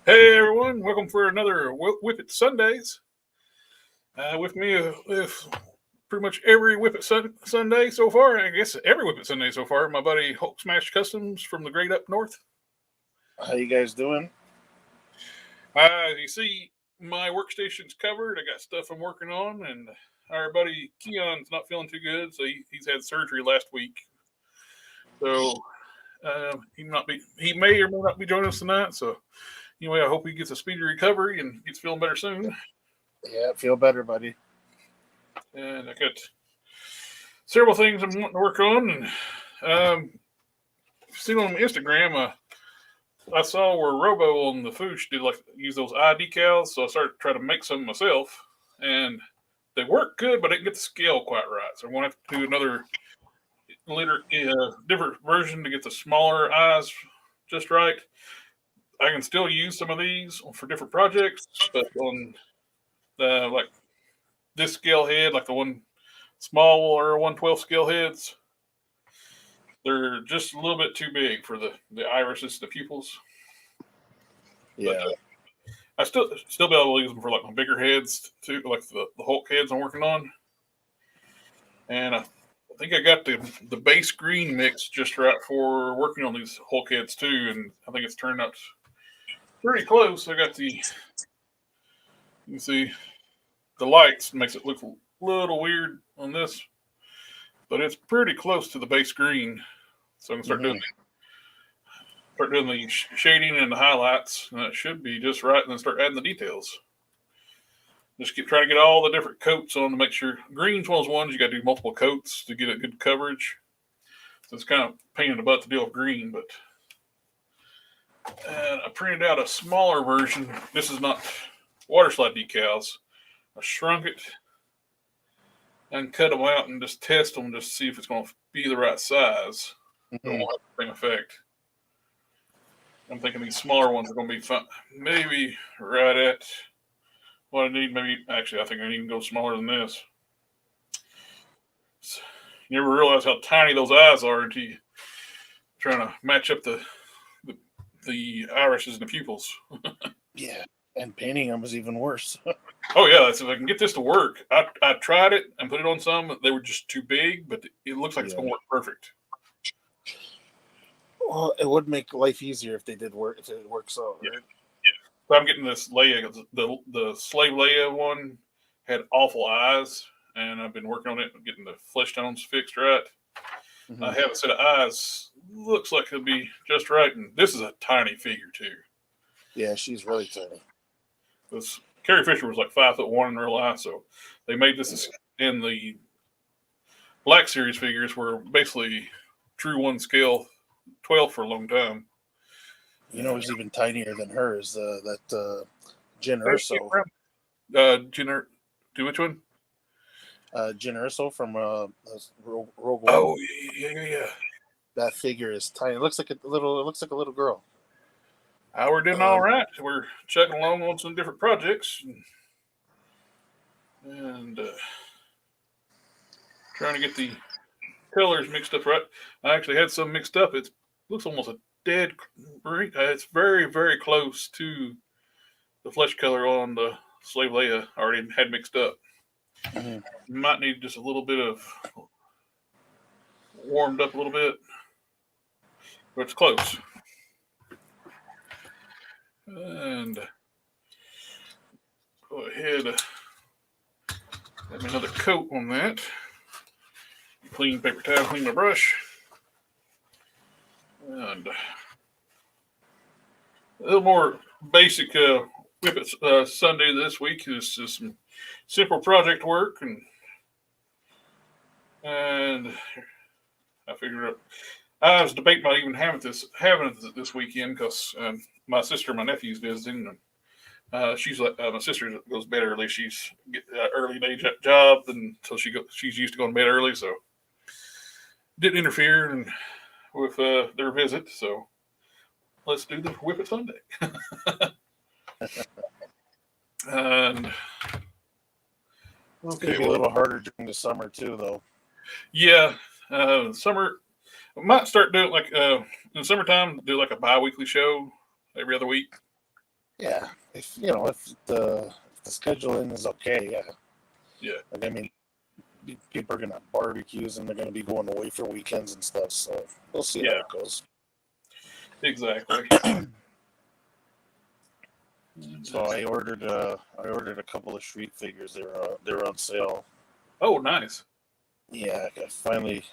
Hey everyone, welcome for another WIP Sundays. With me, with pretty much every WIP Sunday so far, I guess every WIP Sunday so far, my buddy Hulk Smash Customs from the great up north. How you guys doing? You see, my workstation's covered. I got stuff I'm working on, and our buddy Keon's not feeling too good, so he's had surgery last week. So he may or may not be joining us tonight. So anyway, I hope he gets a speedy recovery and gets feeling better soon. Yeah, feel better, buddy. And I got several things I'm wanting to work on. And seen on Instagram, I saw where Robo on the Foosh did use those eye decals, so I started trying to make some myself, and they work good, but I didn't get the scale quite right. So I'm going to have to do another different version to get the smaller eyes just right. I can still use some of these for different projects, but on like this scale head, like the one small or 1/12 scale heads, they're just a little bit too big for the irises, the pupils. Yeah, but, I still be able to use them for like my bigger heads too, like the Hulk heads I'm working on. And I think I got the base green mix just right for working on these Hulk heads too, and I think it's turned out pretty close. I got you can see the lights makes it look a little weird on this, but it's pretty close to the base green. So I can start doing the shading and the highlights, and that should be just right. And then start adding the details. Just trying to get all the different coats on to make sure. Green's one of those ones you got to do multiple coats to get a good coverage. So it's kind of a pain in the butt to deal with green, but I printed out a smaller version. This is not water slide decals. I shrunk it and cut them out and just test them just to see if it's going to be the right size. It won't have the same effect. I'm thinking these smaller ones are going to be fun. Maybe right at what I need. Maybe actually, I think I need to go smaller than this. You never realize how tiny those eyes are until you trying to match up the irises and the pupils. Yeah, and painting them is even worse. Oh yeah, so if I can get this to work, I tried it and put it on some. They were just too big, but it looks like it's going to work perfect. Well, it would make life easier if they did work. If it works out, right? Yeah. So I'm getting this Leia. The slave Leia one had awful eyes, and I've been working on it, getting the flesh tones fixed right. I have a set of eyes. Looks like it'll be just right, and this is a tiny figure too. Yeah, she's really tiny. This Carrie Fisher was like 5'1" in real life, so they made this in the Black Series figures were basically true one scale 12 for a long time. You know, who's even tinier than her is that Jyn Erso. Do which one? Jyn Erso from Rogue One. Oh yeah. That figure is tiny. It looks like a little girl. We're doing all right. We're chugging along on some different projects and trying to get the colors mixed up right. I actually had some mixed up. It looks almost a dead green. It's very, very close to the flesh color on the Slave Leia I already had mixed up. Might need just a little bit of warmed up a little bit, but it's close. And go ahead, have another coat on that. Clean paper towel, clean my brush. And a little more basic WIP Sunday this week is just some simple project work, and I figured out I was debating about even having it this weekend because my sister and my nephew's visiting, and she's like my sister goes to bed early. She's get an early day job, and so she's used to going to bed early, so didn't interfere with their visit. So let's do the WIP Sunday. And it's going to be a little harder during the summer too, though. Yeah, summer. I might start doing like in the summertime, do like a bi-weekly show every other week. Yeah, if the scheduling is okay, yeah. Yeah. Like, I mean, people are gonna have barbecues and they're gonna be going away for weekends and stuff. So we'll see how Yeah. it goes. Exactly. So I ordered a couple of street figures. They're on sale. Oh, nice. Yeah, I finally.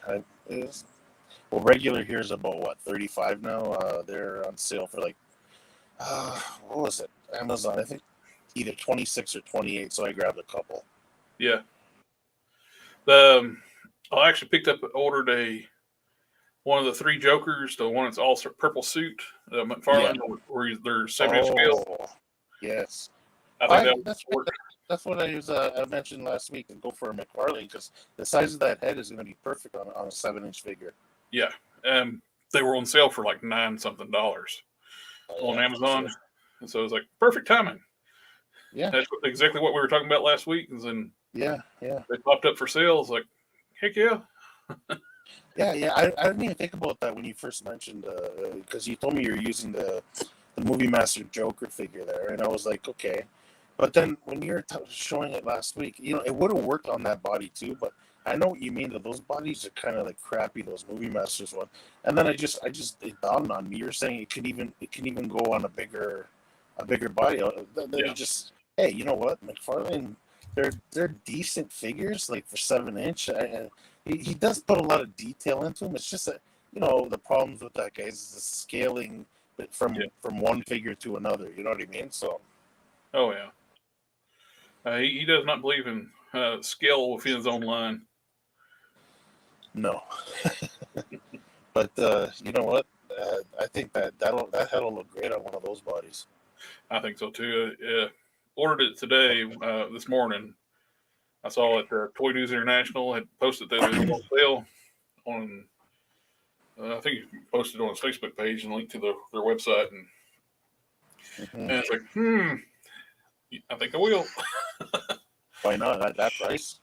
Well, regular here is about what, 35 now. They're on sale for like what was it? Amazon, I think either 26 or 28. So I grabbed a couple. Yeah. I actually ordered one of the three Jokers, the one that's all purple suit, McFarlane, where they're 7-inch scale. Yes. I think that That's would work. that's what I mentioned last week, to go for a McFarlane, because the size of that head is going to be perfect on a 7-inch figure. Yeah. They were on sale for like $9 something on Amazon. And so it was like perfect timing. Yeah. That's exactly what we were talking about last week. And then Yeah. they popped up for sale. It's like, heck yeah. Yeah. I didn't even think about that when you first mentioned, because you told me you're using the Movie Master Joker figure there, and I was like, okay. But then when you were showing it last week, it would have worked on that body too. But I know what you mean, that those bodies are kind of like crappy, those Movie Masters one. And then it dawned on me. You're saying it can even go on a bigger body. Then Yeah. it just, hey, you know what, McFarlane, they're decent figures, like for 7-inch. He does put a lot of detail into them. It's just that, the problems with that guy is the scaling from one figure to another. You know what I mean? So. Oh yeah. He does not believe in scale within his own line. No. But you know what? I think that head'll look great on one of those bodies. I think so too. Ordered it today, this morning. I saw it. Toy News International had posted that it was on sale on. I think he posted it on his Facebook page and linked to their website, and it's like, I think I will. Why not at that price?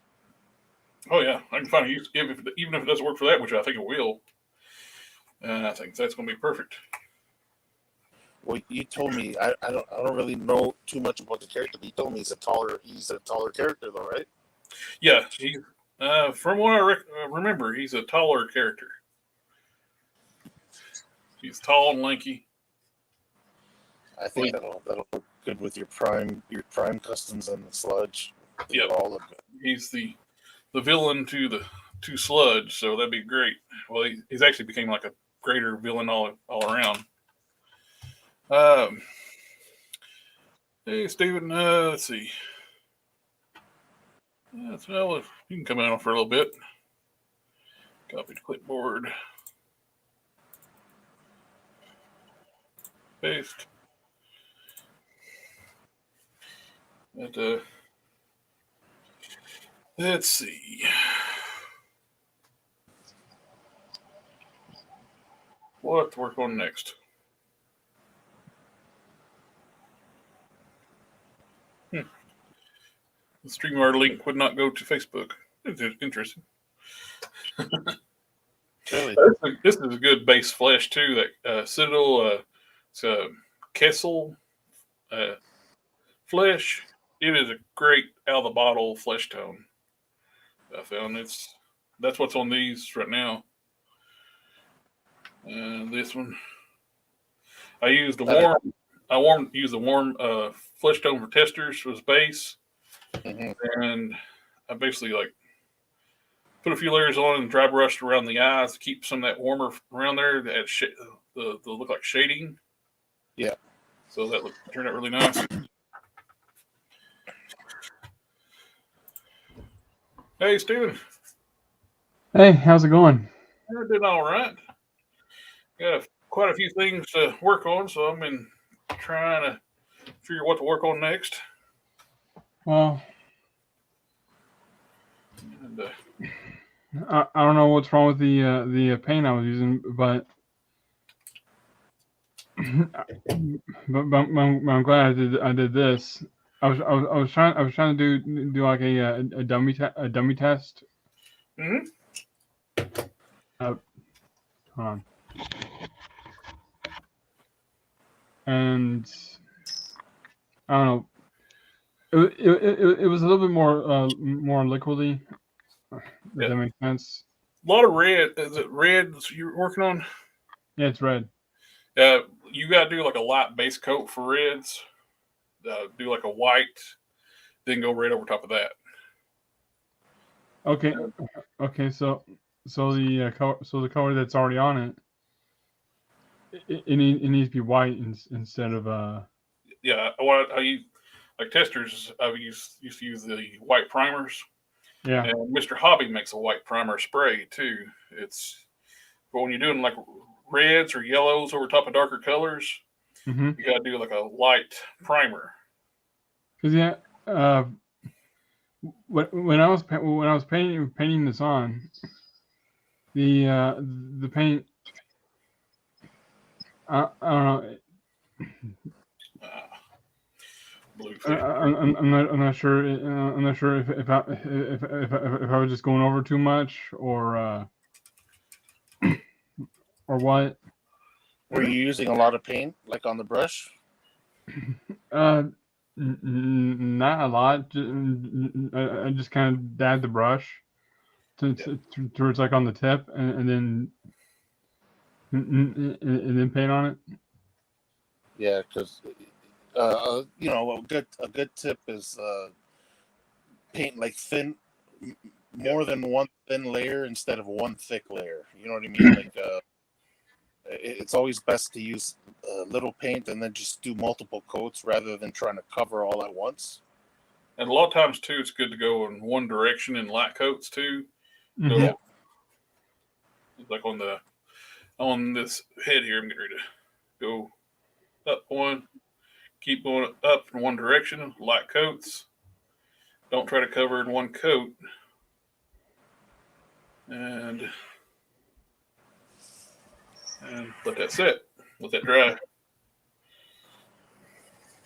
Oh yeah, I can find a use even if it doesn't work for that, which I think it will. And I think that's going to be perfect. Well, you told me, I don't really know too much about the character, but you told me he's a taller character though, right? Yeah, from what I remember, he's a taller character. He's tall and lanky. I think that'll look good with your prime customs and the sludge. Yeah, all look good. He's the villain to Sludge, so that'd be great. Well, he's actually became like a greater villain all around. Hey, Steven, let's see. Well, you can come in for a little bit. Copy to clipboard. Paste. Let's see. What to work on next? The StreamYard link would not go to Facebook. It's interesting. Really? This is a good base flesh too. That Citadel, it's a Kessel flesh. It is a great out of the bottle flesh tone. I found that's what's on these right now. And this one, I used the warm flesh tone for testers was base, and I basically like put a few layers on and dry brushed around the eyes to keep some of that warmer around there that the look like shading. Yeah. So that turned out really nice. Hey, Steven. Hey, how's it going? I'm doing all right. Got quite a few things to work on, so I've been trying to figure what to work on next. Well, I don't know what's wrong with the paint I was using, but I'm glad I did this. I was trying to do like a dummy test. Mm-hmm. Hold on. And I don't know. It was a little bit more liquidy. Does that make sense? A lot of red. Is it red you're working on? Yeah, it's red. You got to do like a light base coat for reds. Do like a white, then go red over top of that. Okay. So the color that's already on it needs to be white instead of Yeah, what I use, like testers, I used to use the white primers. Yeah. And Mr. Hobby makes a white primer spray too. But when you're doing like reds or yellows over top of darker colors, Mm-hmm. you got to do like a light primer. Because when I was painting this on, the paint, I don't know. Blue. I'm not sure. I'm not sure if I was just going over too much or what. Were you using a lot of paint, like on the brush? Not a lot. I just kind of dab the brush towards like on the tip, and then paint on it. Yeah, because a good tip is paint like thin, more than one thin layer instead of one thick layer. You know what I mean? Like it's always best to use little paint and then just do multiple coats rather than trying to cover all at once. And a lot of times too, it's good to go in one direction in light coats too. Mm-hmm. So, like on this head here, I'm getting ready to go up one, keep going up in one direction, light coats. Don't try to cover in one coat. And let that sit. Let that dry.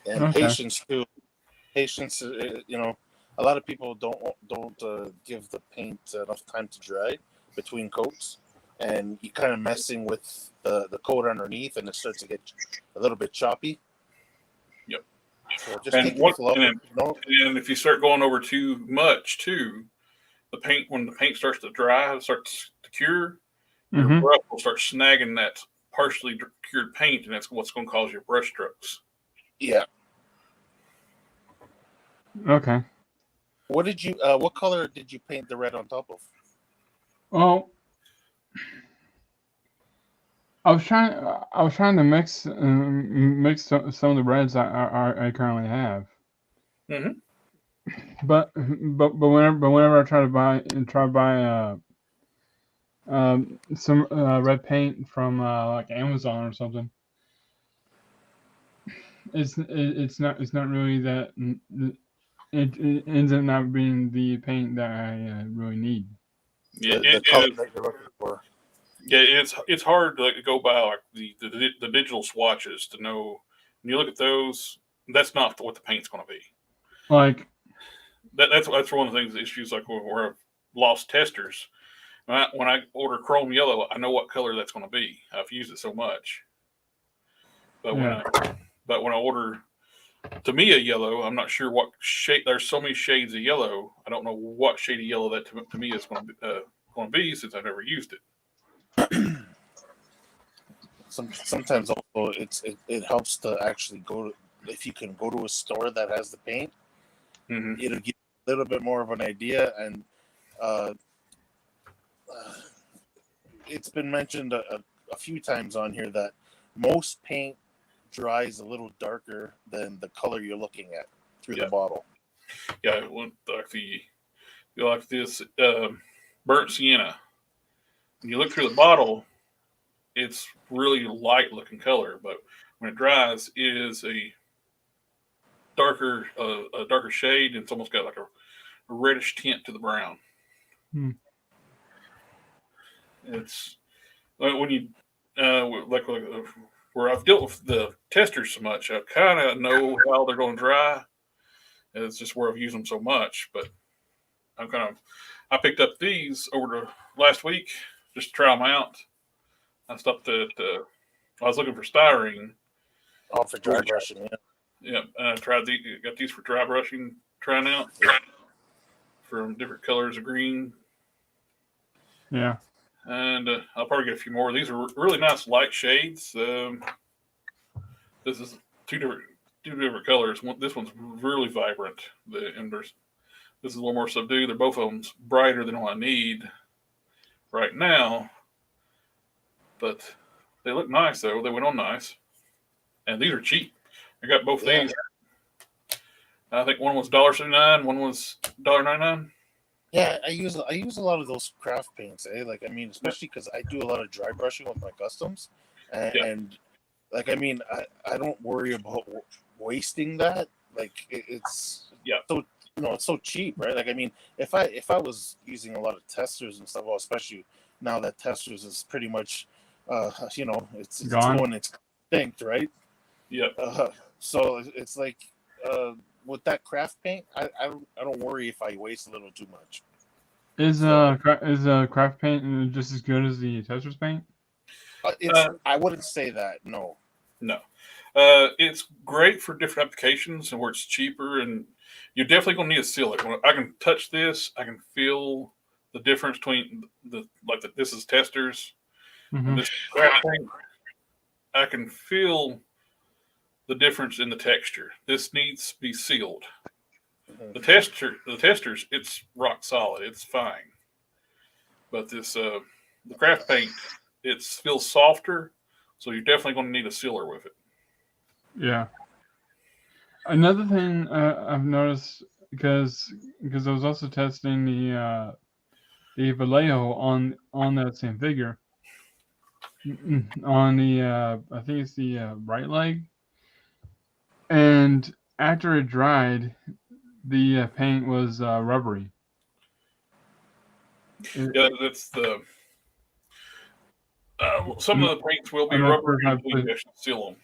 And Okay. patience too. Patience, a lot of people don't give the paint enough time to dry between coats, and you kind of messing with the coat underneath, and it starts to get a little bit choppy. Yep. So just And take it slow. and if you start going over too much too, when the paint starts to dry, it starts to cure, your Mm-hmm. brush will start snagging that partially cured paint, and that's what's going to cause your brush strokes. Yeah. Okay. What color did you paint the red on top of? Well, I was trying to mix some of the reds I currently have. Mm-hmm. But whenever I try to buy some red paint from like Amazon or something, it's not really that. It ends up not being the paint that I really need. Yeah, The color that you're looking for. Yeah, it's hard to go by like the digital swatches to know when you look at those. That's not what the paint's going to be. Like That's one of the things, issues like where I've lost testers. When I order chrome yellow, I know what color that's going to be. I've used it so much. But when I order Tamiya yellow, I'm not sure what shade. There's so many shades of yellow. I don't know what shade of yellow that Tamiya is going to be since I've never used it. Sometimes also it helps to actually if you can go to a store that has the paint. Mm-hmm. It'll give you a little bit more of an idea, and it's been mentioned a few times on here that most paint dries a little darker than the color you're looking at through the bottle. Yeah, like this burnt sienna. When you look through the bottle, it's really light looking color, but when it dries, it is a darker shade. And it's almost got like a reddish tint to the brown. Hmm. It's when you where I've dealt with the testers so much, I kind of know how they're going to dry. It's just where I've used them so much, but I picked up these over the last week just to try them out. I stopped at I was looking for styrene. Oh, for dry brushing, yeah. Yeah, and I tried these. Got these for dry brushing, trying out from different colors of green. Yeah. And I'll probably get a few more. These are really nice light shades. This is two different colors. This one's really vibrant. The embers. This is a little more subdued. They're both of them brighter than what I need right now, but they look nice though. They went on nice, and these are cheap. I got both these. I think one was $1.79, one was $1.99. Yeah, I use a lot of those craft paints. Like I mean, especially because I do a lot of dry brushing with my customs, and like I mean, I don't worry about wasting that. Like it's so it's so cheap, right? Like I mean, if I was using a lot of testers and stuff, well, especially now that testers is pretty much, it's gone. going extinct, right? Yeah. So it's like with that craft paint, I don't worry if I waste a little too much. Is craft paint just as good as the tester's paint? I wouldn't say that. No. It's great for different applications and where it's cheaper, and you're definitely going to need a sealer. When I can touch this, I can feel the difference between this is testers, and this is craft paint. I can feel the difference in the texture. This needs to be sealed. The testers, it's rock solid. It's fine. But this, the craft paint, it feels softer, so you're definitely going to need a sealer with it. Yeah. Another thing I've noticed because I was also testing the Vallejo on that same figure on the I think it's the right leg, and after it dried, the paint was rubbery. Yeah, that's the. Some of the paints will be rubbery until you actually seal them.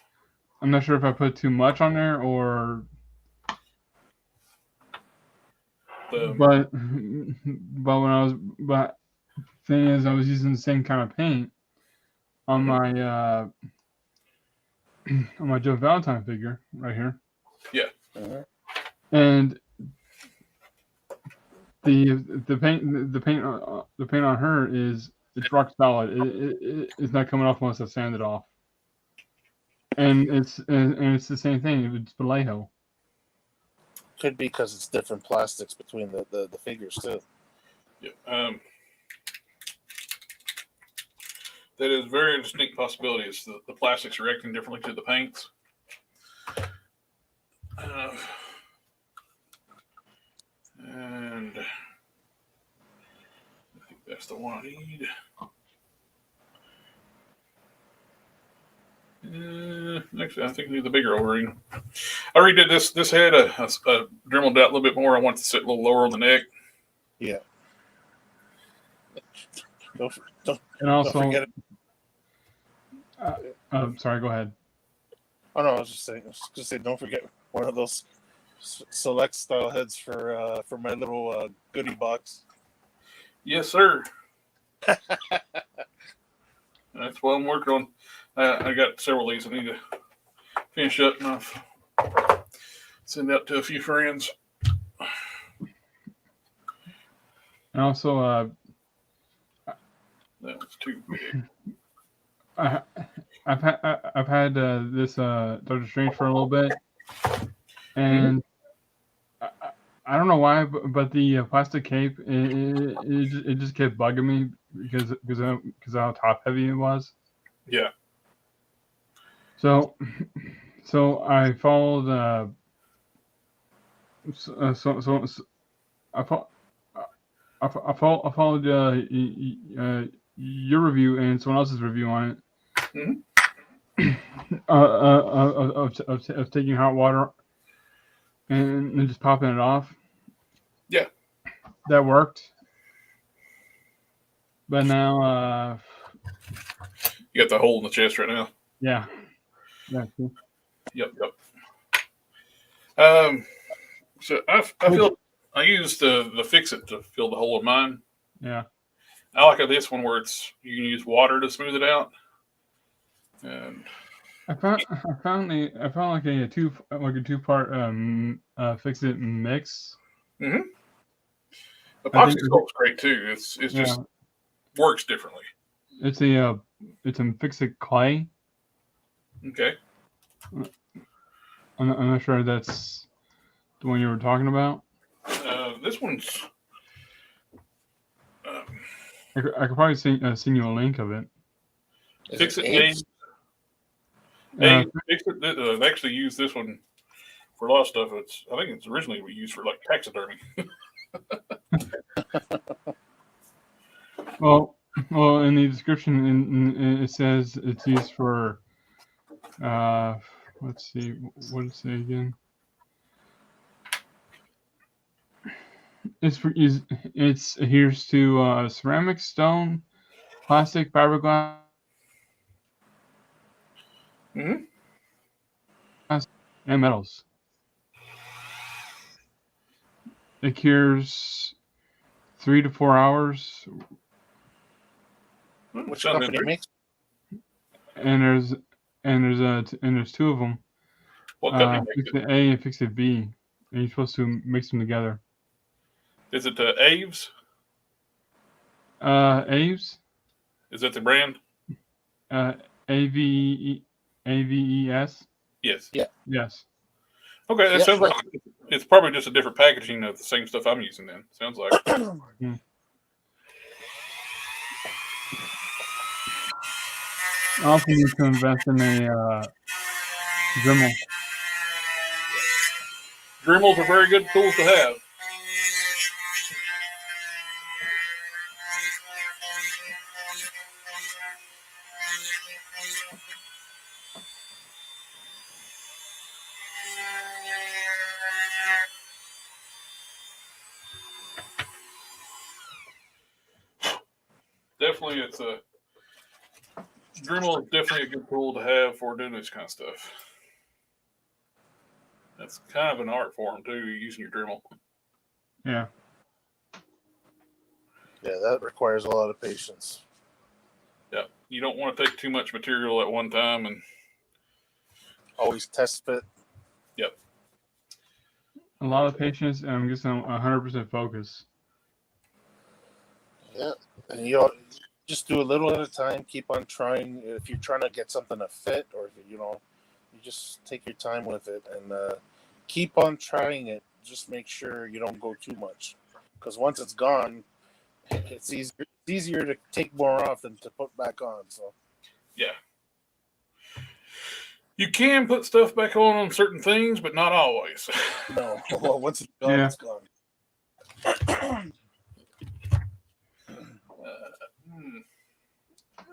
I'm not sure if I put too much on there or. But thing is, I was using the same kind of paint on my on my Joe Valentine figure right here. Yeah. And the paint on her it's rock solid. It's not coming off once I sand it off. And it's the same thing. It's Vallejo. Could be because it's different plastics between the figures too. Yeah. That is very distinct possibilities. The plastics are reacting differently to the paints. And I think that's the one I need. Actually, I think I need the bigger O-ring. I redid this head. I dremeled out a little bit more. I want it to sit a little lower on the neck. Yeah. Don't forget it. Sorry, go ahead. Oh no, I was just saying, don't forget one of those select style heads for my little goodie box. Yes, sir. That's what I'm working on. I got several of these I need to finish up and I'll send out to a few friends. And also, that was too big. I've had this Doctor Strange for a little bit, and I don't know why, but the plastic cape it just kept bugging me because of how top heavy it was. Yeah. So I followed. I followed your review and someone else's review on it. Of taking hot water and then just popping it off. Yeah. That worked. But now you got the hole in the chest right now. Yeah. Yeah. Yep. So I feel I used the Fix-It to fill the hole in mine. Yeah. I like this one where you can use water to smooth it out. And I found like a two-part fix it mix. Mm-hmm. I Epoxy think Sculpt's great too. It's yeah, just works differently. it's a fix it clay. Okay. I'm not sure that's the one you were talking about. This one's I could probably send you a link of it. Fix It Abe's? Hey, Fix It. They actually use this one for a lot of stuff. I think it's originally we used for like taxidermy. Well, in the description, it says it's used for. Let's see, what did it say again? It's adheres to ceramic, stone, plastic, fiberglass, Mm-hmm. and metals. It cures 3 to 4 hours, Which Sounds company interesting. makes? and there's two of them. What company makes Fix it? it A and Fix it B, and you're supposed to mix them together. Is it Aves? Aves, Is that the brand? AVES. Yes. Yeah. Yes. Okay, that Yeah, sounds like it's probably just a different packaging of the same stuff I'm using. Then sounds like. I also need to invest in a Dremel. Dremels are very good tools to have. Definitely, Dremel is definitely a good tool to have for doing this kind of stuff. That's kind of an art form too, using your Dremel. Yeah. Yeah, that requires a lot of patience. Yeah, you don't want to take too much material at one time, and Always test fit. yep, A lot of patience, and I'm guessing 100% focus. Yeah, and you just do a little at a time. Keep on trying. If you're trying to get something to fit, or if you just take your time with it and keep on trying it. Just make sure you don't go too much, because once it's gone, it's easier to take more off than to put back on. So yeah. You can put stuff back on certain things, but not always. no, well, once it's gone, Yeah. it's gone.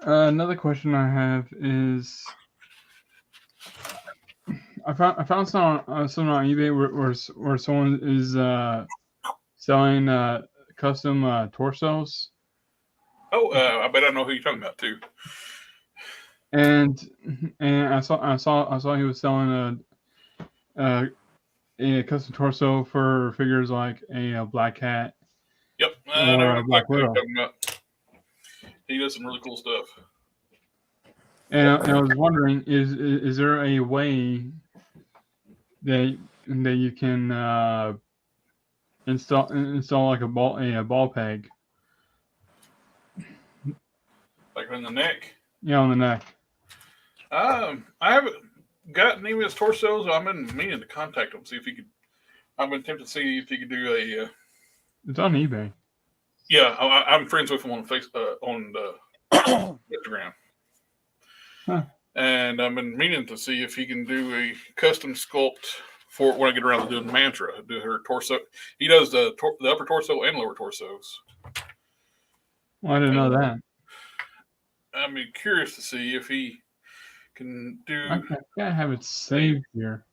Another question I have is, I found something on eBay where someone is selling custom torsos, Oh, I bet I know who you're talking about too. and I saw he was selling a custom torso for figures like a Black Cat Yep, I know or a Black exactly who you're Widow. talking about. He does some really cool stuff. And I was wondering, is there a way that you can install like a ball peg, Like in the neck. on the neck? I haven't gotten any of his torsos. I've been meaning to contact him, see if he could. I've been tempted to see if he could do a. It's on eBay. Yeah, I'm friends with him on Instagram. Huh. And I've been meaning to see if he can do a custom sculpt for when I get around to doing Mantra, do her torso. He does the upper torso and lower torsos. Well, I didn't know that. I'm curious to see if he can do I can't have it saved here.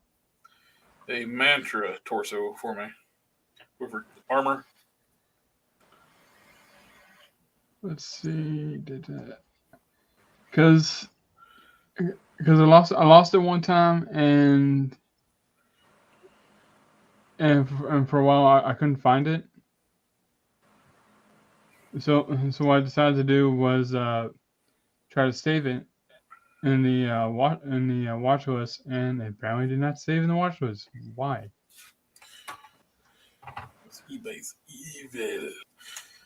a Mantra torso for me with her armor. Let's see. Because I lost it one time, and for a while I couldn't find it. So what I decided to do was try to save it, watch list, and apparently did not save in the watch list. Why? eBay's evil.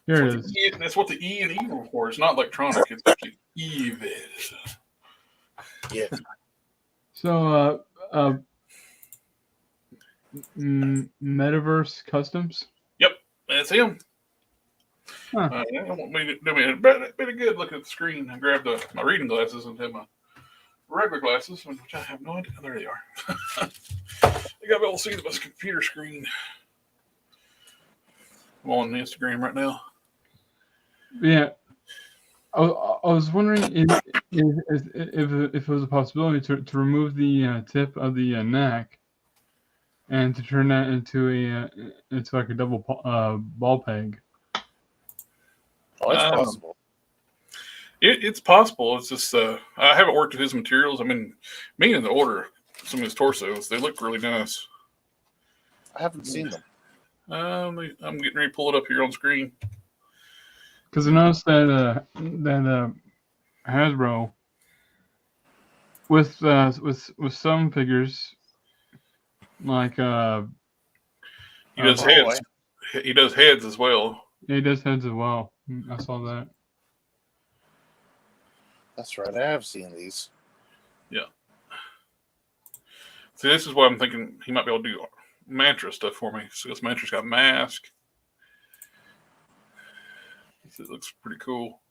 Here it is. That's what the E and evil for. It's not electronic. It's actually evil. Yeah. So, Metaverse Customs. Yep, that's him. Huh. I want me to do me a bit of good look at the screen and grab my reading glasses and have my regular glasses, which I have no idea. There they are. You got to be able to see the computer screen. I'm on Instagram right now. Yeah. I was wondering if it was a possibility to remove the tip of the neck and to turn that into like a double ball peg. Oh, it's possible. It's possible. It's just I haven't worked with his materials. I mean, meaning to order some of his torsos. They look really nice. I haven't seen them. I'm getting ready to pull it up here on screen. Because I noticed that Hasbro with some figures like he does heads. He does heads as well. Yeah, he does heads as well. I saw that. That's right. I have seen these. Yeah. See, this is what I'm thinking he might be able to do mantra stuff for me. So this mantra's got mask. It looks pretty cool.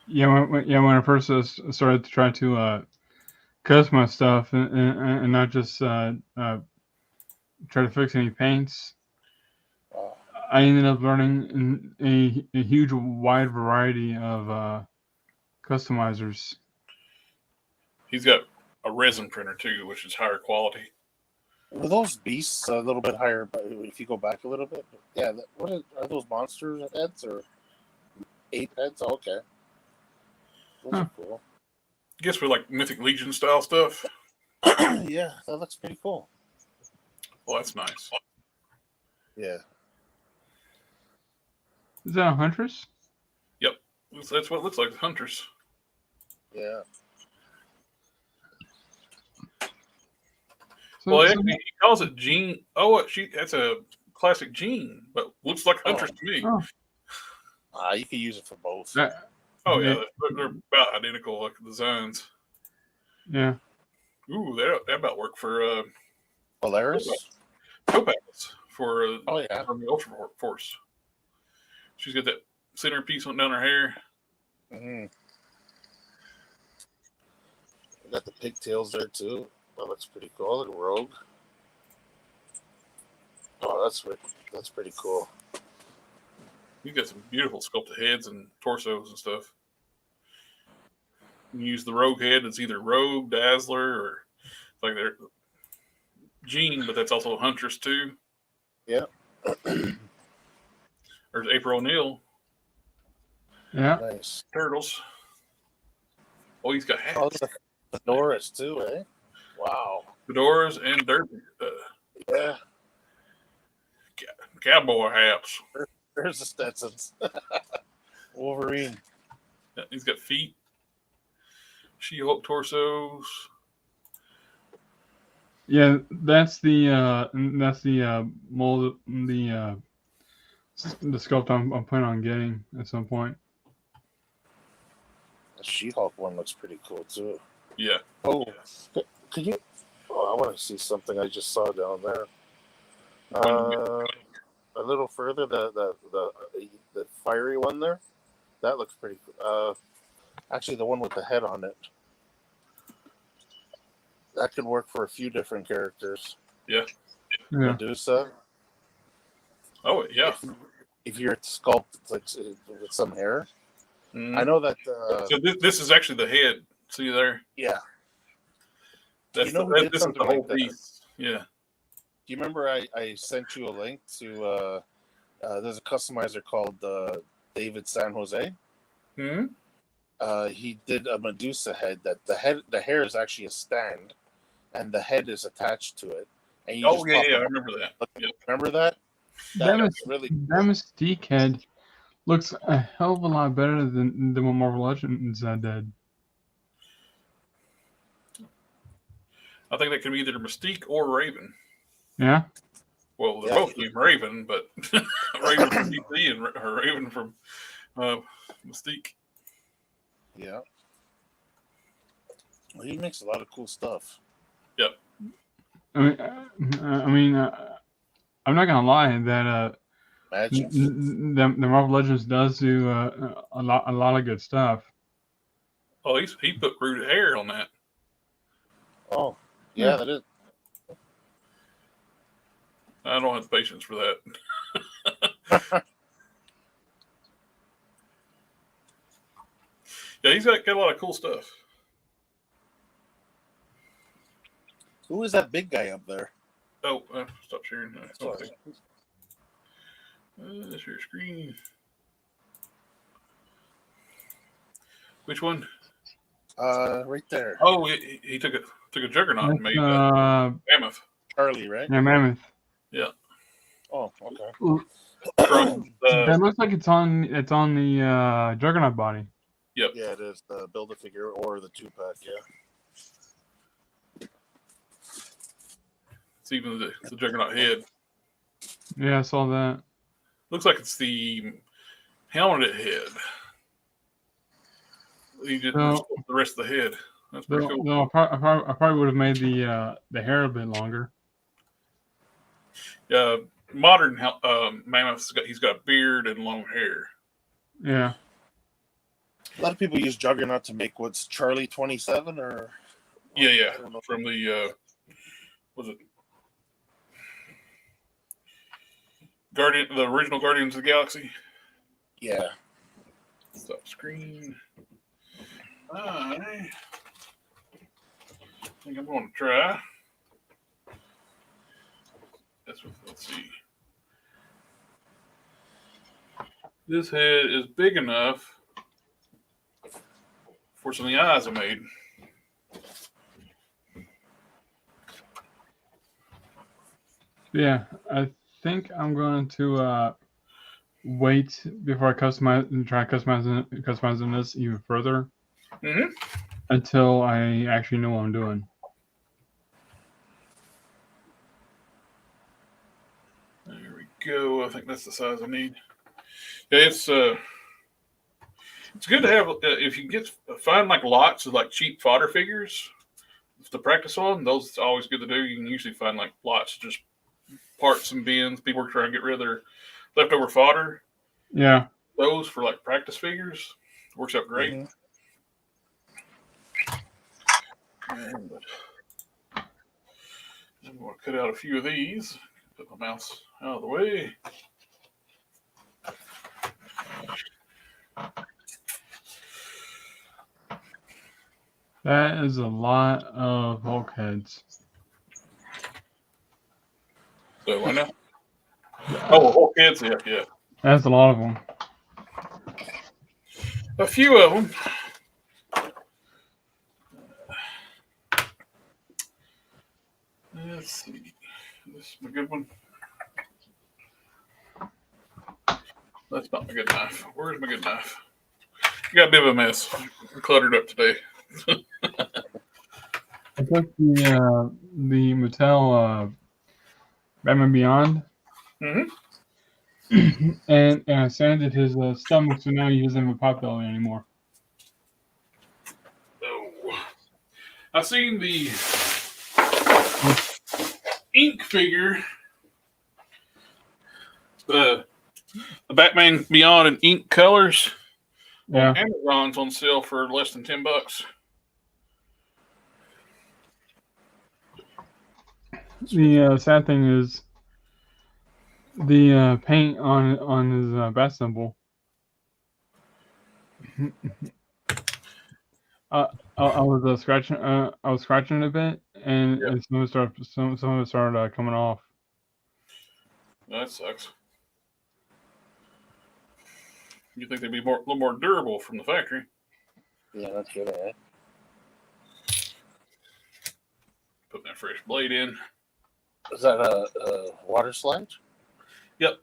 Yeah, when I first started to try to customize stuff and not just try to fix any paints, I ended up learning a huge wide variety of customizers. He's got a resin printer too, which is higher quality. Were those beasts a little bit higher? But if you go back a little bit, yeah. Are those monster heads or ape heads? Oh, okay, those are cool. I guess for like Mythic Legion style stuff. Yeah, that looks pretty cool. Well, that's nice. Yeah. Is that a Huntress? Yep, that's what it looks like. Hunters. Yeah. Well, he calls it Jean. Oh, that's a classic Jean, but looks like Huntress to me. Oh. You can use it for both. Yeah, they're about identical, like the designs. Yeah. Ooh, that about work for Polaris? Topaz for from the Ultra Force. She's got that center piece on down her hair. Mm-hmm. Got the pigtails there too. That looks pretty cool. Like a rogue. Oh, that's pretty cool. You've got some beautiful sculpted heads and torsos and stuff. You use the rogue head. It's either rogue, dazzler, or like they're Jean, but that's also Huntress too. Yeah. There's April O'Neil. Yeah. Nice. Turtles. Oh, he's got hats. Oh, the fedoras too, eh? Wow. Fedoras and derby. Yeah. Cowboy hats. There's the Stetsons. Wolverine. Yeah, he's got feet. She-Hulk torsos. Yeah, that's the mold, the sculpt I'm planning on getting at some point. The She-Hulk one looks pretty cool too. Yeah. Oh, could you? Oh, I want to see something I just saw down there. A little further, the fiery one there. That looks pretty cool. Actually, the one with the head on it. That could work for a few different characters. Yeah. Medusa. Oh, yeah. If you're sculpted like with some hair. Mm. I know that. So this is actually the head. See there? Yeah. That's this is the whole piece. Yeah. Do you remember I sent you a link to? There's a customizer called David San Jose. Hmm. He did a Medusa head. That the hair is actually a stand, and the head is attached to it. And I remember that. Yep. Remember that? That looks really that cool. Mystique head looks a hell of a lot better than what Marvel Legends did. I think that could be either Mystique or Raven. Yeah. Well, they're Yeah. both Team Raven, but Raven from DC and Raven from Mystique. Yeah. Well, he makes a lot of cool stuff. Yep. I'm not gonna lie that Magic. the Marvel Legends does do a lot of good stuff. Oh, he put rooted hair on that. Oh, yeah, that is. I don't have the patience for that. Yeah, he's got a lot of cool stuff. Who is that big guy up there? Oh, stop sharing. Sorry. Share screen. Which one? Right there. Oh, he took a Juggernaut and made Mammoth. Charlie, right? Yeah, Mammoth. Yeah. Oh, okay. From That looks like it's on the Juggernaut body. Yep. Yeah, it is the Build-A-Figure or the 2-pack, yeah. It's even the Juggernaut head. Yeah, I saw that. Looks like it's the helmeted head. He just the rest of the head. That's pretty cool. No, I probably would have made the hair a bit longer. Modern Mammoth's he's got a beard and long hair. Yeah. A lot of people use Juggernaut to make what's Charlie 27 or. Yeah. From the was it the original Guardians of the Galaxy? Yeah. Stop screen. I think I'm going to try. Let's see. This head is big enough for some of the eyes I made. Yeah, I think I'm going to wait before I customize and try customizing this even further until I actually know what I'm doing. There we go. I think that's the size I need. Yeah, it's good to have if you can find like lots of like cheap fodder figures to practice on. Those it's always good to do. You can usually find like lots of just parts and bins. People are trying to get rid of their leftover fodder. Yeah. Those for like practice figures works out great. I'm going to cut out a few of these. Put my mouse out of the way. That is a lot of Hulk heads. So I know. Oh, Hulk heads, yeah. That's a lot of them. A few of them. Let's see. This is my good one. That's not my good knife. Where's my good knife? You got a bit of a mess. I'm cluttered up today. I took the Mattel Batman Beyond, and I sanded his stomach, so now he doesn't have a pot belly anymore. Oh, I've seen the ink figure, the Batman Beyond in ink colors. Yeah. Amazon's on sale for less than $10. The sad thing is the paint on his bat symbol. I was scratching. I was scratching it a bit, and some of it started coming off. That sucks. You think they'd be a little more durable from the factory? Yeah, that's good. Eh? Put that fresh blade in. Is that a water slide? Yep.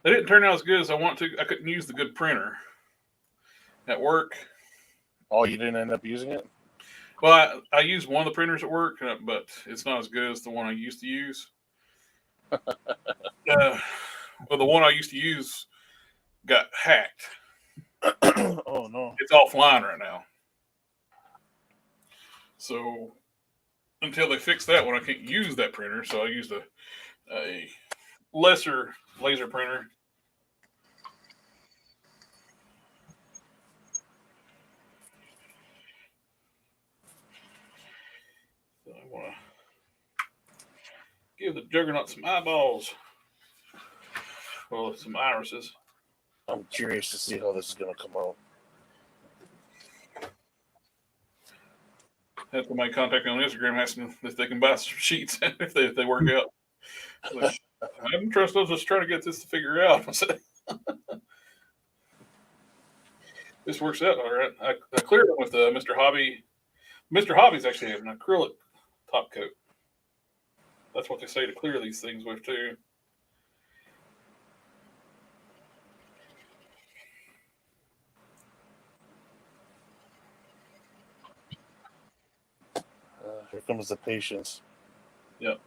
They didn't turn out as good as I want to. I couldn't use the good printer at work. Oh, you didn't end up using it? Well, I used one of the printers at work, but it's not as good as the one I used to use. Well, the one I used to use got hacked. Oh, no. It's offline right now. So until they fix that one, I can't use that printer. So I used a lesser laser printer. So I want to give the Juggernaut some eyeballs. Well, some irises. I'm curious to see how this is going to come out. Have to make contact on Instagram asking if they can buy some sheets if they work out. Like, I don't trust us. Just trying to get this to figure out. This works out all right. I cleared them with Mr. Hobby. Mr. Hobby's actually an acrylic top coat. That's what they say to clear these things with too. Here comes the patience. Yep.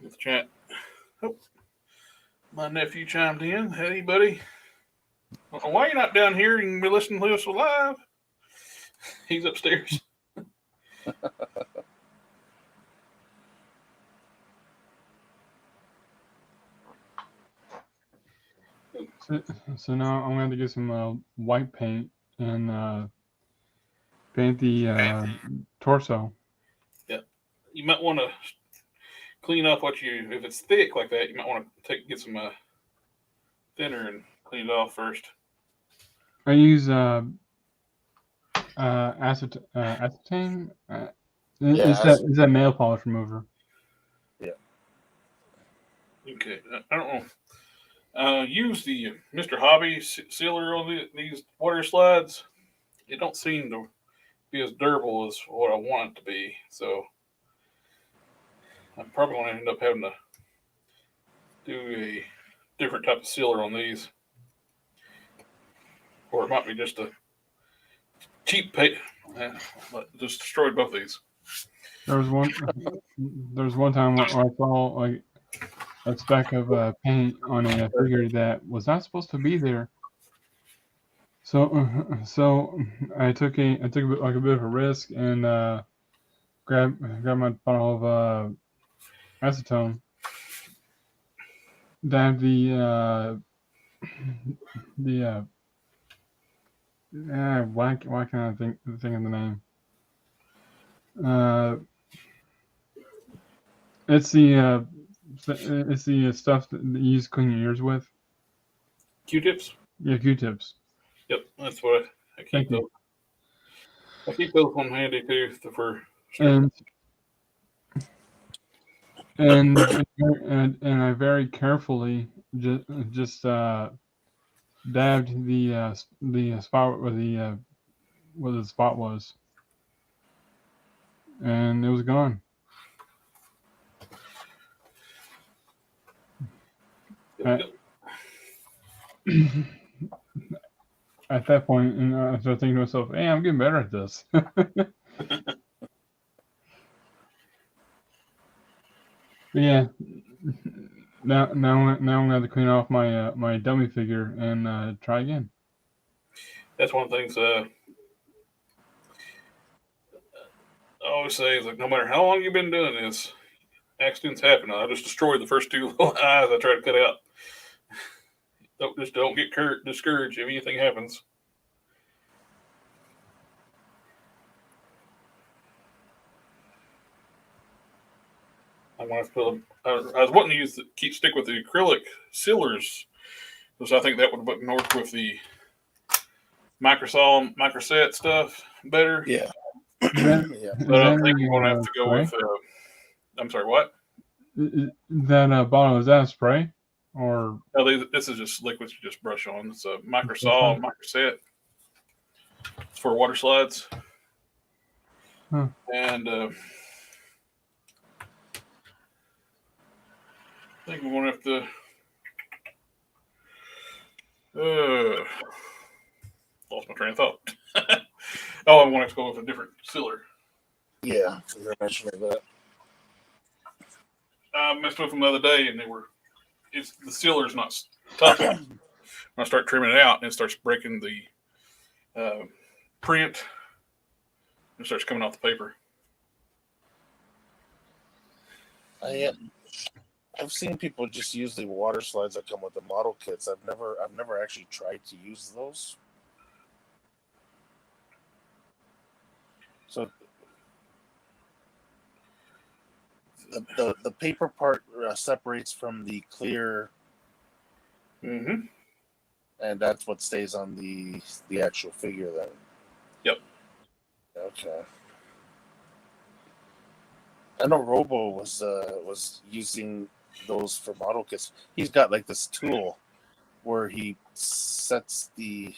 With the chat. Oh, my nephew chimed in. Hey, buddy. Why are you not down here and be listening to us live? He's upstairs. So now I'm going to get some white paint and paint the torso. Yeah. You might want to clean up if it's thick like that, you might want to get some thinner and clean it off first. I use acetane. Is that nail polish remover? Yeah. Okay. I don't know. Use the Mr. Hobby sealer on these water slides. It don't seem to be as durable as what I want it to be. So I'm probably going to end up having to do a different type of sealer on these. Or it might be just a cheap paint. Just destroyed both these. There was one time where I saw like a speck of paint on a figure that was not supposed to be there. So I took a bit of a risk and grabbed my bottle of acetone, dabbed why can't I think of the name? It's the stuff that you use to clean your ears with. Q-tips? Yeah, Q-tips. Yep, that's what I keep those. I keep those on handy too for sure. And I very carefully just dabbed the spot where the spot was, and it was gone. At that point, and I started thinking to myself, "Hey, I'm getting better at this." Yeah. Now I'm going to clean off my dummy figure and try again. That's one of the things I always say is like, no matter how long you've been doing this, accidents happen. I just destroyed the first two little eyes I tried to cut out. Don't get discouraged if anything happens. I'm gonna have to put. I was wanting to stick with the acrylic sealers, because I think that would work with the microset stuff better. Yeah. Yeah. But I think you're gonna have to go with. I'm sorry, what? That bottle, is that a spray? or No, this is just liquids you just brush on. It's a microsaw, microset. It's for water slides. Huh. And I think we're going to have to. Lost my train of thought. Oh, I want to go with a different sealer. Yeah, you're mentioning that. I messed with them the other day, and the sealer's not tough. When I start trimming it out, and it starts breaking the print, and it starts coming off the paper. I've seen people just use the water slides that come with the model kits. I've never actually tried to use those. So the paper part separates from the clear, Mm-hmm. and that's what stays on the actual figure then. Yep. Okay. I know Robo was using those for model kits. He's got like this tool where he sets the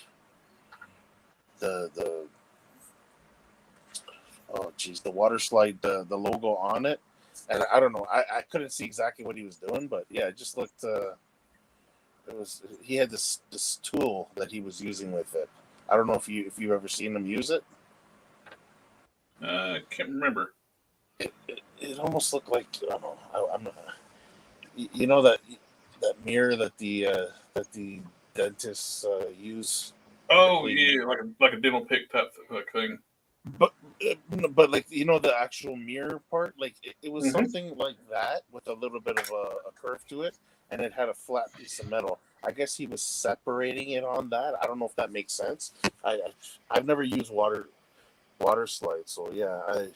water slide, the logo on it, and I don't know, I couldn't see exactly what he was doing, but yeah, it just looked he had this tool that he was using with it. I don't know if you've ever seen him use it. I can't remember. It almost looked like, I don't know, I'm not, you know, that mirror that the dentists use. Oh yeah, like a dental pick type thing. But like, you know, the actual mirror part, like it was something like that with a little bit of a curve to it, and it had a flat piece of metal. I guess he was separating it on that. I don't know if that makes sense. I've never used water slides, so yeah, I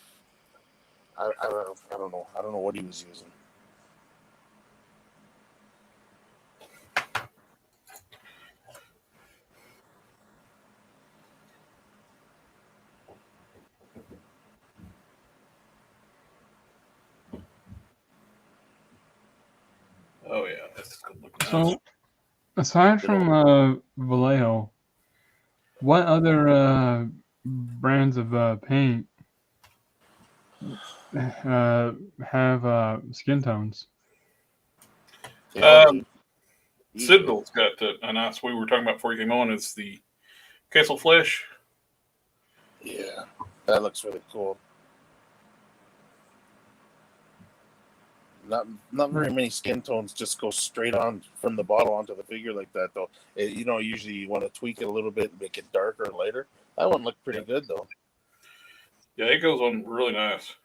don't know. I don't know what he was using. Oh yeah, that's gonna look nice. So, aside from Vallejo, what other brands of paint have skin tones? Citadel's got a nice. We were talking about before you came on. Is the Castle Flesh? Yeah, that looks really cool. Not very many skin tones just go straight on from the bottle onto the figure like that, though. Usually you want to tweak it a little bit and make it darker and lighter. That one looked pretty good, though. Yeah, it goes on really nice.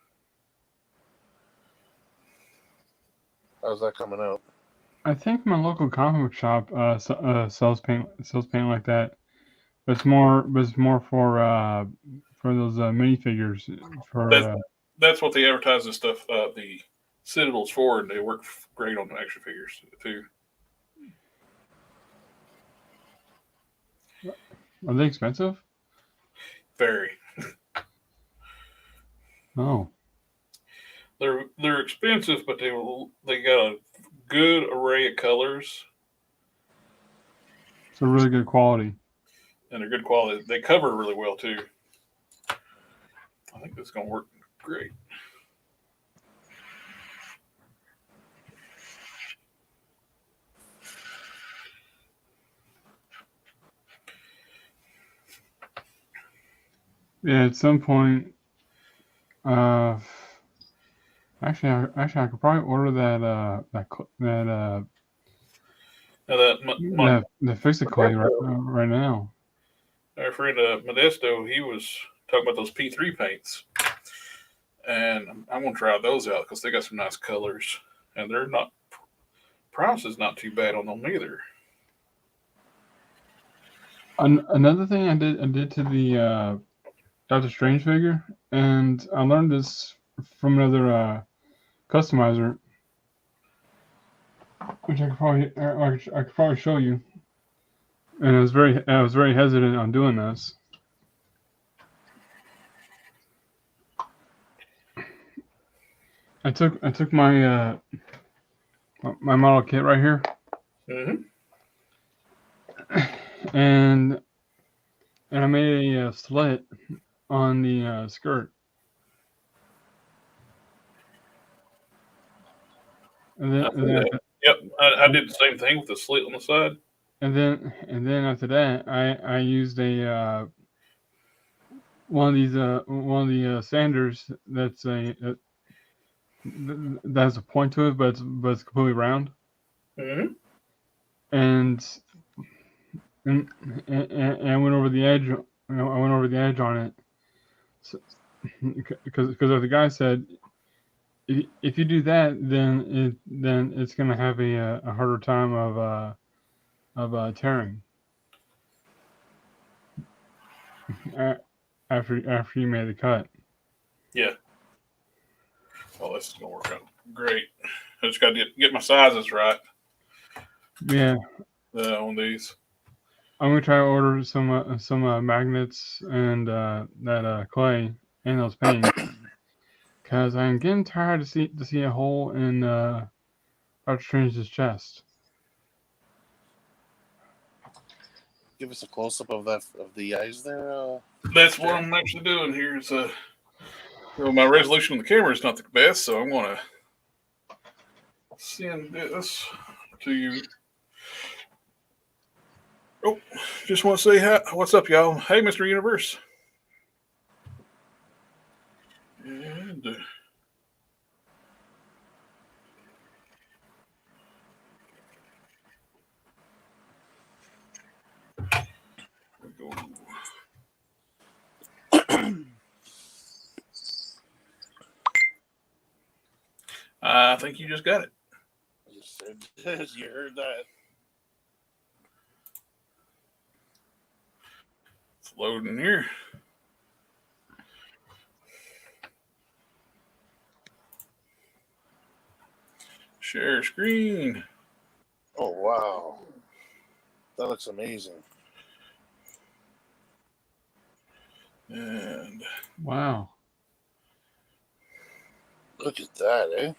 How's that coming out? I think my local comic book shop sells paint like that, but it's more for those minifigures. That's what they advertise and stuff. The Citadel's for, and they work great on the action figures too. Are they expensive? Very. Oh. They're expensive, but they got a good array of colors. It's a really good quality. And they're good quality. They cover really well too. I think this is gonna work great. Yeah, at some point, actually, I could probably order the Fix-A-Clay right now. Our friend Modesto, he was talking about those P3 paints, and I'm gonna try those out because they got some nice colors, and they're not price is not too bad on them either. Another thing I did to the Doctor Strange figure, and I learned this from another customizer, which I could probably show you. And I was very hesitant on doing this. I took my my model kit right here, Mm-hmm. and I made a slit on the skirt, and then Yep, I did the same thing with the slit on the side. and then after that, I used a one of the sanders that's that has a point to it, but it's completely round, Mm-hmm. and and I went over the edge. I went over the edge on it, because the guy said, if you do that, then it's gonna have a harder time of tearing after you made the cut. Yeah. Well, this is gonna work out great. I just got to get my sizes right Yeah, on these. I'm gonna try to order some magnets and that clay and those paints, because I'm getting tired to see a hole in Doctor Strange's chest. Give us a close up of the eyes there. That's what I'm actually doing here. Is my resolution on the camera is not the best, so I'm gonna send this to you. Oh, just want to say hi. What's up, y'all? Hey, Mr. Universe. And go. I think you just got it. You heard that? It's loading here. Share screen. Oh wow, that looks amazing. And Wow. Look at that, eh?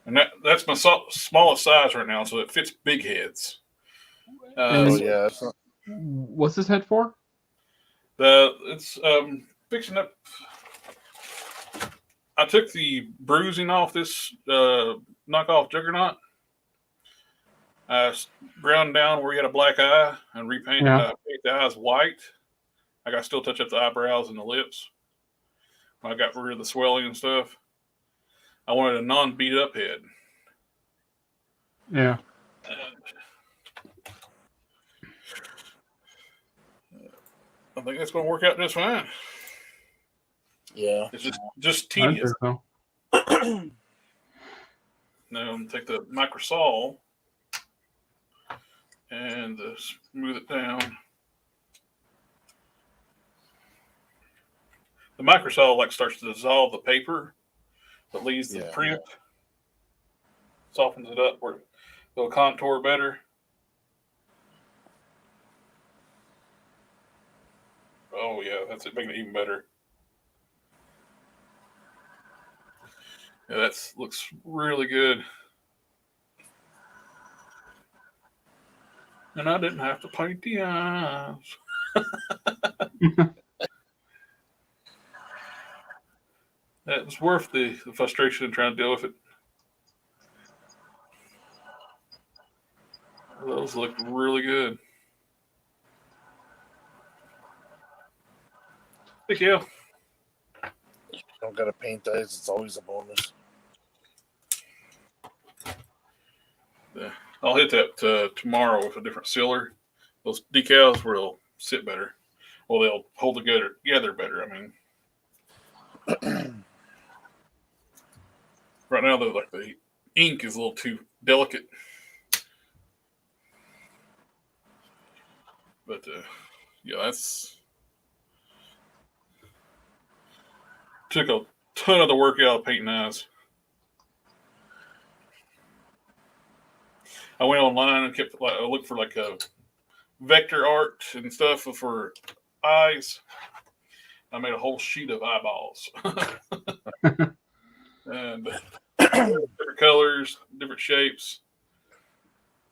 And that's my smallest size right now, so it fits big heads. Oh yeah, that's not... What's this head for? It's fixing up. I took the bruising off this knockoff Juggernaut. I ground down where he had a black eye and paint the eyes white. I got to still touch up the eyebrows and the lips. I got rid of the swelling and stuff. I wanted a non-beat up head. Yeah. I think that's going to work out just fine. Yeah. It's just tedious. So. Now I'm going to take the microsaw and smooth it down. The microsaw starts to dissolve the paper that leaves the print. Yeah. Softens it up where it'll contour better. Oh yeah, that's it, making it even better. Yeah, that looks really good. And I didn't have to paint the eyes. That was worth the frustration of trying to deal with it. Those look really good. Thank you. Don't gotta paint eyes, it's always a bonus. Yeah. I'll hit that tomorrow with a different sealer. Those decals will sit better. Well, they'll hold together better. I mean, right now the ink is a little too delicate. But yeah, that's took a ton of the work out of painting eyes. I went online and I looked for a vector art and stuff for eyes. I made a whole sheet of eyeballs. And different colors, different shapes.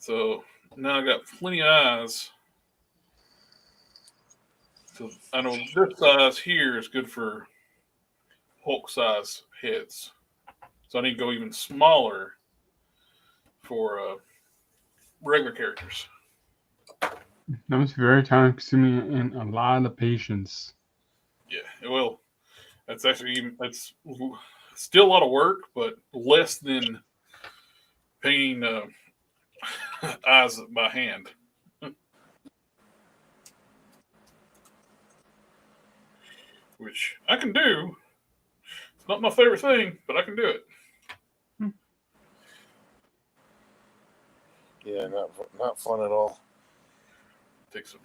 So now I got plenty of eyes. So I know this size here is good for Hulk size heads. So I need to go even smaller for regular characters. That was very time consuming and a lot of patience. Yeah, it will. It's still a lot of work, but less than painting eyes by hand. Which I can do. It's not my favorite thing, but I can do it. Yeah, not fun at all. Take some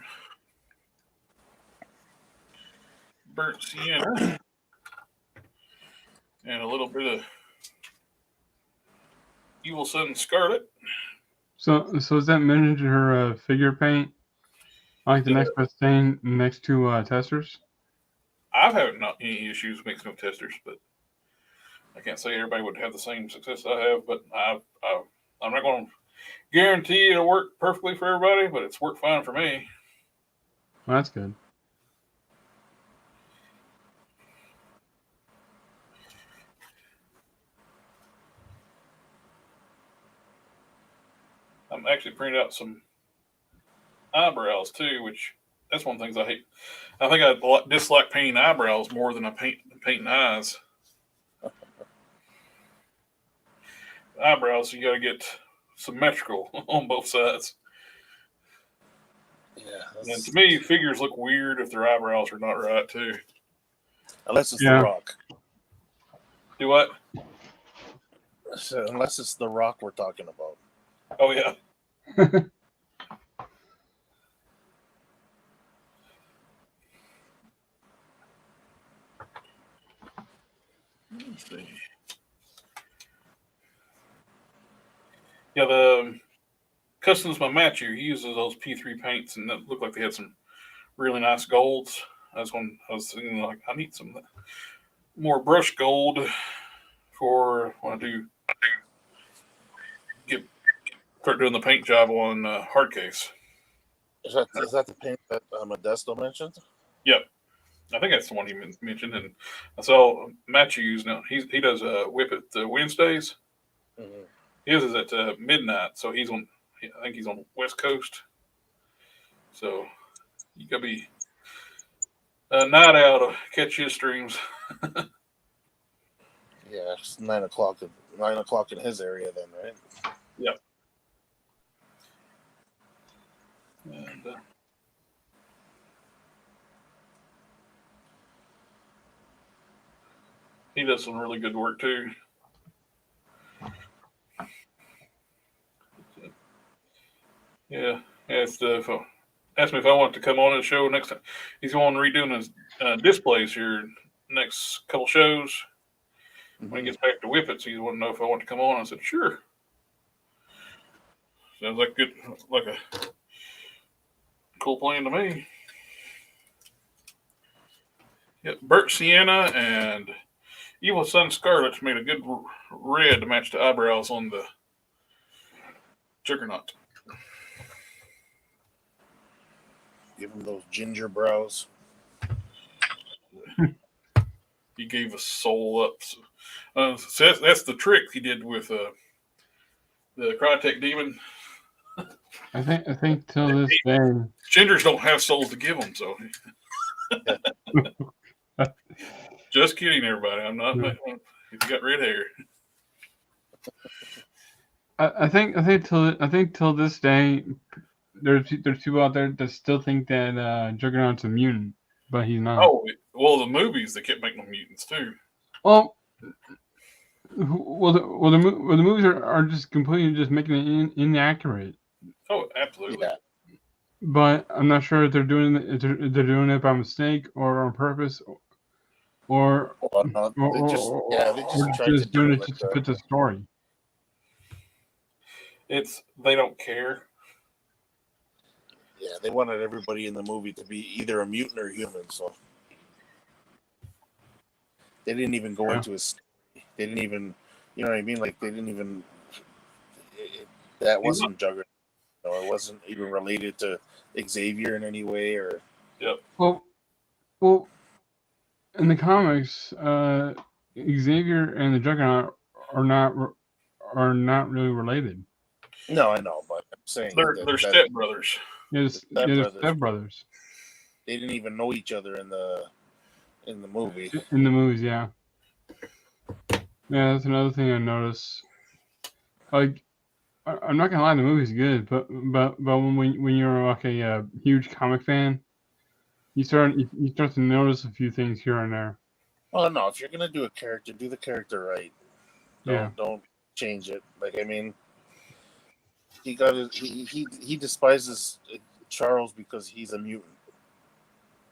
burnt sienna and a little bit of Evil Sun Scarlet. So is that miniature figure paint like the next best thing next to testers? I've had not any issues mixing with testers, but I can't say everybody would have the same success I have. But I'm not going to guarantee it'll work perfectly for everybody, but it's worked fine for me. Well, that's good. I'm actually printing out some eyebrows too, which that's one of the things I hate. I think I dislike painting eyebrows more than I painting eyes. Eyebrows, you got to get symmetrical on both sides. Yeah. And to me, figures look weird if their eyebrows are not right too. Unless it's The Rock. Do what? So, unless it's The Rock we're talking about. Oh yeah. Let's see. Yeah, the Customs by Matthew, he uses those P3 paints, and that looked like they had some really nice golds. I was thinking, like, I need some more brush gold for when I do start doing the paint job on hard case. Is that the paint that Modesto mentioned? Yep. I think that's the one he mentioned, and I saw Matthew use now. He does WIP at Wednesdays. Mm-hmm. His is at midnight, so I think he's on West Coast. So you gotta be a night owl to catch his streams. Yeah, it's 9:00 in his area then, right? Yep. And he does some really good work too. Yeah, asked me if I want to come on his show next time. He's going redoing his displays here next couple shows. Mm-hmm. When he gets back to Whippets, he wanted to know if I want to come on. I said, sure. Sounds like a cool plan to me. Yep, burnt sienna and Evil Sun Scarlet made a good red to match the eyebrows on the Juggernaut. Give him those ginger brows. He gave us soul up. So that's the trick he did with the Crytek Demon. I think till this day, gingers don't have souls to give them. So, just kidding, everybody. I'm not. If you got red hair, I think till this day, there's people out there that still think that Juggernaut's a mutant, but he's not. Oh, well, the movies they kept making them mutants too. Well, the movies are just completely just making it inaccurate. Oh, absolutely. Yeah. But I'm not sure if they're doing it by mistake or on purpose, or they just doing it just to fit the story. They don't care. Yeah, they wanted everybody in the movie to be either a mutant or human, so they didn't even go into his. They didn't even, you know what I mean? Like they didn't even. That wasn't Juggernaut. know, it wasn't even related to Xavier in any way, or Well, in the comics, Xavier and the Juggernaut are not really related. no, I know, but I'm saying they're that stepbrothers. Yes, stepbrothers. They didn't even know each other in the movie. In the movies, yeah. Yeah, that's another thing I noticed. Like, I'm not gonna lie, the movie's good, but when you're like a huge comic fan, you start to notice a few things here and there. Well, no, if you're gonna do a character, do the character right. Don't change it. Like, I mean, he despises Charles because he's a mutant.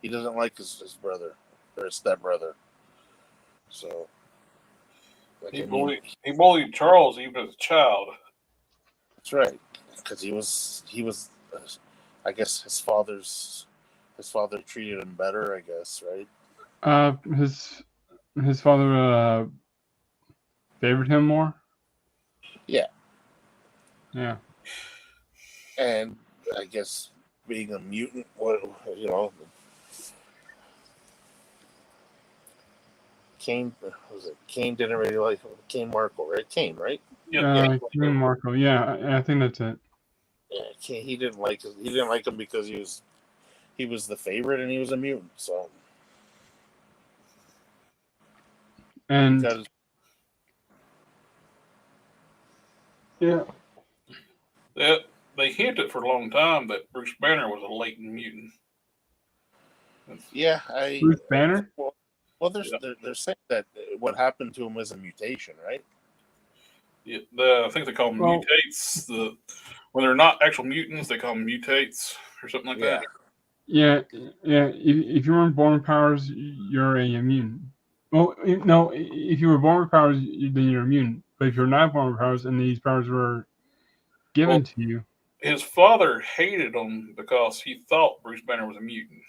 He doesn't like his brother or his stepbrother. So like, He bullied Charles even as a child. That's right, because he was I guess his father treated him better, I guess, right? His father favored him more. Yeah. Yeah. And I guess being a mutant, you know, Cain didn't really like Cain Marco, right? Cain, right? Cain Marco. Yeah, I think that's it. Yeah, he didn't like him because he was the favorite and he was a mutant. So and they hinted for a long time that Bruce Banner was a latent mutant. Bruce Banner. Well, they're saying that what happened to him was a mutation, right? Yeah, I think they call them mutates. When they're not actual mutants, they call them mutates or something like that. Yeah. If you weren't born with powers, you're a mutant. Well, no, if you were born with powers, then you're a mutant. But if you're not born with powers and these powers were given to you, his father hated him because he thought Bruce Banner was a mutant.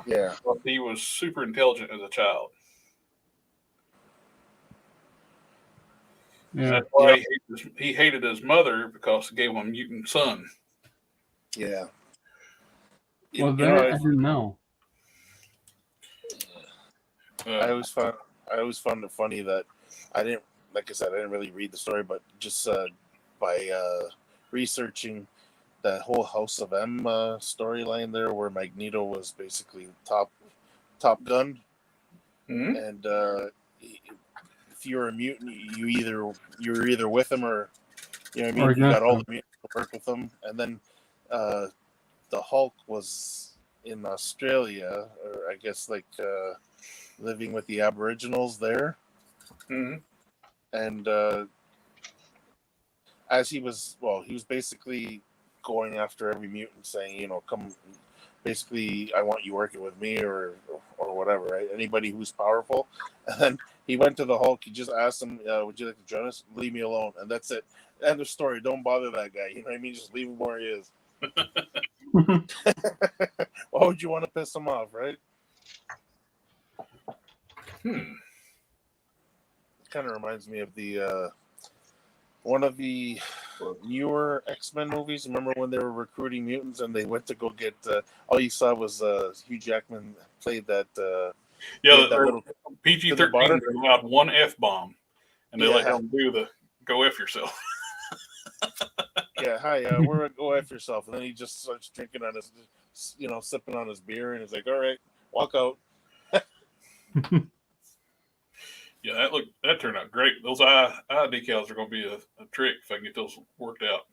Yeah, but he was super intelligent as a child. Yeah, that's why he hated his mother because he gave him a mutant son. Yeah. Well, I didn't know. I always found it funny that I didn't, like I said, I didn't really read the story, but just by researching that whole House of M storyline there, where Magneto was basically top gun, and if you're a mutant, you're either with him or you know what I mean. You got all the mutants to work with them, and then the Hulk was in Australia, or I guess like living with the Aboriginals there, and as he was basically going after every mutant, saying, you know, come. Basically, I want you working with me or whatever, right? Anybody who's powerful. And then he went to the Hulk. He just asked him, would you like to join us? Leave me alone. And that's it. End of story. Don't bother that guy. You know what I mean? Just leave him where he is. Why would you want to piss him off, right? Kind of reminds me of the one of the newer X-Men movies. Remember when they were recruiting mutants and they went to go get all you saw was Hugh Jackman played that little PG-13 allowed one F-bomb and they let him do the go F yourself. Hi, we're gonna go F yourself, and then he just starts drinking on his, sipping on his beer, and he's like, all right, walk out. Yeah, that turned out great. Those eye decals are going to be a trick if I can get those worked out.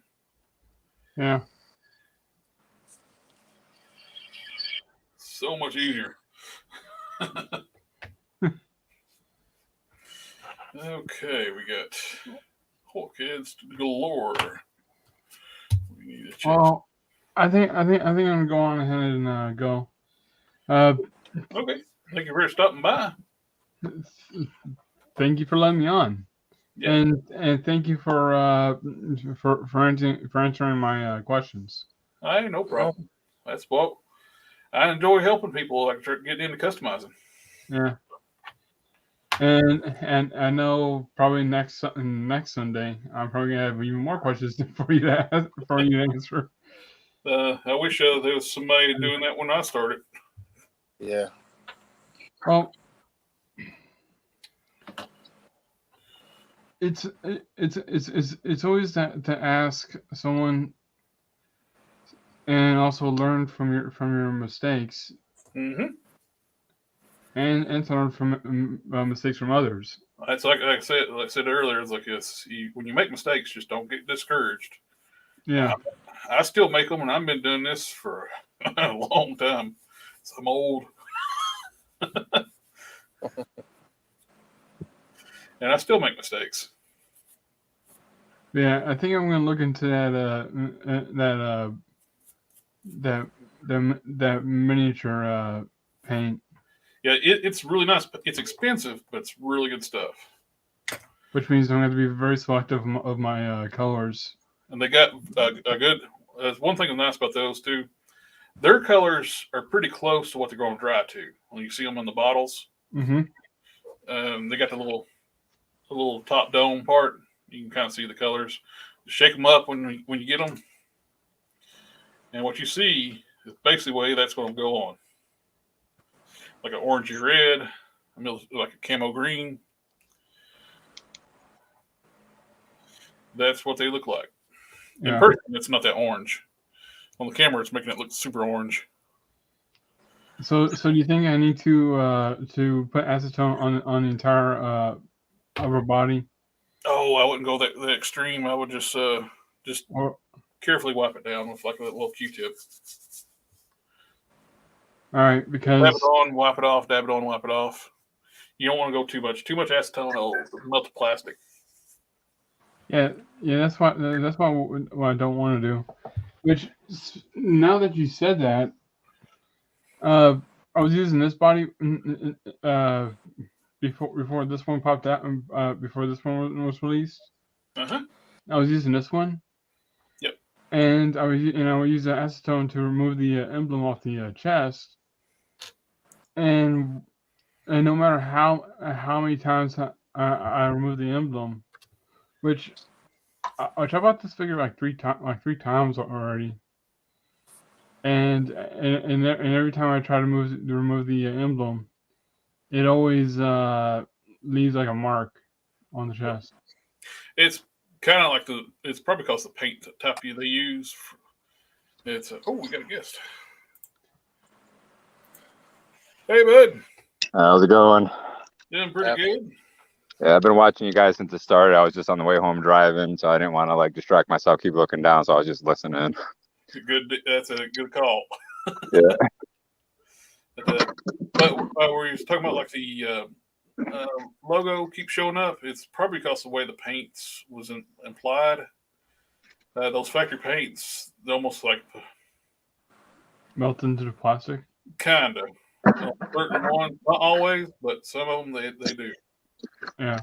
Yeah. So much easier. Okay, we got Hulk heads galore. We need to check. Well, I think I'm gonna go on ahead and go. Okay. Thank you for stopping by. Thank you for letting me on, and thank you for answering my questions. Hey, no problem. That's what I enjoy helping people like getting into customizing. Yeah. And I know probably next Sunday I'm probably gonna have even more questions for you to ask, for you to answer. I wish there was somebody doing that when I started. Yeah. Well, it's always to ask someone and also learn from your mistakes Mm-hmm. and to learn from mistakes from others. It's like I said earlier. It's like when you make mistakes, just don't get discouraged. Yeah. I still make them, and I've been doing this for a long time. So I'm old, and I still make mistakes. Yeah, I think I'm gonna look into that miniature paint, Yeah, it's really nice. It's expensive, but it's really good stuff. which means I'm going to be very selective of my colors. And they got a good. One thing that's nice about those too. Their colors are pretty close to what they're going to dry to. When you see them in the bottles, Mm-hmm. they got the little top dome part. You can kind of see the colors. Shake them up when you get them, and what you see is basically the way that's going to go on. Like an orangey red, like a camo green. That's what they look like. In Yeah. person, it's not that orange. On the camera, it's making it look super orange. So do you think I need to put acetone on the entire upper body? Oh, I wouldn't go that extreme. I would just Or carefully wipe it down with like a little Q-tip. all right, Dab because it on, wipe it off. Dab it on, wipe it off. You don't want to go too much. Too much acetone will melt the plastic. yeah, that's what I don't want to do. Which now that you said that, I was using this body before this one popped out. Before this one was released, Uh-huh. I was using this one. Yep. And I would use the acetone to remove the emblem off the chest, and no matter how many times I remove the emblem, which I bought this figure like three times already, and every time I try to remove the emblem, it always leaves like a mark on the chest. It's kind of like it's probably because the paint type they use. It's we got a guest. Hey, bud. How's it going? Doing pretty good. Yeah, I've been watching you guys since it started. I was just on the way home driving, so I didn't want to like distract myself, keep looking down, so I was just listening. Good. That's a good call. Yeah. But were you talking about like the logo keeps showing up? It's probably because the way the paints was implied. Those factory paints, they almost like Melt into the plastic. kind of. Certain ones, not always, but some of them they do. Yeah.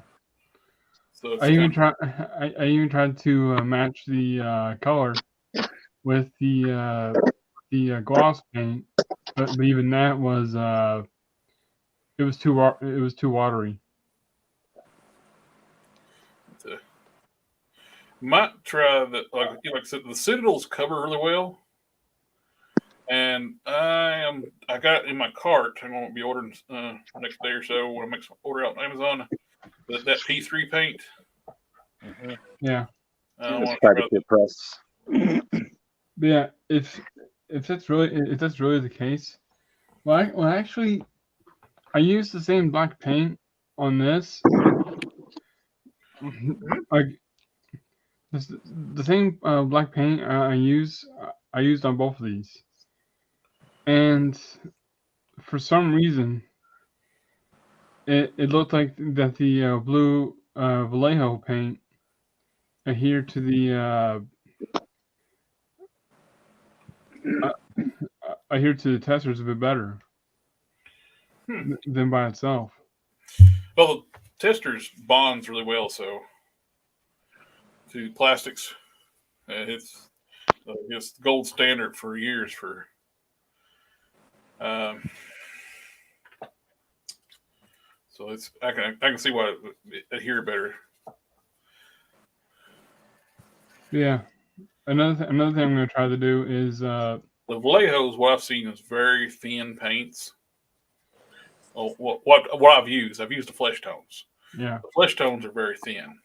So I even tried to match the color with the gloss paint, but even that was it was too watery. Might try that. Like I said, the Citadels cover really well. And I got it in my cart. I'm going to be ordering next day or so when I make some order out on Amazon. That P3 paint. Mm-hmm. Yeah. Press. Yeah. If that's really the case, well, actually, I used the same black paint on this. Like the same black paint I used on both of these, and for some reason, it looked like that the blue Vallejo paint adhered to the testers a bit better than by itself. Well, the testers bonds really well, so to plastics, it's gold standard for years for. So So I can see why it would adhere better. Yeah. Another thing I'm going to try to do is The Vallejos, what I've seen is very thin paints. Oh, what I've used the flesh tones. yeah. The flesh tones are very thin.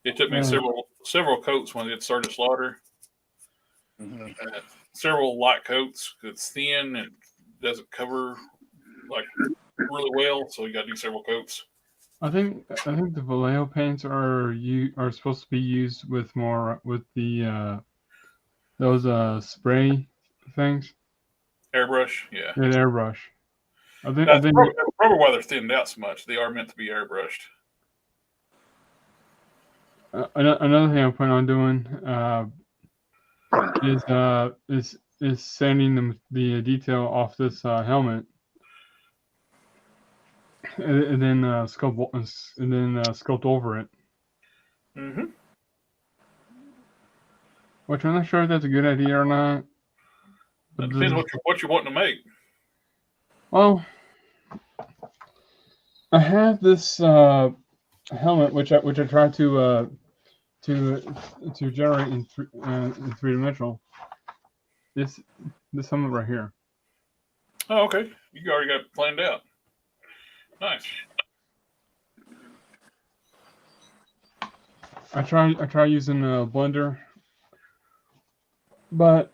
It took me several coats when it started to slaughter. Mm-hmm. Several light coats. It's thin and doesn't cover like really well, so you got to do several coats. I think the Vallejo paints are supposed to be used with the those spray things. Airbrush, yeah. An airbrush. I think probably why they're thinned out so much. They are meant to be airbrushed. Another thing I plan on doing is sanding the detail off this helmet, and then sculpt over it. Mm-hmm. Which I'm not sure if that's a good idea or not. It depends what you're wanting to make. Well, I have this helmet which I tried to generate in three-dimensional. This helmet right here. Oh, okay. You already got it planned out. Nice. I try using a blender, but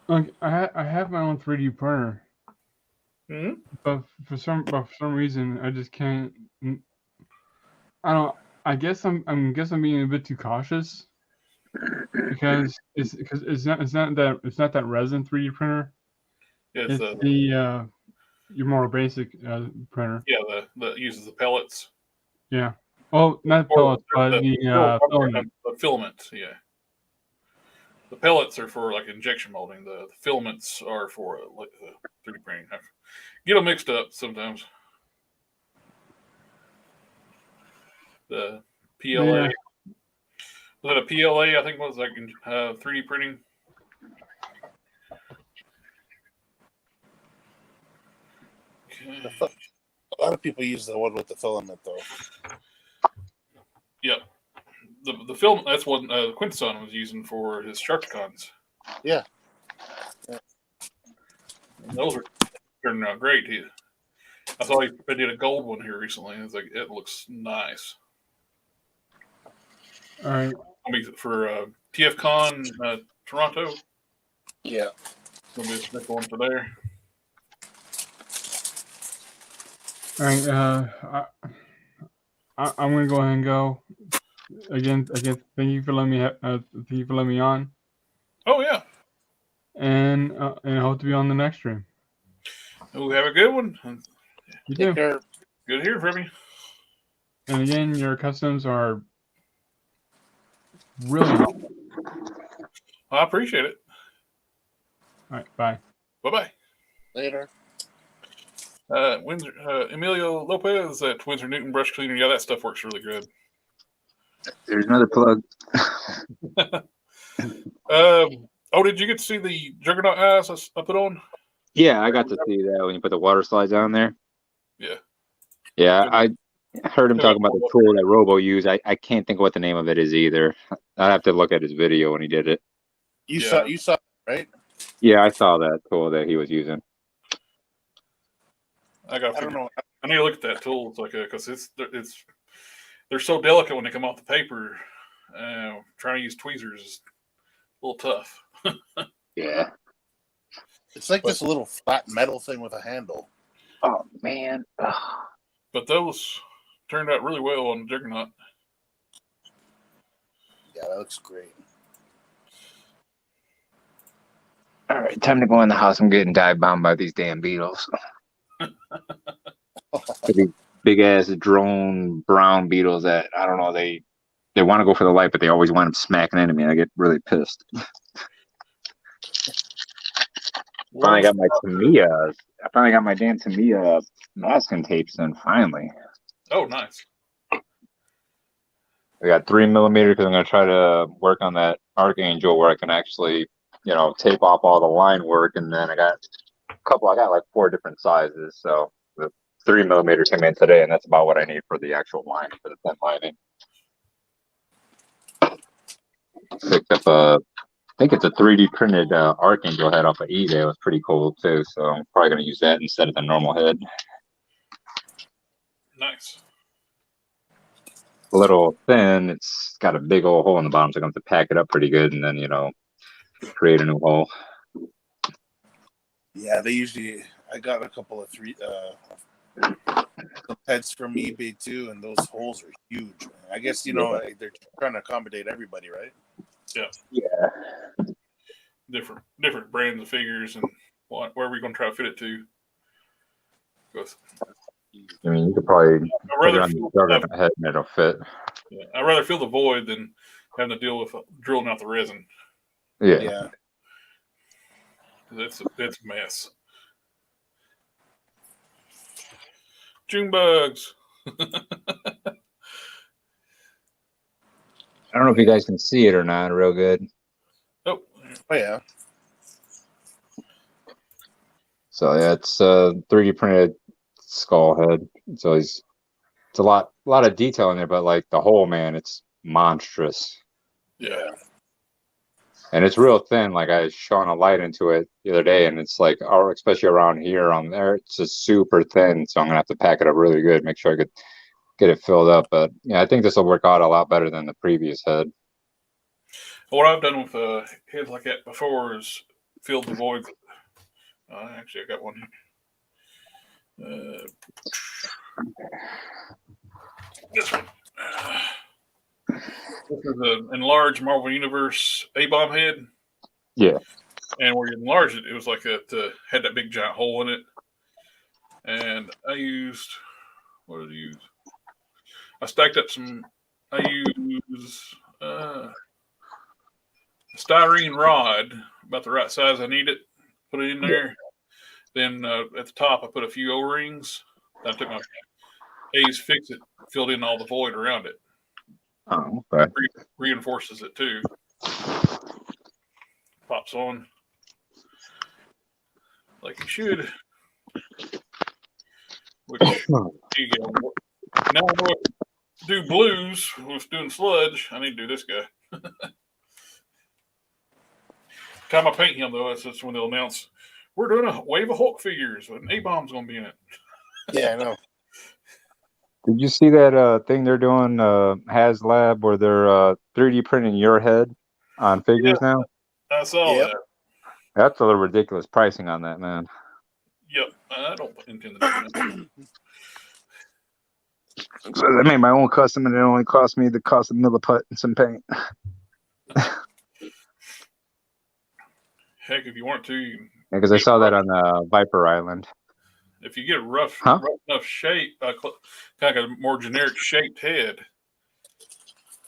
like I have my own 3D printer. Mm-hmm. But for some reason I just can't. I don't. I guess I'm being a bit too cautious because it's not that resin 3D printer. It's the your more basic printer. Yeah, that uses the pellets. Yeah. Oh, not pellets, but the filament. The filament, yeah. The pellets are for like injection molding. The filaments are for 3D printing. I get them mixed up sometimes. The PLA. Yeah. Was that a PLA? I think it was like 3D printing. Okay. A lot of people use the one with the filament, though. Yep. The film, that's what Quintesson was using for his Sharkticons. Yeah. And those are turning out great. I saw he did a gold one here recently. It's like, it looks nice. All right. For TFCon Toronto. Yeah. Gonna be a special one for there. All right. I'm gonna go ahead and go. Again, thank you for letting me on. Oh yeah. And I hope to be on the next stream. Oh, have a good one. You Take do. care. Good to hear from you. And again, your customs are really helpful. I appreciate it. All right, bye. Bye-bye. Later. Emilio Lopez at Windsor Newton Brush Cleaner. Yeah, that stuff works really good. There's another plug. Oh, did you get to see the Juggernaut eyes I put on? Yeah, I got to see that when you put the water slides on there. Yeah. Yeah, I heard him talking about the tool that Robo used. I can't think of what the name of it is either. I'd have to look at his video when he did it. You saw it, right? Yeah, I saw that tool that he was using. I don't know. I need to look at that tool. It's like because they're so delicate when they come off the paper. Trying to use tweezers is a little tough. Yeah. It's like this little flat metal thing with a handle. Oh man. Ugh. But those turned out really well on Juggernaut. Yeah, that looks great. All right, time to go in the house. I'm getting dive bombed by these damn beetles. Big ass drone brown beetles that I don't know. They want to go for the light, but they always wind up smacking into me. I get really pissed. Finally got my Tamiya. I finally got my damn Tamiya masking tapes in. Finally. Oh, nice. I got 3mm because I'm gonna try to work on that Archangel where I can actually, tape off all the line work, and then I got a couple. I got like 4 different sizes, so the 3mm came in today, and that's about what I need for the actual line for the thin lining. Picked up I think it's a 3D printed Archangel head off of eBay. It was pretty cool too, so I'm probably gonna use that instead of the normal head. Nice. A little thin. It's got a big old hole in the bottom, so I'm gonna have to pack it up pretty good, and then create a new hole. Yeah, they usually. I got a couple of heads from eBay too, and those holes are huge. Man. I guess they're trying to accommodate everybody, right? Yeah. Different brands of figures and where are we going to try to fit it to? I mean, you could probably put it on the juggernaut head and it'll fit. Yeah, I'd rather fill the void than having to deal with drilling out the resin. Yeah. It's a mess. June bugs. I don't know if you guys can see it or not real good. Oh yeah. So yeah, it's a 3D printed skull head. So it's a lot of detail in there, but like the hole, man, it's monstrous. Yeah. And it's real thin. Like I shone a light into it the other day, and it's like, especially around here on there, it's just super thin. So I'm gonna have to pack it up really good, make sure I could get it filled up. But yeah, I think this will work out a lot better than the previous head. What I've done with heads like that before is filled the void. Actually, I got one. This one. This is an enlarged Marvel Universe A-bomb head. Yeah. And where you enlarged it, it was like it had that big giant hole in it. And I used, what did I use? I stacked up I used styrene rod, about the right size I need it, put it in there. Then at the top, I put a few O-rings. I took my A's Fix It, filled in all the void around it. Oh, okay. Reinforces it too. Pops on like it should. Which now I know what to do blues with doing sludge. I need to do this guy. Time I paint him though, that's when they'll announce we're doing a wave of Hulk figures and A-bomb's gonna be in it. Yeah, I know. Did you see that thing they're doing, HasLab, where they're 3D printing your head on figures now? I saw that. That's a little ridiculous pricing on that, man. Yep, I don't intend to do that. So I made my own custom, and it only cost me the cost of milliput and some paint. Heck, if you want to, Because I saw that on Viper Island. if you get a rough enough shape, kind of a more generic shaped head,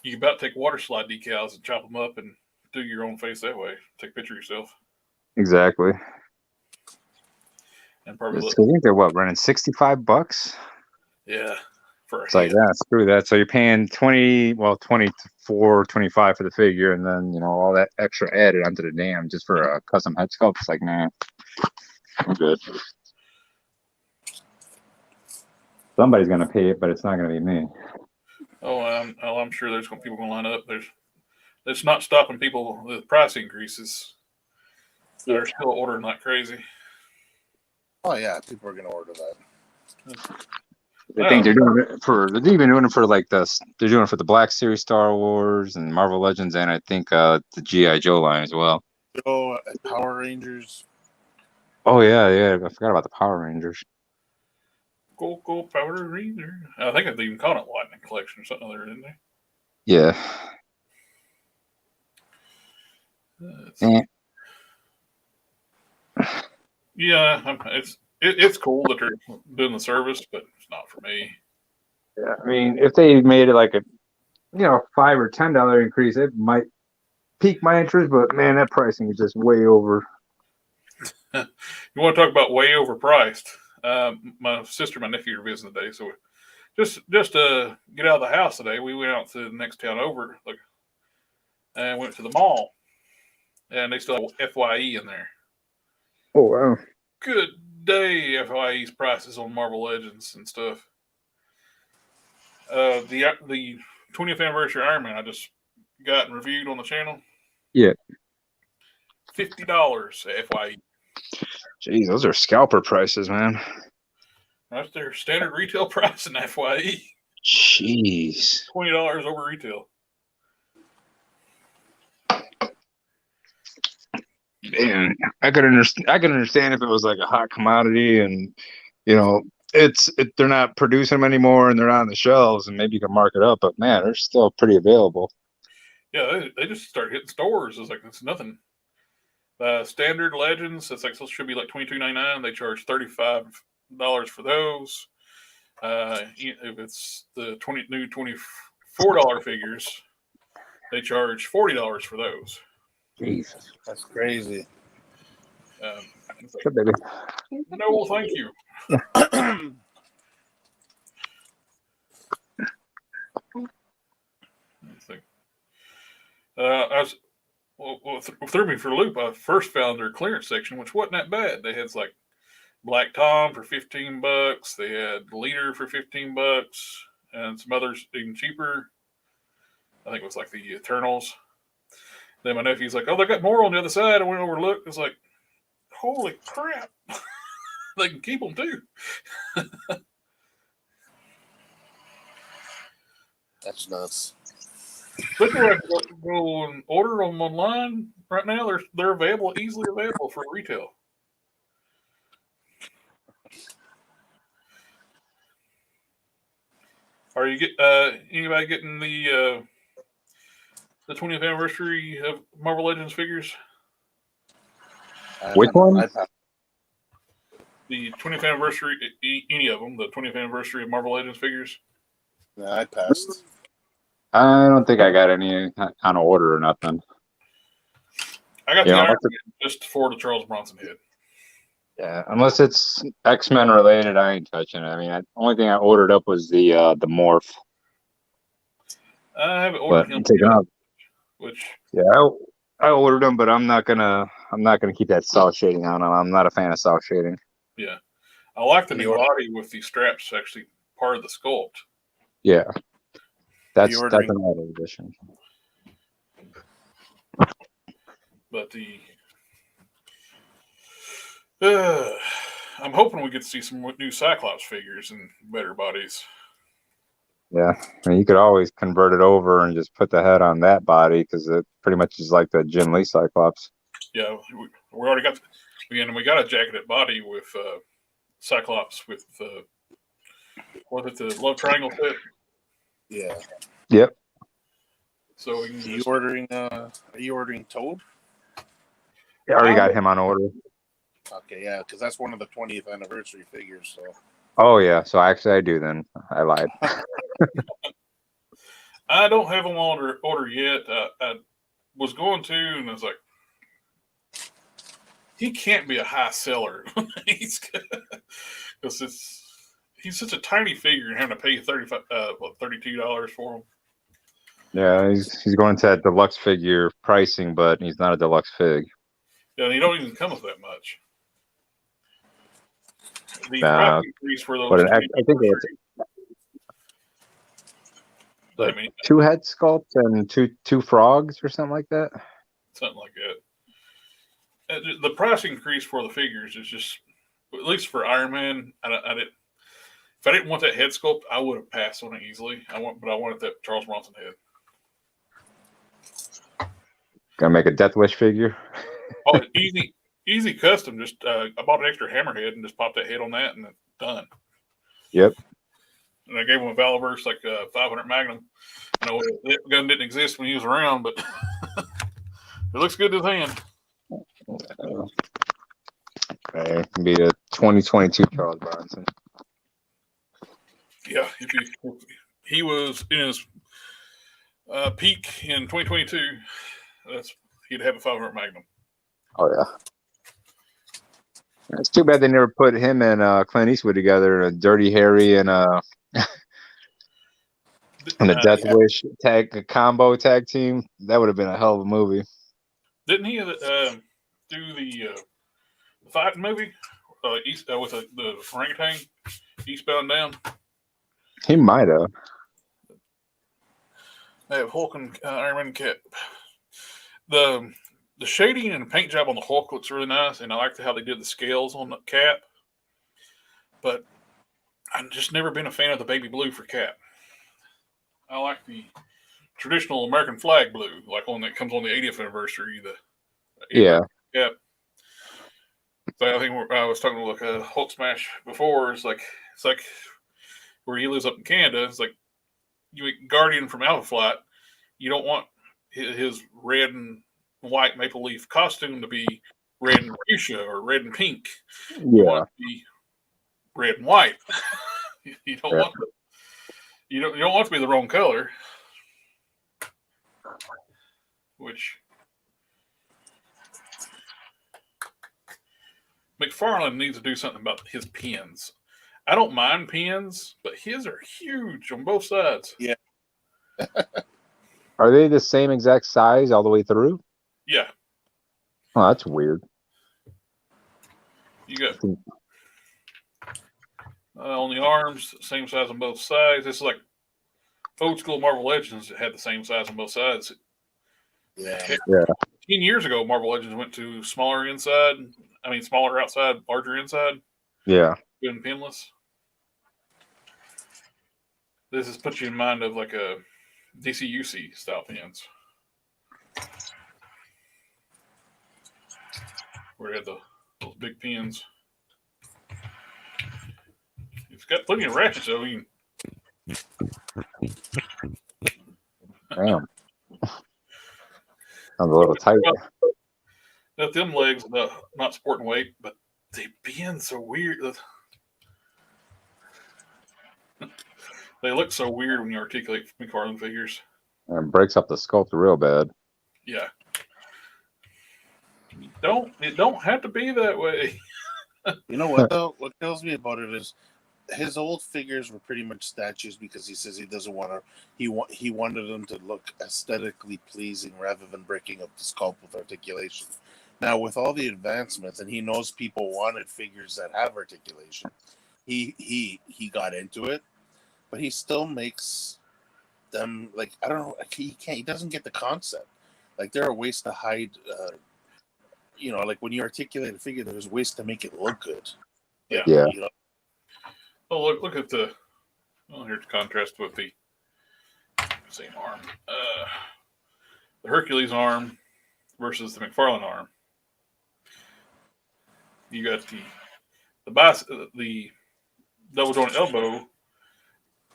you can about take water slide decals and chop them up and do your own face that way. Take a picture of yourself. Exactly. And probably I think they're running $65? Yeah. It's like, yeah, screw that. So you're paying 24, 25 for the figure, and then all that extra added onto the damn just for a custom head sculpt. It's like, nah, I'm good. Somebody's gonna pay it, but it's not gonna be me. Oh, I'm sure there's people gonna line up. It's not stopping people with price increases. They're still ordering like crazy. Oh yeah, people are gonna order that. I think they're doing it for. They're even doing it for like they're doing it for the Black Series Star Wars and Marvel Legends, and I think the G.I. Joe line as well. Oh, Power Rangers. Oh yeah, I forgot about the Power Rangers. Go Power Ranger. I think they even called it Lightning Collection or something other, didn't they? Yeah. Yeah, it's cool that they're doing the service, but it's not for me. Yeah, I mean, if they made it like a $5 or $10 increase, it might pique my interest. But man, that pricing is just way over. You want to talk about way overpriced? My sister and my nephew are visiting today, so just to get out of the house today, we went out to the next town over, and went to the mall, and they still have FYE in there. Oh wow! Good day FYE's prices on Marvel Legends and stuff. The 20th anniversary Iron Man I just got and reviewed on the channel. Yeah. $50 FYE. Jeez, those are scalper prices, man. That's their standard retail price in FYE. Jeez. $20 over retail. Man, I could understand if it was like a hot commodity and they're not producing them anymore and they're not on the shelves and maybe you can mark it up, but man, they're still pretty available. Yeah, they just start hitting stores. It's like it's nothing. Standard Legends, it's like, so it should be like $22.99. They charge $35 for those. If it's the new $24 figures, they charge $40 for those. Jesus, that's crazy. It's like, no, well, thank you. What threw me for a loop, I first found their clearance section, which wasn't that bad. They had like Black Tom for $15. They had Leader for $15, and some others even cheaper. I think it was like the Eternals. Then my nephew's like, "Oh, they got more on the other side." I went over to look. It's like, holy crap! They can keep them too. That's nuts. But I go and order them online right now. They're available, easily available for retail. Are you anybody getting the 20th anniversary of Marvel Legends figures? Which one? The 20th anniversary, any of them, the 20th anniversary of Marvel Legends figures? Yeah, I passed. I don't think I got any on order or nothing. I got the Iron Man just for the Charles Bronson head. Yeah, unless it's X-Men related, I ain't touching it. I mean, the only thing I ordered up was the morph. I haven't ordered him yet, which I ordered them, but I'm not gonna keep that soft shading on them. I'm not a fan of soft shading. Yeah, I like the new body with the straps actually part of the sculpt. Yeah, that's an auto edition. But I'm hoping we get to see some new Cyclops figures and better bodies. Yeah, I mean, you could always convert it over and just put the head on that body because it pretty much is like the Jim Lee Cyclops. Yeah, we already got we got a jacketed body with Cyclops with was it the love triangle fit? Yeah. Yep. So are you ordering Toad? Yeah, I already got him on order. Okay, yeah, because that's one of the 20th anniversary figures. So. Oh yeah, so actually I do. Then I lied. I don't have them on order yet. I was going to, and I was like, he can't be a high seller. He's such a tiny figure and having to pay $32 for him. Yeah, he's going to that deluxe figure pricing, but he's not a deluxe fig. Yeah, and he don't even come with that much. The price increase for those. I think it's two head sculpts and two frogs or something like that. Something like that. The price increase for the figures is just, at least for Iron Man, if I didn't want that head sculpt, I would have passed on it easily. But I wanted that Charles Bronson head. Gonna make a Death Wish figure. Oh, easy custom. Just I bought an extra hammerhead and just popped that head on that, and it's done. Yep. And I gave him a Valverse like 500 Magnum. I know that gun didn't exist when he was around, but it looks good to his hand. Okay, it can be a 2022 Charles Bronson. Yeah, if he was in his peak in 2022, he'd have a 500 Magnum. Oh yeah. It's too bad they never put him and Clint Eastwood together, a Dirty Harry and the Death Wish combo tag team. That would have been a hell of a movie. Didn't he do the fight movie? east with the orangutan eastbound down. He might have. They have Hulk and Iron Man Cap. The shading and the paint job on the Hulk looks really nice, and I like how they did the scales on the Cap. But I've just never been a fan of the baby blue for Cap. I like the traditional American flag blue, like one that comes on the 80th anniversary. Yeah. Cap. So I think I was talking with Hulk Smash before. It's like where he lives up in Canada. It's like you Guardian from Alpha Flight. You don't want his red and white maple leaf costume to be red and fuchsia or red and pink. You want it to be red and white. You don't want to, you don't want it to be the wrong color. Which McFarlane needs to do something about his pins. I don't mind pins, but his are huge on both sides. Yeah. Are they the same exact size all the way through? Yeah. Oh, that's weird. You got on the arms, same size on both sides. It's like old school Marvel Legends that had the same size on both sides. Yeah. 10 years ago, Marvel Legends went to smaller inside. I mean, smaller outside, larger inside. Yeah. Doing pinless. This has put you in mind of like a DCUC style pins. Where they had those big pins. It's got plenty of ratchets, so you can. Damn. I'm a little tight. Got them legs, not sporting weight, but they bend so weird. They look so weird when you articulate McFarlane figures. And breaks up the sculpt real bad. Yeah. It don't have to be that way. You know what though? What kills me about it is his old figures were pretty much statues because he says he doesn't want to. He wanted them to look aesthetically pleasing rather than breaking up the sculpt with articulation. Now with all the advancements, and he knows people wanted figures that have articulation, he got into it, but he still makes them like I don't know. He doesn't get the concept. Like there are ways to hide. Like when you articulate a figure, there's ways to make it look good. Yeah. You know? Oh, look at the. Well, here's the contrast with the same arm. The Hercules arm versus the McFarlane arm. You got the double joint elbow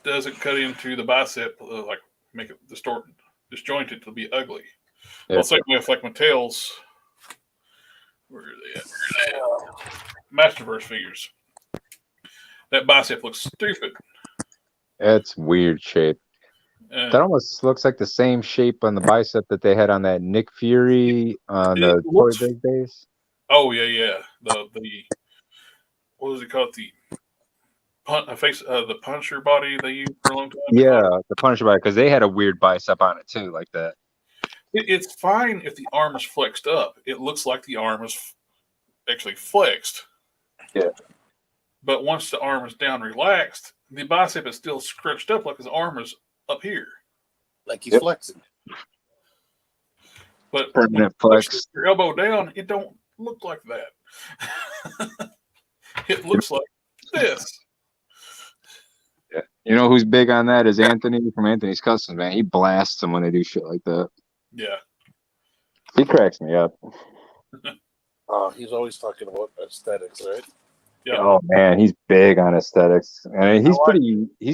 doesn't cut into the bicep like make it disjointed to be ugly. Yeah. Well, same way with like Mattel's. Where are they at? Masterverse figures. That bicep looks stupid. It's weird shape. That almost looks like the same shape on the bicep that they had on that Nick Fury on the Toy Big Base. Oh yeah. The what was it called? The the Punisher body they used for a long time. Yeah, the Punisher body because they had a weird bicep on it too, like that. It's fine if the arm is flexed up. It looks like the arm is actually flexed. Yeah. But once the arm is down relaxed, the bicep is still scrunched up like his arm is up here. Like he's flexing. But permanent flex. Your elbow down, it don't look like that. It looks like this. Yeah. You know who's big on that is Anthony from Anthony's Customs, man. He blasts them when they do shit like that. Yeah. He cracks me up. He's always talking about aesthetics, right? Yeah. Oh man, he's big on aesthetics. I mean, he's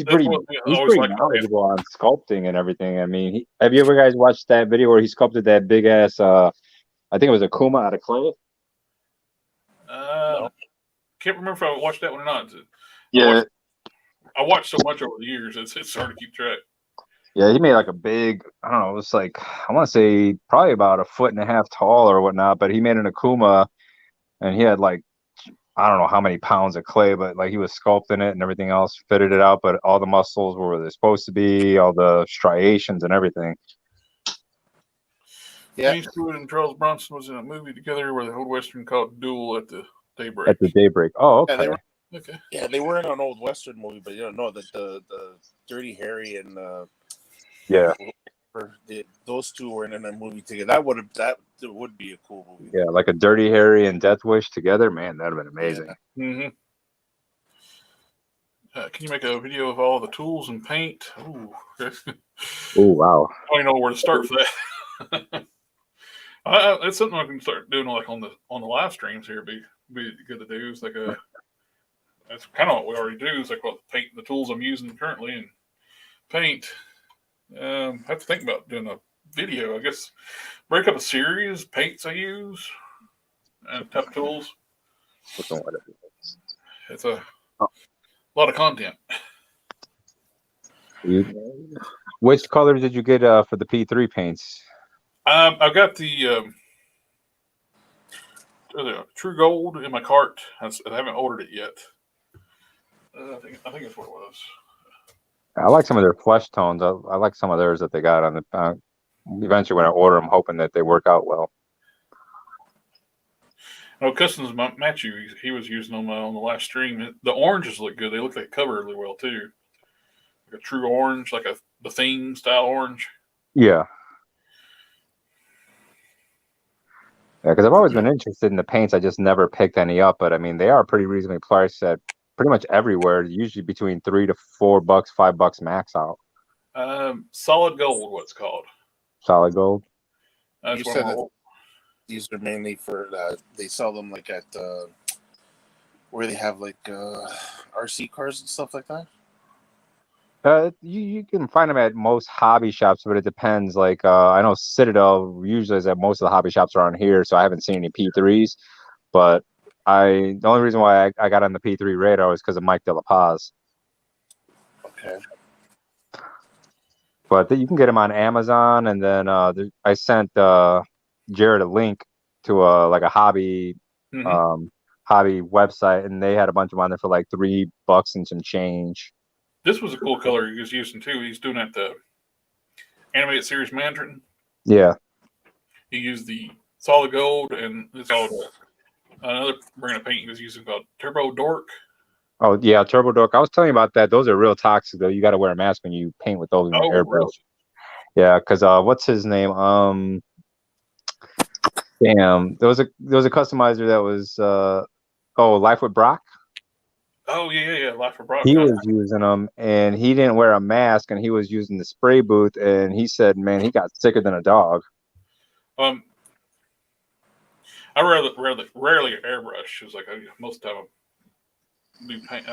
pretty knowledgeable on sculpting and everything. I mean, have you ever guys watched that video where he sculpted that big ass? I think it was a Kuma out of clay. No. Can't remember if I watched that one or not. Yeah, I watched so much over the years; it's hard to keep track. Yeah, he made like a big. I don't know. It was like I want to say probably about 1.5 feet tall or whatnot. But he made an Akuma, and he had like. I don't know how many pounds of clay, but like he was sculpting it and everything else, fitted it out, but all the muscles were where they're supposed to be, all the striations and everything. Yeah. James Stewart and Charles Bronson was in a movie together where the old Western called Duel at the Daybreak. At the Daybreak. Oh, okay. Yeah, they were. Okay. Yeah, they were in an old Western movie, but you don't know that the Dirty Harry and Yeah. those two were in a movie together. That would be a cool movie. Yeah, like a Dirty Harry and Death Wish together. Man, that'd have been amazing. Yeah. Mm-hmm. Can you make a video of all the tools and paint? Ooh. Oh, wow. I don't even know where to start for that. It's something I can start doing like on the live streams here. Be good to do. It's like that's kind of what we already do. It's like what paint the tools I'm using currently and paint. I have to think about doing a video. I guess break up a series, paints I use, and type of tools. It's a lot of content. Which colors did you get for the P3 paints? I've got the True Gold in my cart. I haven't ordered it yet. I think that's what it was. I like some of their flesh tones. I like some of theirs that they got on the. Eventually, when I order, I'm hoping that they work out well. Oh, Customs Matthew, he was using them on the last stream. The oranges look good. They look like they cover really well too. Like a true orange, like the Thing style orange. Yeah. Yeah, because I've always been interested in the paints. I just never picked any up. But I mean, they are pretty reasonably priced at pretty much everywhere. Usually between $3 to $4, $5 max out. Solid Gold, what's called. Solid Gold. You said that these are mainly for they sell them like at where they have like RC cars and stuff like that. You can find them at most hobby shops, but it depends. Like I know Citadel usually is at most of the hobby shops around here, so I haven't seen any P3s. But the only reason why I got on the P3 radar was because of Mike De La Paz. Okay. But you can get them on Amazon, and then I sent Jared a link to a hobby hobby website, and they had a bunch of them on there for like $3 and some change. This was a cool color he was using too. He's doing that the animated series Mandarin. Yeah. He used the Solid Gold, and it's all another brand of paint he was using called Turbo Dork. Oh yeah, Turbo Dork. I was telling you about that. Those are real toxic though. You got to wear a mask when you paint with those in the airbrush. Really? Yeah, because what's his name? Damn, there was a customizer that was Life with Brock. Oh yeah, Life with Brock. He was using them, and he didn't wear a mask, and he was using the spray booth, and he said, man, he got sicker than a dog. I rarely airbrush. It's like most of the time I do paint.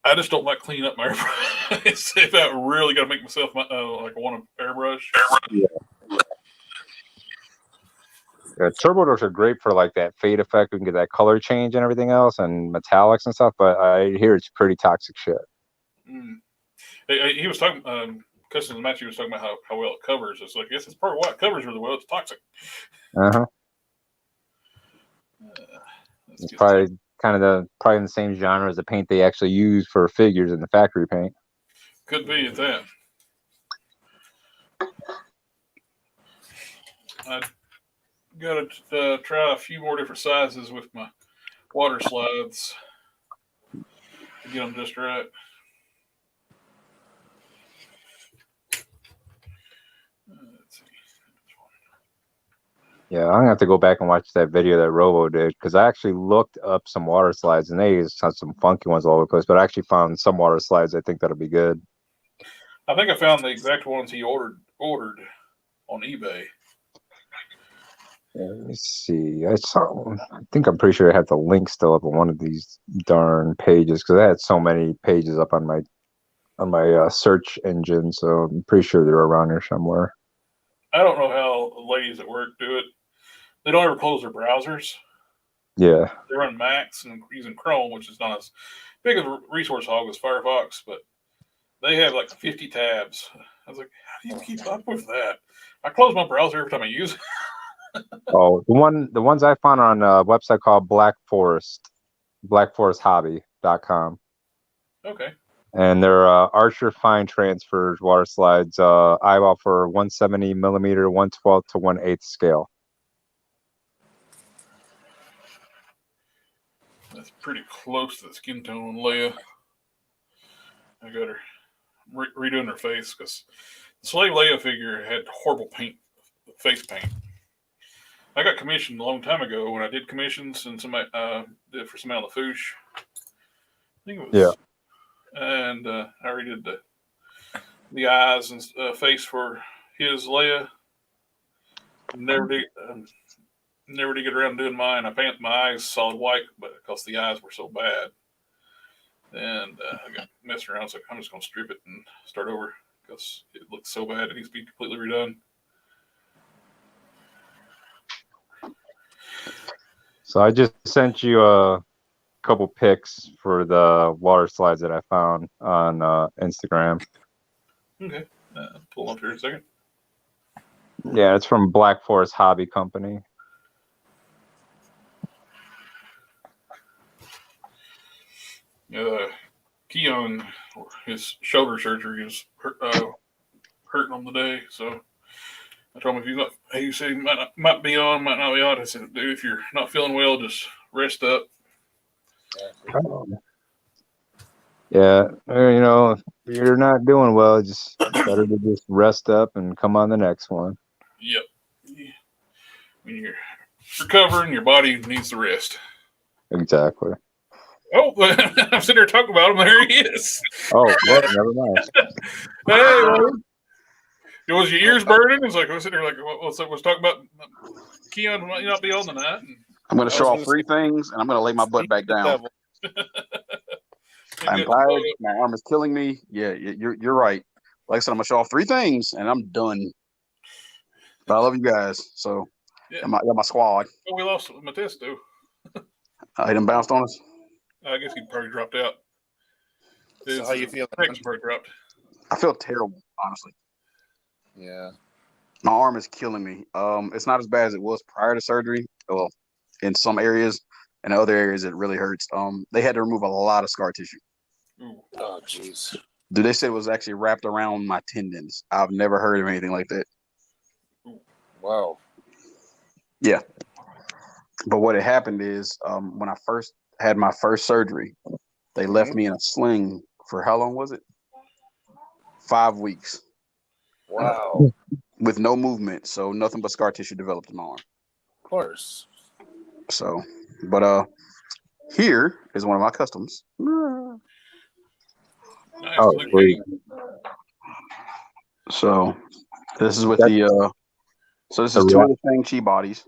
I just don't like cleaning up my airbrush. If I really got to make myself like I want to airbrush. Yeah. Turbo Dorks are great for like that fade effect. We can get that color change and everything else, and metallics and stuff. But I hear it's pretty toxic shit. He was talking. Customs Matthew was talking about how well it covers. It's like, yes, it's part of why it covers really well. It's toxic. It's probably probably in the same genre as the paint they actually use for figures in the factory paint. Could be at that. I got to try a few more different sizes with my water slides to get them just right. Yeah, I'm gonna have to go back and watch that video that Robo did, because I actually looked up some water slides, and they just have some funky ones all over the place. But I actually found some water slides I think that'll be good. I think I found the exact ones he ordered on eBay. Yeah, let me see. I think I'm pretty sure I have the link still up on one of these darn pages, because I had so many pages up on my search engine, so I'm pretty sure they're around here somewhere. I don't know how the ladies at work do it. They don't ever close their browsers. Yeah. They run Macs and using Chrome, which is not as big of a resource hog as Firefox, but they have like 50 tabs. I was like, how do you keep up with that? I close my browser every time I use it. Oh, the ones I found on a website called Black Forest, blackforesthobby.com. Okay. And they're Archer fine transfers water slides, eyeball for 170 millimeter, 1/12 to 1/8 scale. That's pretty close to the skin tone on Leia. I got her redoing her face because the Slave Leia figure had horrible face paint. I got commissioned a long time ago when I did commissions and somebody did it for somebody on the Foosh. I think it was. Yeah. And I redid the eyes and face for his Leia. Never did get around to doing mine. I painted my eyes solid white, but because the eyes were so bad. And I got messing around, so I'm just going to strip it and start over because it looks so bad. It needs to be completely redone. So I just sent you a couple pics for the water slides that I found on Instagram. Okay. Pull up here in a second. Yeah, it's from Black Forest Hobby Company. Keon, his shoulder surgery is hurting on the day, so I told him he said he might be on, might not be on. I said, dude, if you're not feeling well, just rest up. Yeah, if you're not doing well, just better to just rest up and come on the next one. Yep. Yeah. When you're recovering, your body needs the rest. Exactly. Oh, I'm sitting there talking about him. There he is. Oh, well, never mind. Hey, was your ears burning? I was sitting there like, was talking about Keon might not be on tonight. I'm going to show off three things, and I'm going to lay my butt back down. I'm tired. My arm is killing me. Yeah, you're right. Like I said, I'm going to show off three things, and I'm done. But I love you guys. So, yeah. I got my squad. Oh, we lost Matisse, too. He done bounced on us? I guess he probably dropped out. So how you feel? Probably dropped. I feel terrible, honestly. Yeah. My arm is killing me. It's not as bad as it was prior to surgery. Well, in some areas, and other areas it really hurts. They had to remove a lot of scar tissue. Ooh. Oh, jeez. Dude, they said it was actually wrapped around my tendons. I've never heard of anything like that. Wow. Yeah. But what had happened is when I first had my first surgery, they left me in a sling for how long was it? 5 weeks. Wow. With no movement, so nothing but scar tissue developed in my arm. Of course. So, but here is one of my customs. Nice. Oh, sweet. So, this is with the this is two of the Shang-Chi bodies.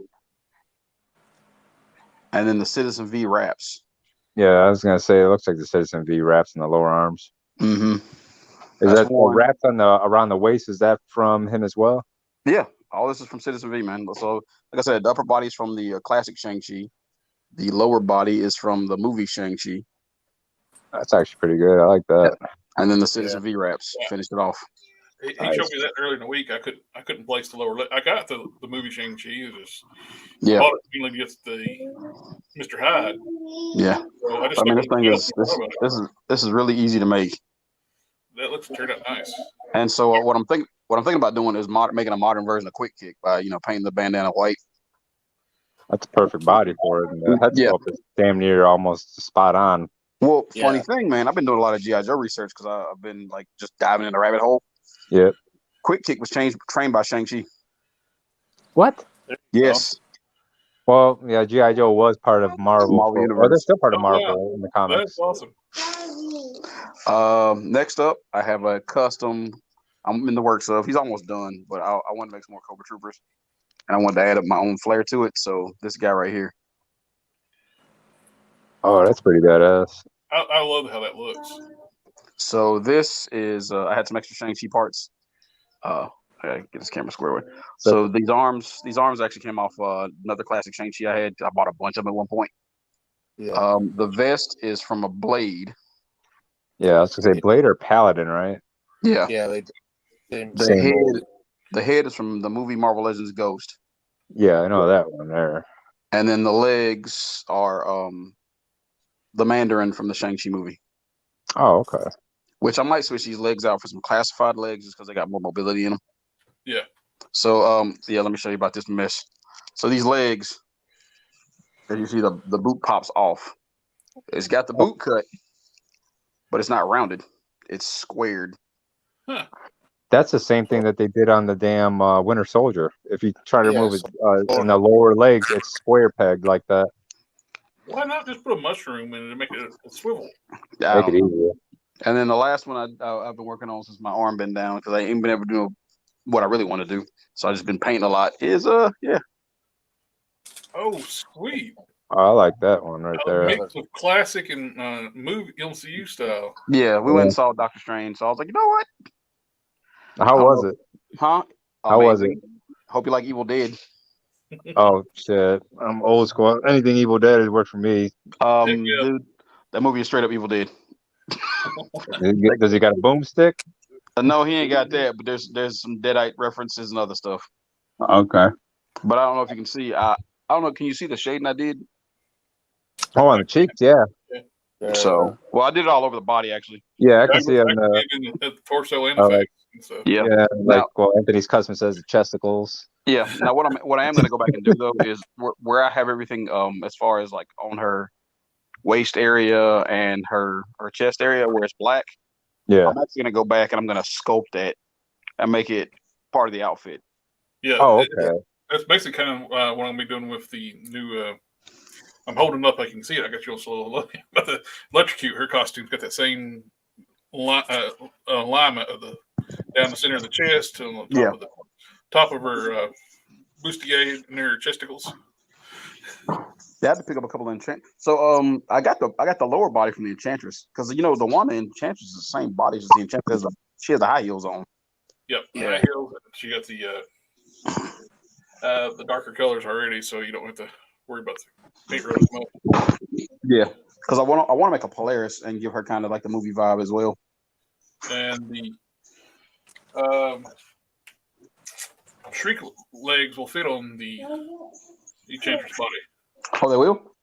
And then the Citizen V wraps. Yeah, I was gonna say it looks like the Citizen V wraps in the lower arms. Mm-hmm. Is that the wraps on around the waist? Is that from him as well? Yeah, all this is from Citizen V, man. So, like I said, the upper body is from the classic Shang-Chi. The lower body is from the movie Shang-Chi. That's actually pretty good. I like that. Yeah. And then the Citizen V wraps finished it off. He showed me that earlier in the week. I couldn't place the lower. I got the movie Shang-Chi. It just bought it mainly against the Mr. Hyde. Yeah, so this thing is really easy to make. That looks turned out nice. And so what I'm thinking about doing is making a modern version of Quick Kick by painting the bandana white. That's a perfect body for it. And the head sculpt is damn near almost spot on. Well, funny thing, man, I've been doing a lot of G.I. Joe research because I've been just diving in the rabbit hole. Yep. Quick Kick was trained by Shang-Chi. What? Yes. Well, yeah, G.I. Joe was part of Marvel Universe. They're still part of Marvel in the comics. That's awesome. Next up, I have a custom I'm in the works of. He's almost done, but I want to make some more Cobra Troopers. And I wanted to add up my own flair to it. So this guy right here. Oh, that's pretty badass. I love how that looks. So this is I had some extra Shang-Chi parts. I gotta get this camera square away. So these arms actually came off another classic Shang-Chi I had. I bought a bunch of them at one point. Yeah. The vest is from a Blade. Yeah, I was gonna say Blade or Paladin, right? Yeah. Yeah, the head is from the movie Marvel Legends Ghost. Yeah, I know that one there. And then the legs are the Mandarin from the Shang-Chi movie. Oh, okay. Which I might switch these legs out for some classified legs just because they got more mobility in them. Yeah. So let me show you about this mesh. So these legs, as you see, the boot pops off. It's got the boot cut, but it's not rounded. It's squared. Huh. That's the same thing that they did on the damn Winter Soldier. If you try to Yeah, remove it in the lower legs, it's square pegged like that. Why not just put a mushroom in it and make it a swivel? I Make don't it know. easier. And then the last one I've been working on since my arm been down because I ain't been able to do what I really want to do. So I just been painting a lot. Is yeah. Oh, sweet. Oh, I like that one right A there. mix of classic and movie MCU style. Yeah, we went and saw Doctor Strange. So I was like, you know what? How was it? Huh? How was it? Hope you like Evil Dead. Oh shit, I'm old school. Anything Evil Dead has worked for me. Yeah. Dude, that movie is straight up Evil Dead. Does he got a boomstick? No, he ain't got that, but there's some Deadite references and other stuff. Okay. But I don't know if you can see. I don't know. Can you see the shading I did? Oh, on the cheeks, yeah. So, well, I did it all over the body actually. Yeah, I can see on I the can see the torso and Oh, the face. And stuff. Yeah. yeah, like Now, well, Anthony's custom says the chesticles. yeah. Now, what I am going to go back and do though is where I have everything as far as like on her waist area and her chest area where it's black. Yeah. I'm actually going to go back and I'm going to sculpt that and make it part of the outfit. Yeah. Oh, okay. That's basically kind of what I'm going to be doing with the new. I'm holding up. I can see it. I got you also looking. But the electrocute, her costume's got that same alignment of the down the center of the chest to the top of the top of her bustier near her chesticles. Yeah, I had to pick up a couple of enchant. So I got the lower body from the Enchantress because you know the woman Enchantress is the same body as the Enchantress. She has the high heels on. Yep. Yeah. High heels. She got the darker colors already, so you don't have to worry about the paint road as much. Yeah, because I want to make a Polaris and give her kind of like the movie vibe as well. And the shriek legs will fit on the Enchantress body. Oh, they will?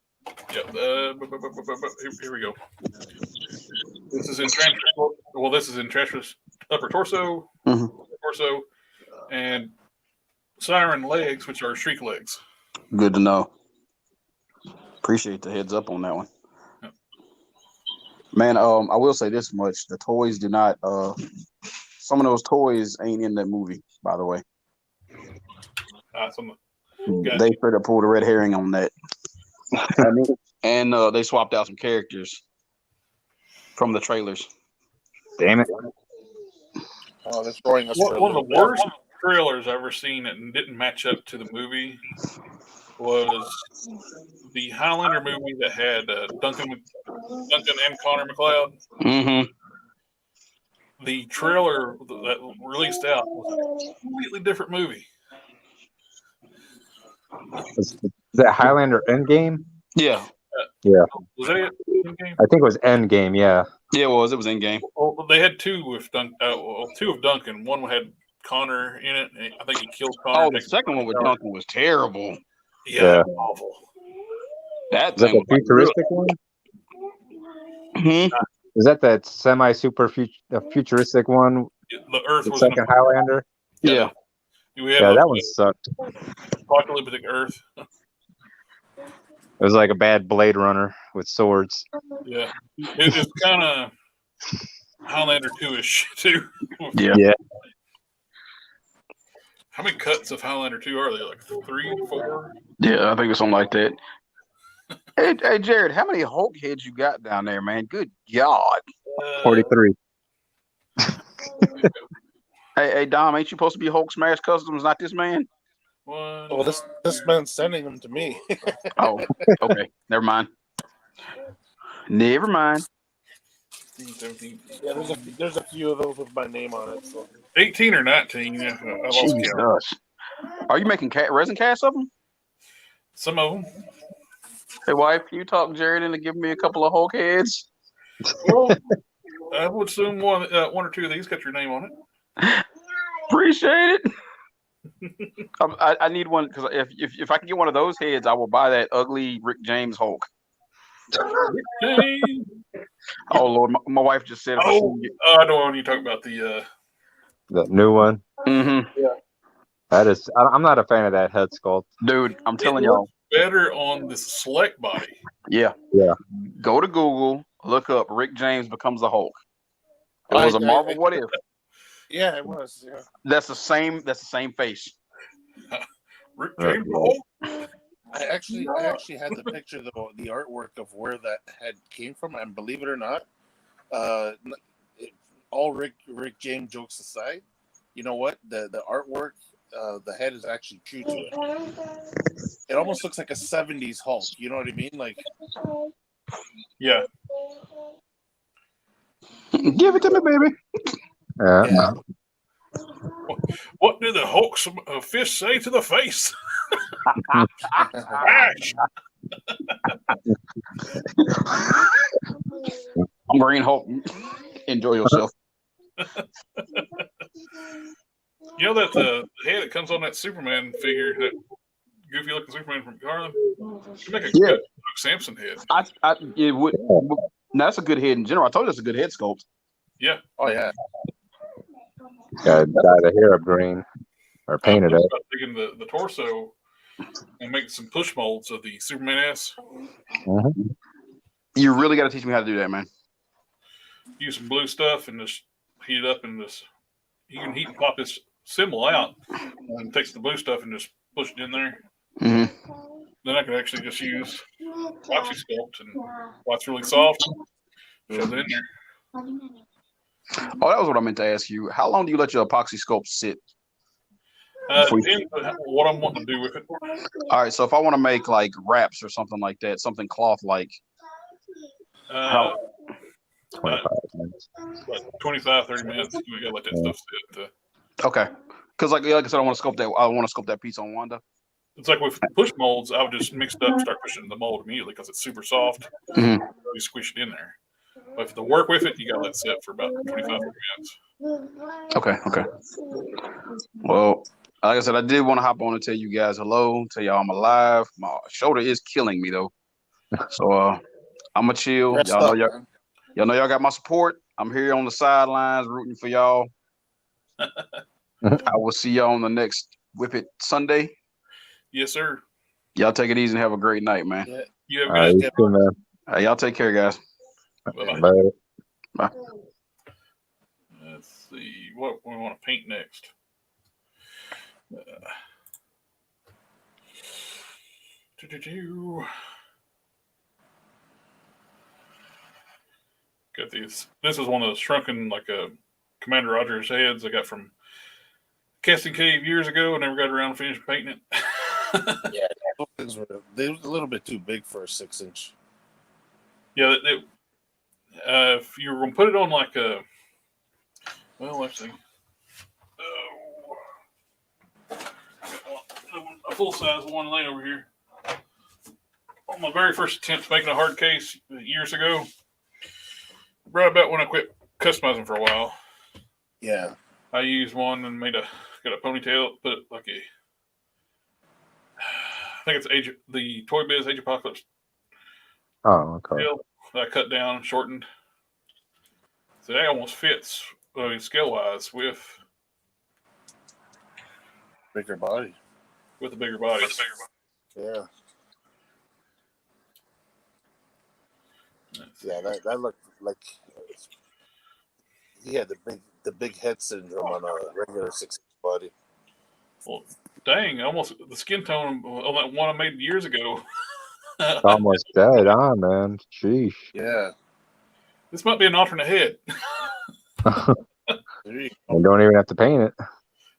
Yep. Here we go. This is Enchantress. Well, this is Enchantress upper torso, torso, and Siren legs, which are shriek legs. Good to know. Appreciate the heads up on that one. Yep. Man, I will say this much: the toys do not. Some of those toys ain't in that movie, by the way. They straight up pulled a red herring on that, and they swapped out some characters from the trailers. Damn it! Oh, they're throwing us. One of the worst trailers I've ever seen that didn't match up to the movie was the Highlander movie that had Duncan and Connor McLeod. Mm-hmm. The trailer that released out was a completely different movie. Is that Highlander Endgame? Yeah. Yeah. Was that it? Endgame? I think it was Endgame. Yeah. Yeah, it was. It was in game. Well, they had two with two of Duncan. One had Connor in it. And I think he killed Connor. Oh, the second one with Duncan was terrible. Yeah. Awful. That Is that thing the futuristic one? Mm-hmm. Is that semi-super futuristic one? The Earth The was second Highlander. Yeah. Yeah, that one sucked. Apocalyptic Earth. It was like a bad Blade Runner with swords. Yeah. It's kind of Highlander 2-ish, too. Yeah. How many cuts of Highlander 2 are there? Like 3, 4? Yeah, I think it's something like that. Hey, Jared, how many Hulk heads you got down there, man? Good God. 43. Hey, Dom, ain't you supposed to be Hulk Smash Customs, not this man? Well, this man's sending them to me. Oh, okay. Never mind. Never mind. 17. Yeah, there's a few of those with my name on it. So 18 or 19. Yeah, I lost count. Jesus. Are you making resin casts of them? Some of them. Hey, wife, can you talk Jared into giving me a couple of Hulk heads? Well, I would assume one or two of these got your name on it. Appreciate it. I need one because if I can get one of those heads, I will buy that ugly Rick James Hulk. Oh Lord, my wife just said. I know when you talk about the new one. Mm-hmm. Yeah. I'm not a fan of that head sculpt. Dude, I'm telling y'all, better on this select body. Yeah. Yeah. Go to Google, look up Rick James becomes the Hulk. It was a Marvel What If. Yeah, it was. Yeah. That's the same face. Rick James, Hulk? I actually had the picture, though, the artwork of where that head came from, and believe it or not, all Rick James jokes aside, you know what? The artwork, the head is actually true to it. It almost looks like a '70s Hulk. You know what I mean? Like, Yeah. Give it to me, baby. yeah. What did the Hulk's fist say to the face? Ash! Green Hulk. Enjoy yourself. You know that the head that comes on that Superman figure, that goofy looking Superman from Garland, should make a good Samson head. It would. No, that's a good head in general. I told you that's a good head sculpt. Yeah. Oh yeah. Gotta dye the hair up green or paint it up. Taking the torso and making some push molds of the Superman ass. Mm-hmm. You really got to teach me how to do that, man. Use some blue stuff and just heat it up and just you can heat and pop this symbol out and takes the blue stuff and just push it in there. Mm-hmm. Then I can actually just use Epoxy Sculpt and while it's really soft, shove it in there. Oh, that was what I meant to ask you. How long do you let your epoxy sculpt sit? Depends on what I'm wanting to do with it. All right, so if I want to make like wraps or something like that, something cloth like, 25 minutes. Like 25, 30 minutes. You gotta let that stuff sit. Okay, because like I said, I want to sculpt that piece on Wanda. It's like with push molds, I would just mix it up and start pushing the mold immediately because it's super soft. Mm-hmm. You squish it in there. But to work with it, you gotta let it sit for about 25, 30 minutes. Okay. Well, like I said, I did want to hop on and tell you guys hello, tell y'all I'm alive. My shoulder is killing me though, so I'm gonna chill. Y'all know y'all got my support. I'm here on the sidelines rooting for y'all. I will see y'all on the next WIP Sunday. Yes, sir. Y'all take it easy and have a great night, man. Yeah. You have a good You too, man. Y'all take care, guys. Bye-bye. Bye. Bye. Let's see what we want to paint next. Got these. This is one of the shrunken, like a Commander Rogers heads I got from Casting Cave years ago. I never got around to finish painting it. Yeah, they were a little bit too big for a 6-inch. Yeah, if you were going to put it on like a, well, let's see. A full-size one laying over here. On my very first attempt making a hard case years ago, right about when I quit customizing for a while. Yeah. I used one and got a ponytail, put it like I think it's the Toy Biz Age Apocalypse. Oh, okay. Tail that I cut down and shortened. So that almost fits, scale-wise, with Bigger body. the bigger body. Yeah. Yeah, that looked like he had the big head syndrome on a regular 6-inch body. Well, dang, almost the skin tone on that one I made years ago. It's almost dead on, man. Sheesh. Yeah. This might be an alternate head. You don't even have to paint it.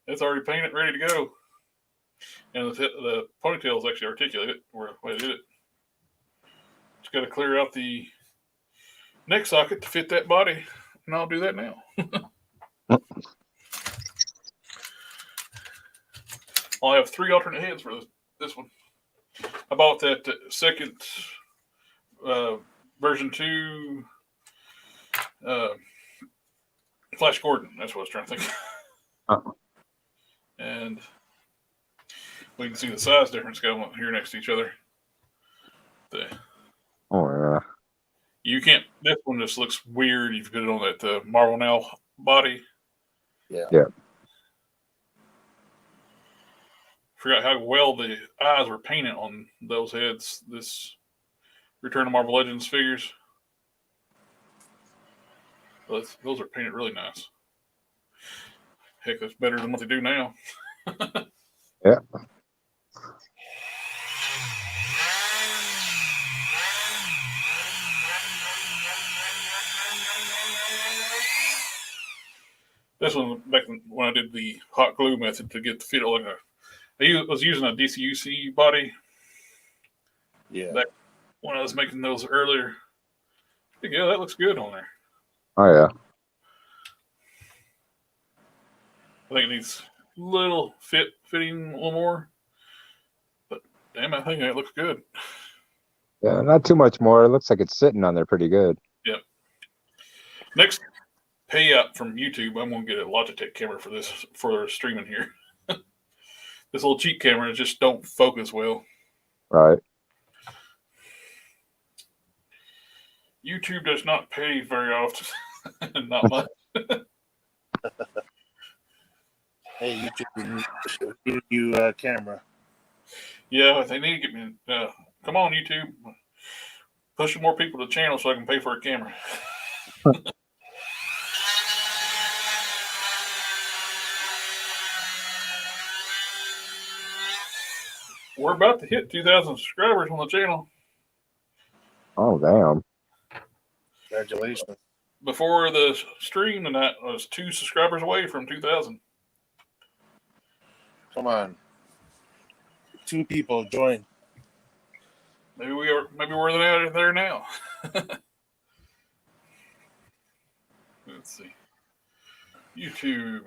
It's already painted, ready to go. And the ponytail is actually articulated where I did it. Just got to clear out the neck socket to fit that body, and I'll do that now. I'll have 3 alternate heads for this one. I bought that second version 2 Flash Gordon. That's what I was trying to think. And we can see the size difference going here next to each other. Oh, yeah. You can't. This one just looks weird. You've put it on that Marvel Now body. Yeah. forgot how well the eyes were painted on those heads. This Return to Marvel Legends figures. Those are painted really nice. Heck, that's better than what they do now. Yeah. This one, back when I did the hot glue method to get the fit like I was using a DCUC body. Yeah. Back when I was making those earlier. Yeah, that looks good on there. Oh yeah. I think it needs a little fitting a little more. But damn, I think it looks good. Yeah, not too much more. It looks like it's sitting on there pretty good. Yep. Next payout from YouTube, I'm gonna get a Logitech camera for this for streaming here. This little cheap camera just don't focus well. Right. YouTube does not pay very often. Not much. Hey, YouTube, give you a camera. Yeah, they need to get me. Come on, YouTube. Pushing more people to the channel so I can pay for a camera. We're about to hit 2,000 subscribers on the channel. Oh damn. Congratulations. Before the stream tonight, I was 2 subscribers away from 2,000. Come on. 2 people join. Maybe we're there now. Let's see. YouTube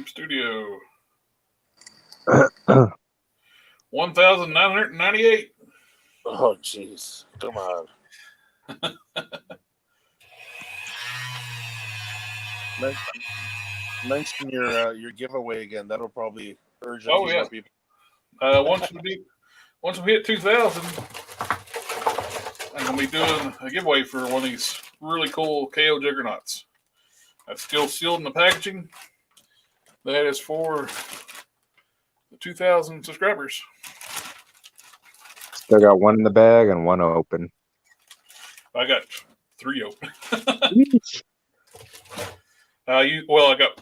Studio. 1,998. Oh, jeez. Come on. Mention your giveaway again. That'll probably urge a few more people. Once we hit 2,000, I'm gonna be doing a giveaway for one of these really cool KO Juggernauts. That's still sealed in the packaging. That is for the 2,000 subscribers. Still got one in the bag and one open. I got 3 open. I got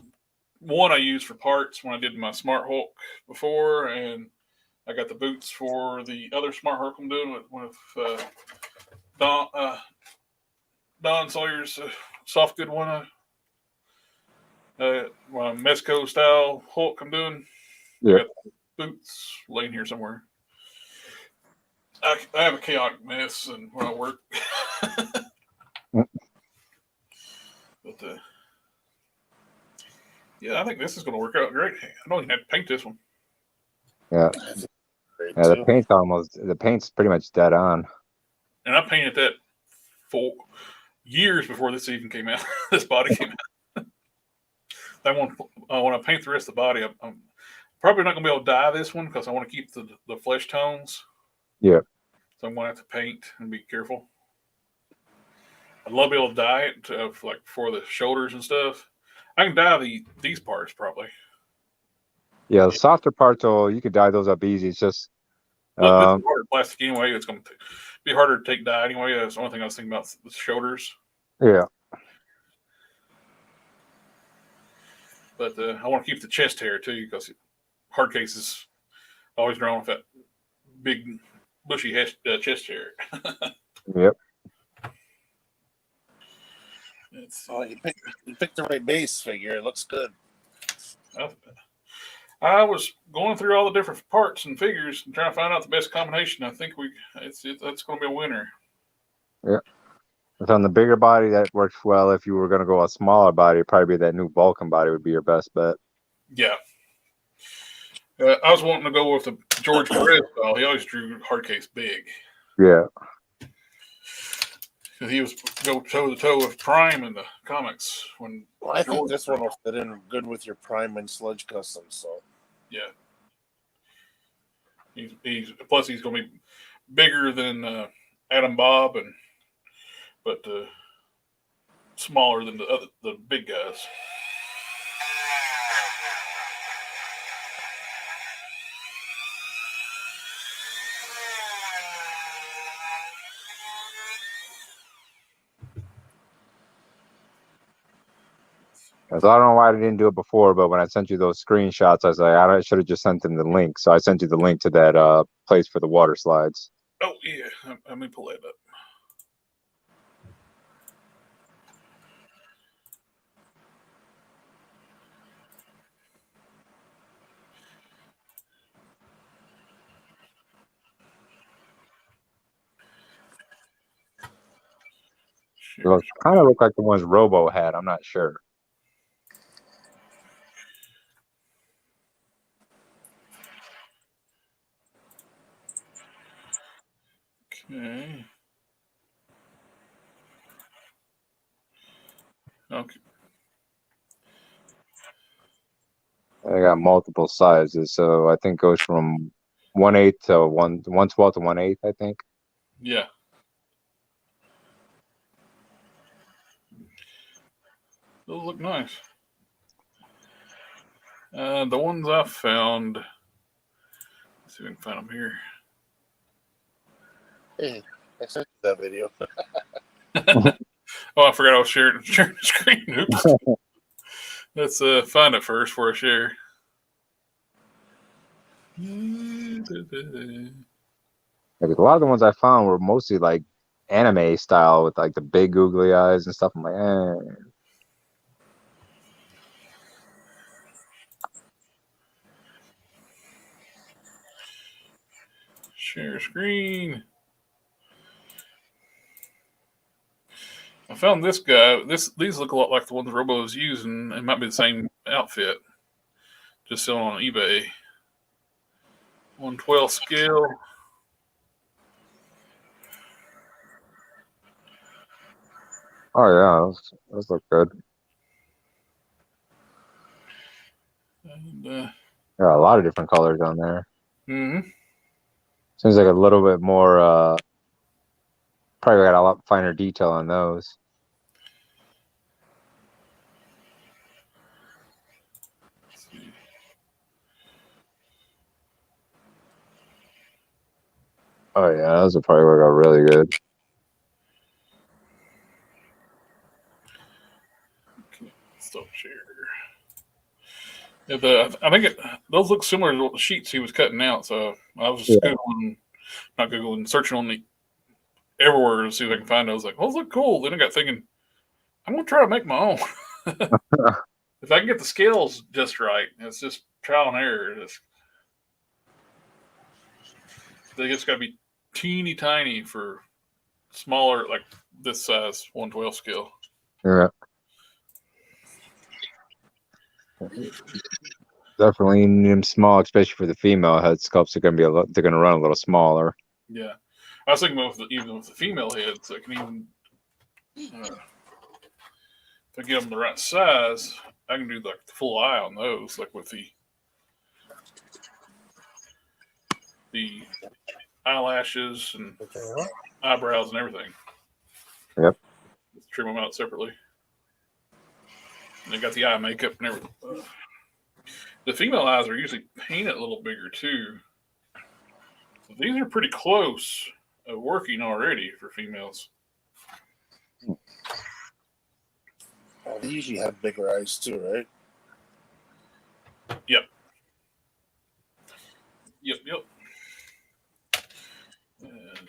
one I used for parts when I did my Smart Hulk before, and I got the boots for the other Smart Hulk I'm doing with Don Sawyer's soft good one. My Mezco style Hulk I'm doing. Yeah. I got boots laying here somewhere. I have a chaotic mess and when I work. But yeah, I think this is going to work out great. I don't even have to paint this one. Yeah. Yeah, the paint's pretty much dead on. And I painted that for years before this even came out. This body came out. That one, when I paint the rest of the body, I'm probably not going to be able to dye this one because I want to keep the flesh tones. Yeah. So I'm going to have to paint and be careful. I'd love to be able to dye it for the shoulders and stuff. I can dye these parts probably. Yeah, the softer parts, you could dye those up easy. It's just It's harder plastic anyway. It's going to be harder to take dye anyway. That's the only thing I was thinking about, the shoulders. Yeah. But I want to keep the chest hair too because hard cases always drawn with that big bushy chest hair. Yep. You picked the right base figure. It looks good. I was going through all the different parts and figures and trying to find out the best combination. I think that's going to be a winner. Yeah. If on the bigger body, that works well. If you were going to go a smaller body, probably that new Vulcan body would be your best bet. Yeah. I was wanting to go with the George Perez style. He always drew hard case big. Yeah. He was go toe to toe with Prime in the comics. I think this one will fit in good with your Prime and Sludge Custom. So yeah, he's plus he's going to be bigger than Adam Bob but smaller than the big guys. So I don't know why I didn't do it before, but when I sent you those screenshots, I was like, I should have just sent them the link. So I sent you the link to that place for the water slides. Oh yeah, let me pull that up. It kind of look like the ones Robo had. I'm not sure. Okay. Okay. They got multiple sizes, so I think it goes from 1/8 to 1/12 to 1/8. I think. Yeah. Those look nice. The ones I found. Let's see if we can find them here. Hey, I sent you that video. Oh, I forgot I was sharing the screen. Oops. Let's find it first before I share. Like, a lot of the ones I found were mostly like anime style with like the big googly eyes and stuff. I'm like, eh. Share screen. I found this guy. These look a lot like the ones Robo's using. It might be the same outfit. Just selling on eBay. 1/12 scale. Oh yeah, those look good. And, There are a lot of different colors on there. mm-hmm. Seems like a little bit more. Probably got a lot finer detail on those. Oh yeah, those will probably work out really good. Okay, stop share. Yeah, I think those look similar to the sheets he was cutting out. So I was just searching on the everywhere to see if I can find those. Like, those look cool. Then I got thinking, I'm gonna try to make my own. If I can get the scales just right, it's just trial and error. They just got to be teeny tiny for smaller, like this size 1/12 scale. Yeah. Definitely need them small, especially for the female head sculpts. They're gonna run a little smaller. Yeah, I was thinking even with the female heads, I can even if I get them the right size, I can do like the full eye on those, like with the eyelashes and eyebrows and everything. Yep. Just trim them out separately. And they got the eye makeup and everything. The female eyes are usually painted a little bigger too. These are pretty close working already for females. They usually have bigger eyes too, right? Yep. And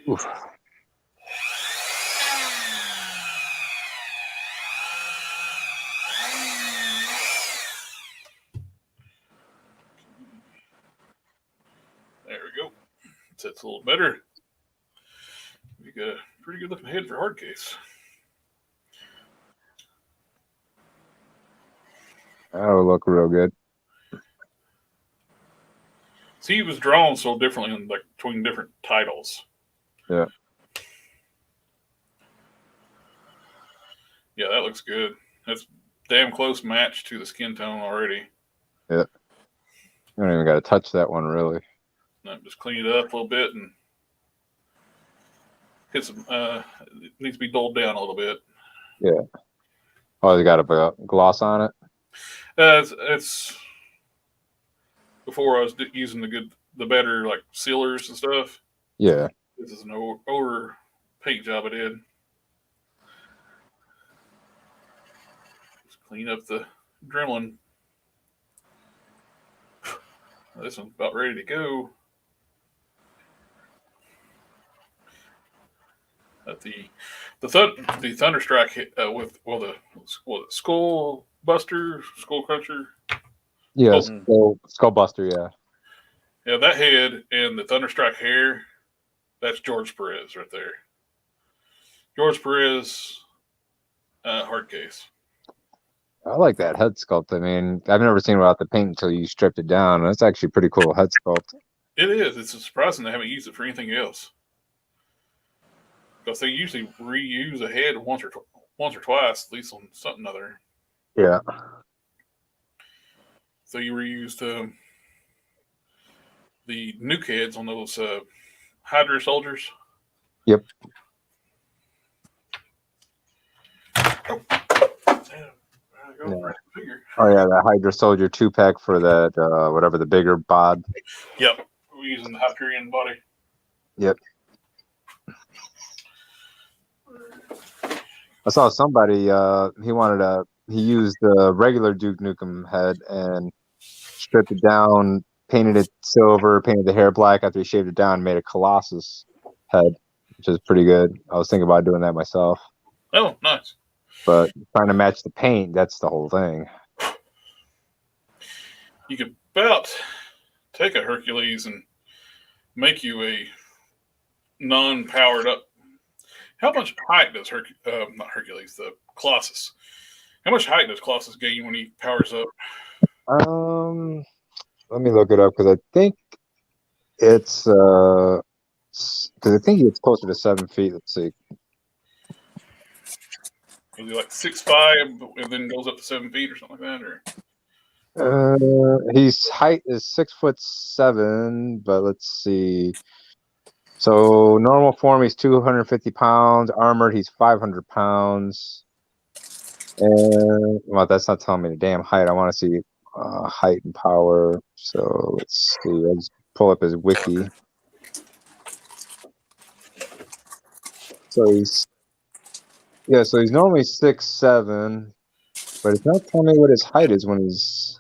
Oof. there we go. That's a little better. We got a pretty good looking head for hard case. That'll look real good. See, he was drawn so differently in, like, between different titles. Yeah. Yeah, that looks good. That's damn close match to the skin tone already. Yeah. You don't even got to touch that one really. No, just clean it up a little bit and hit some. It needs to be dulled down a little bit. Yeah. Oh, they got a gloss on it. It's before I was using the better like sealers and stuff. Yeah. This is an older paint job I did. clean up the adrenaline. This one's about ready to go. At the Thunderstrike hit, with the Skull Buster, Skull Cruncher. Yeah, Oh. Skull Buster. Yeah. Yeah, that head and the Thunderstrike hair, that's George Perez right there. George Perez, hard case. I like that head sculpt. I mean, I've never seen it without the paint until you stripped it down. That's actually pretty cool head sculpt. It is. It's surprising they haven't used it for anything else. Because they usually reuse a head once or twice, at least on something other. Yeah. So you reused the nuke heads on those Hydra soldiers. Yep. Oh, Oh yeah, that Hydra Soldier 2-pack for that whatever the bigger bod. Yep, we're using the Hyperion body. Yep. I saw somebody he used the regular Duke Nukem head and stripped it down, painted it silver, painted the hair black after he shaved it down, and made a Colossus head, which is pretty good. I was thinking about doing that myself. Oh, nice. But trying to match the paint, that's the whole thing. You could about take a Hercules and make you a non-powered up. How much height does not Hercules, the Colossus? How much height does Colossus gain when he powers up? Let me look it up because I think it's because I think it's closer to 7 feet. Let's see. Is he like 6'5" and then goes up to 7 feet or something like that? Or His height is 6'7", but let's see. So normal form, he's 250 pounds. Armored, he's 500 pounds. And well, that's not telling me the damn height. I want to see height and power. So let's see. Let's pull up his wiki. So he's normally 6'7", but it's not telling me what his height is when he's.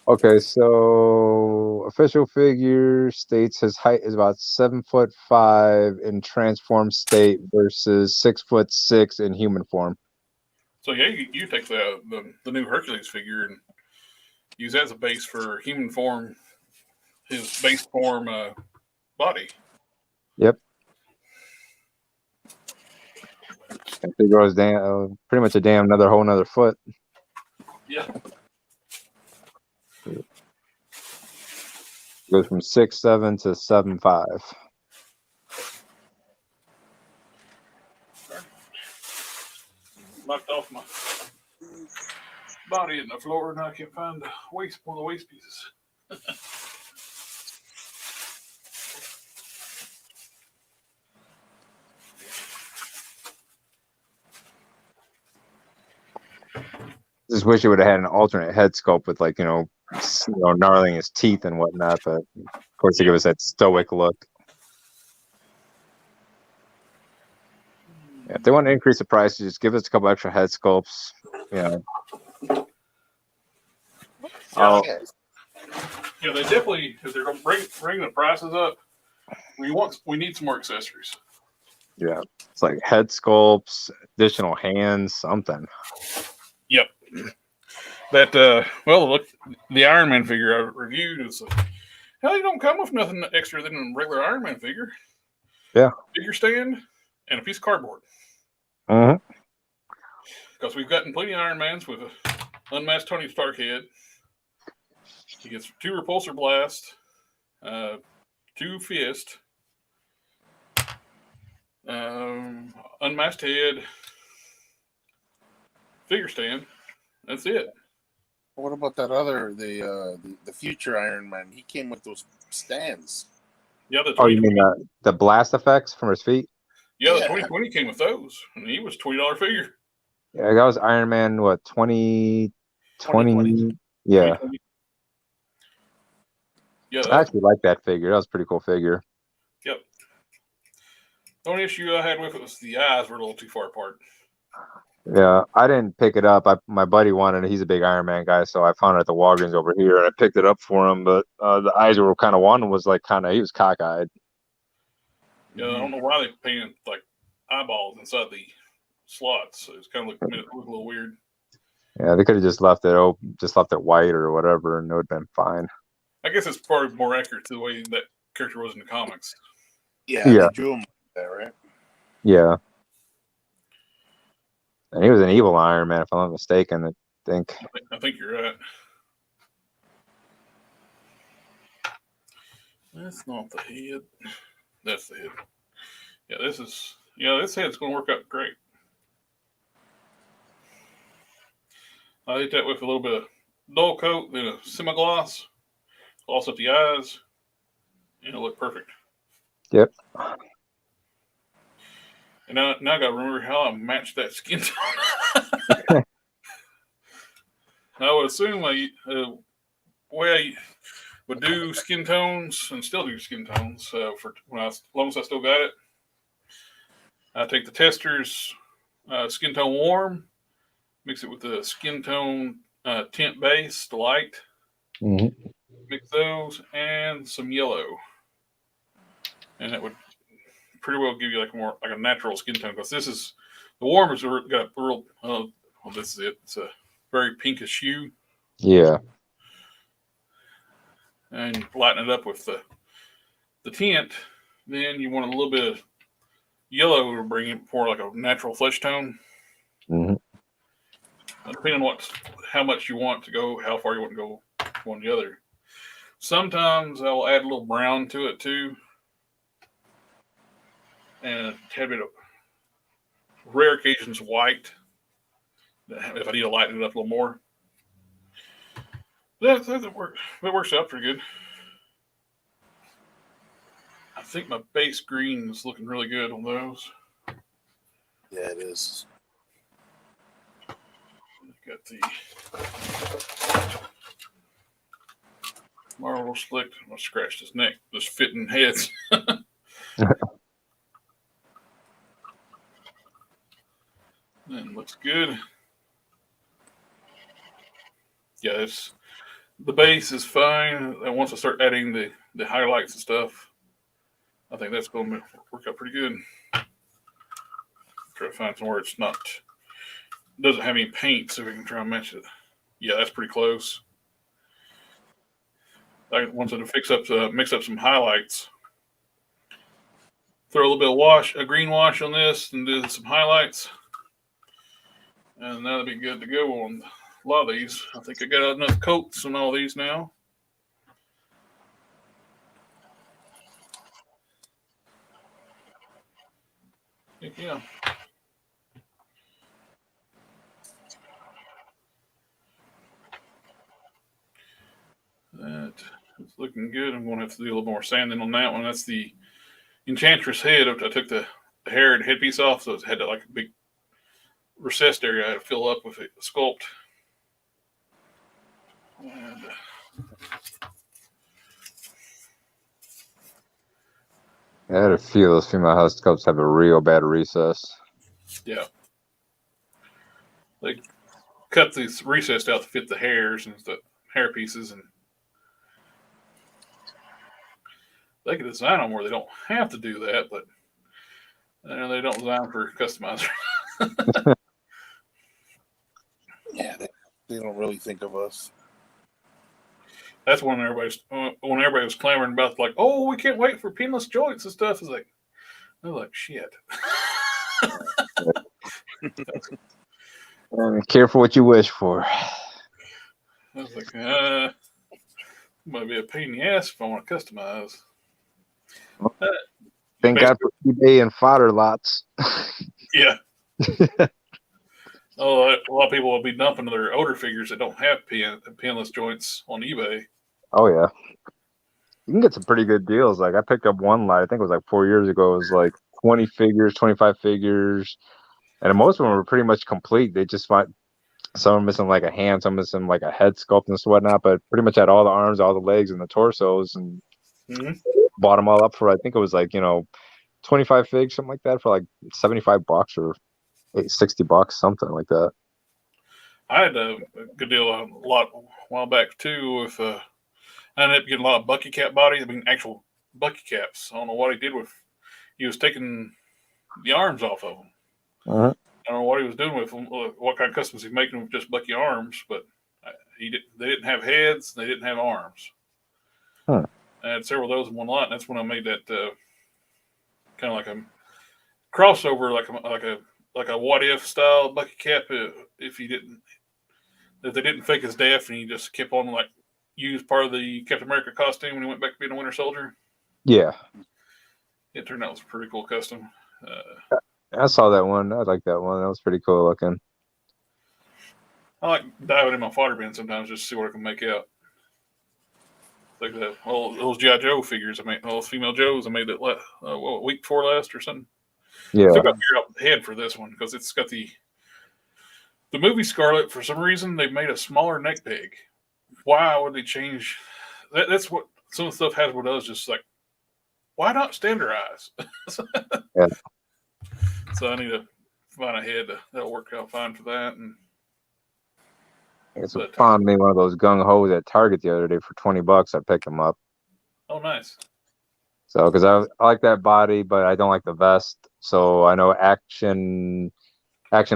Okay, so official figure states his height is about 7'5" in transformed state versus 6'6" in human form. So yeah, you take the new Hercules figure and use that as a base for human form, his base form body. Yep. And he grows down pretty much another whole nother foot. Yeah. Goes from 6'7" to 7'5". Knocked off my body in the floor, and I can't find one of the waist pieces. Just wish it would have had an alternate head sculpt with gnarling his teeth and whatnot, but of course they give us that stoic look. Yeah, if they want to increase the price, just give us a couple extra head sculpts. Yeah. Yeah, they definitely, if they're going to bring the prices up, we need some more accessories. Yeah, it's like head sculpts, additional hands, something. Yep. That look, the Iron Man figure I reviewed is hell, you don't come with nothing extra than a regular Iron Man figure. Yeah. Figure stand and a piece of cardboard. Mm-hmm. Because we've gotten plenty of Iron Mans with an unmasked Tony Stark head. He gets 2 repulsor blast, 2 fist, unmasked head, figure stand. That's it. What about that other the future Iron Man? He came with those stands. Yeah, you mean the blast effects from his feet? Yeah, the 2020 came with those, and he was $20 figure. Yeah, that was Iron Man. What 2020? Yeah. 2020. Yeah, I actually like that figure. That was a pretty cool figure. Yep. The only issue I had with it was the eyes were a little too far apart. Yeah, I didn't pick it up. My buddy wanted it. He's a big Iron Man guy, so I found it at the Walgreens over here, and I picked it up for him. But the eyes were kind of one was like he was cockeyed. Yeah, I don't know why they painted like eyeballs inside the slots. So it's kind of made it look a little weird. Yeah, they could have just left it open, just left it white or whatever, and it would have been fine. I guess it's probably more accurate to the way that character was in the comics. Yeah, Yeah. they drew him like that, right? Yeah. And he was an evil Iron Man, if I'm not mistaken. I think. I think you're right. That's not the head. That's the head. Yeah, this head's going to work out great. I hit that with a little bit of dull coat, then a semi-gloss, gloss up the eyes, and it'll look perfect. Yep. And now I got to remember how I matched that skin tone. I would assume way I would do skin tones and still do skin tones for as long as I still got it. I take the tester's skin tone warm, mix it with the skin tone tint base, the light. Mm-hmm. Mix those and some yellow, and it would pretty well give you like a natural skin tone. Because this is the warm has got a real. Well, this is it. It's a very pinkish hue. Yeah. And you lighten it up with the tint. Then you want a little bit of yellow to bring it more like a natural flesh tone. Mm-hmm. Depending on how much you want to go, how far you want to go one or the other. Sometimes I'll add a little brown to it too. And a tad bit of rare occasions white. If I need to lighten it up a little more. That works out pretty good. I think my base green is looking really good on those. Yeah, it is. Got the Marvel slick. I'm gonna scratch his neck. Just fitting heads. And looks good. Yeah, the base is fine. And once I start adding the highlights and stuff, I think that's going to work out pretty good. Try to find somewhere it's doesn't have any paint, so we can try and match it. Yeah, that's pretty close. I wanted to mix up some highlights. Throw a little bit of a green wash on this, and do some highlights. And that'll be good to go on a lot of these. I think I got enough coats on all these now. Yeah. That is looking good. I'm going to have to do a little more sanding on that one. That's the Enchantress Head. I took the hair and headpiece off, so it had like a big recessed area I had to fill up with a Sculpt. And, I had a few of those female house sculpts have a real bad recess. yeah. They cut these recessed out to fit the hairs and the hair pieces, and they can design them where they don't have to do that, but they don't design for customizer. Yeah, they don't really think of us. That's when everybody was clamoring about like, oh, we can't wait for pinless joints and stuff. It's like, they're like, shit. Careful what you wish for. I was like, it might be a pain in the ass if I want to customize. Thank God for eBay and fodder lots. Yeah. Oh, a lot of people will be dumping their older figures that don't have pinless joints on eBay. Oh yeah, you can get some pretty good deals. Like I picked up one lot, I think it was like 4 years ago. It was like 20 figures, 25 figures, and most of them were pretty much complete. They just find some are missing like a hand, some missing like a head sculpt and whatnot, but pretty much had all the arms, all the legs, and the torsos, and bought them all up for I think it was like 25 figs, something like that, for like $75 or $60, something like that. I had a good deal a while back too with I ended up getting a lot of bucky cap bodies. I mean, actual bucky caps. I don't know what he did with. He was taking the arms off of them. Uh-huh. I don't know what he was doing with them. What kind of customs he's making with just bucky arms, but he did. They didn't have heads. They didn't have arms. Huh. I had several of those in one lot, and that's when I made that kind of like a crossover, like a what if style bucky cap. If they didn't fake his death, and he just kept on like use part of the Captain America costume when he went back to being a Winter Soldier. Yeah, it turned out was a pretty cool custom. I saw that one. I like that one. That was pretty cool looking. I like diving in my fodder bin sometimes just to see what I can make out. Like that, those G.I. Joe figures I made, those female Joes I made that week before last or something. Yeah. Still got to figure out the head for this one because it's got the movie Scarlet. For some reason, they made a smaller neck peg. Why would they change? That's what some of the stuff Hasbro does. Just like, why not standardize? Yeah. So I need to find a head that'll work out fine for that. And I found me one of those gung ho's at Target the other day for $20. I picked them up. Oh, nice. So, because I like that body, but I don't like the vest. So I know Action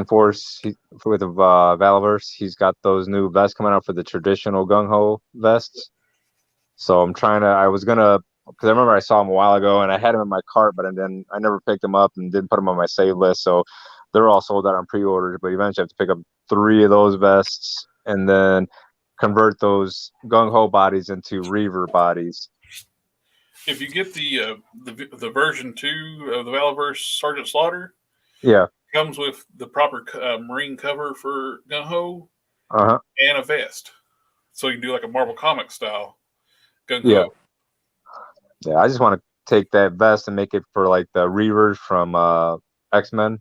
Force with the Valleverse, he's got those new vests coming out for the traditional gung ho vests. So I was gonna, because I remember I saw them a while ago and I had them in my cart, but then I never picked them up and didn't put them on my save list. So they're all sold out on pre-orders, but eventually I have to pick up 3 of those vests and then convert those gung ho bodies into Reaver bodies. If you get the version 2 of the Valleverse Sergeant Slaughter, yeah, it comes with the proper Marine cover for gung ho and a vest, so you can do like a Marvel comic style gung ho. Yeah, I just want to take that vest and make it for like the Reavers from X-Men.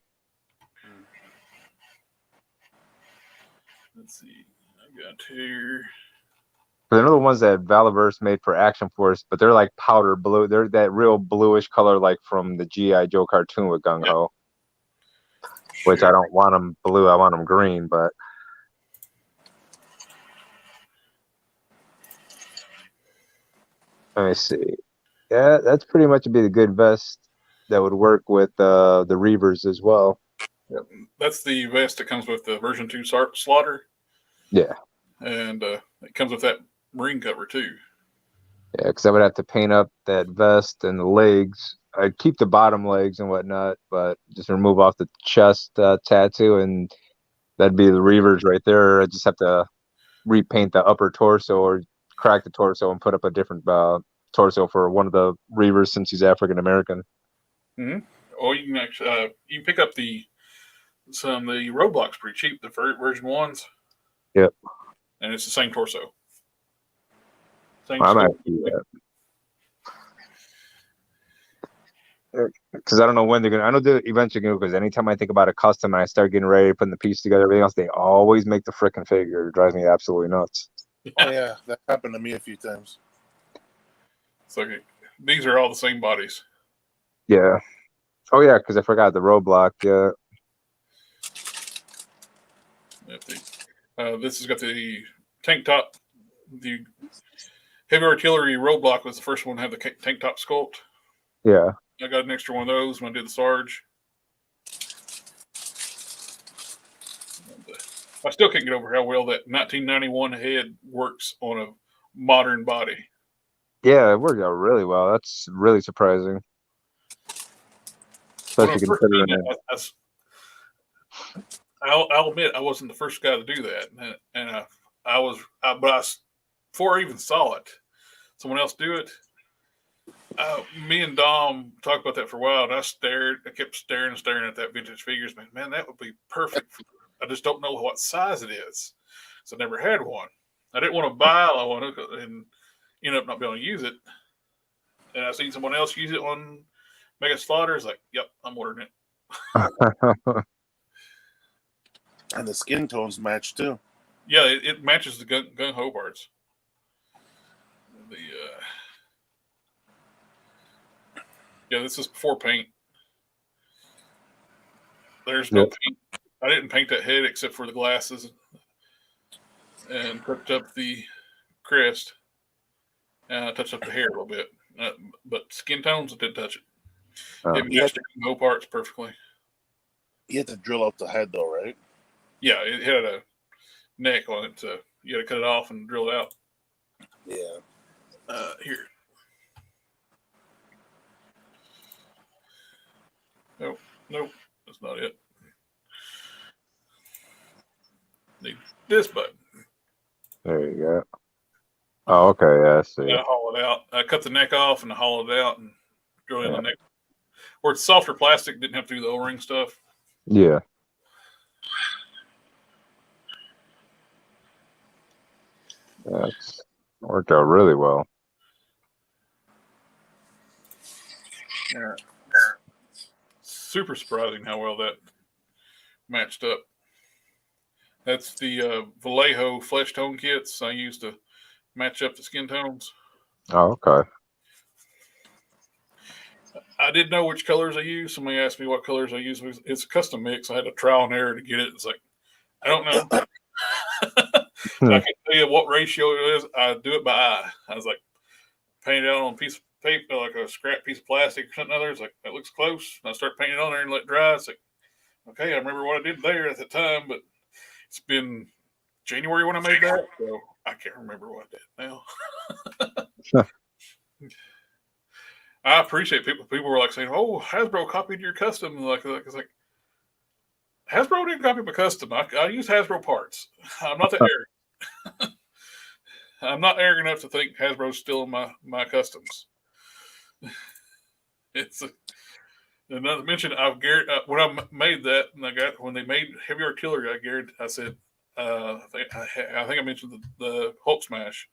Let's see, I got here. They're the ones that Valleverse made for Action Force, but they're like powder blue. They're that real bluish color, like from the G.I. Joe cartoon with gung ho. Sure. Which I don't want them blue. I want them green, but. Let me see. Yeah, that's pretty much be the good vest that would work with the Reavers as well. Yep. That's the vest that comes with the version 2 Slaughter. Yeah. And it comes with that Marine cover too. Yeah, because I would have to paint up that vest and the legs. I'd keep the bottom legs and whatnot, but just remove off the chest tattoo, and that'd be the Reavers right there. I just have to repaint the upper torso or crack the torso and put up a different torso for one of the Reavers since he's African American. Mm-hmm. Or you can actually you can pick up the Roblox pretty cheap, the version 1s. Yep. And it's the same torso. Same I might do that. Because I don't know when they're gonna. I know they're eventually gonna. Because anytime I think about a custom and I start getting ready, putting the piece together, everything else, they always make the frickin' figure. It drives me absolutely nuts. Oh yeah, that happened to me a few times. So these are all the same bodies. Yeah. Oh yeah, because I forgot the roadblock. Yeah. This has got the tank top. The heavy artillery roadblock was the first one to have the tank top sculpt. Yeah. I got an extra one of those when I did the Sarge. I still can't get over how well that 1991 head works on a modern body. Yeah, it worked out really well. That's really surprising. Especially considering it. I'll admit I wasn't the first guy to do that, and before I even saw it, someone else do it. Me and Dom talked about that for a while, and I kept staring at that vintage figures. Man, that would be perfect. I just don't know what size it is, so I never had one. I didn't want to buy one and end up not being able to use it. And I seen someone else use it on Mega Slaughter. It's like, yep, I'm ordering it. And the skin tones match too. Yeah, it matches the gung ho parts. Yeah, this is before paint. There's no paint. I didn't paint that head except for the glasses and touched up the crest. And I touched up the hair a little bit. But skin tones, I didn't touch it. It matched no parts perfectly. You had to drill out the head, though, right? Yeah, it had a neck on it, so you had to cut it off and drill it out. Yeah. Here. Nope, that's not it. Need this button. There you go. Oh, okay, yeah, I see. I haul it out. I cut the neck off and I haul it out and drill in the neck. Where it's softer plastic, didn't have to do the O-ring stuff. Yeah. That's worked out really well. Yeah. Super surprising how well that matched up. That's the Vallejo flesh tone kits I use to match up the skin tones. Oh, okay. I didn't know which colors I use. Somebody asked me what colors I use. It's a custom mix. I had to trial and error to get it. It's like, I don't know. I can tell you what ratio it is. I do it by eye. I was like, paint it out on a piece of paper, like a scrap piece of plastic or something other. It's like, that looks close. And I start painting it on there and let it dry. It's like, okay, I remember what I did there at the time, but it's been January when I made that, so I can't remember what I did now. I appreciate people. People were like saying, "Oh, Hasbro copied your custom." Like it's like Hasbro didn't copy my custom. I use Hasbro parts. I'm not that arrogant. I'm not arrogant enough to think Hasbro's stealing my customs. It's and not to mention, when I made that, and when they made Heavy Artillery, I said, I think I mentioned the Hulk Smash.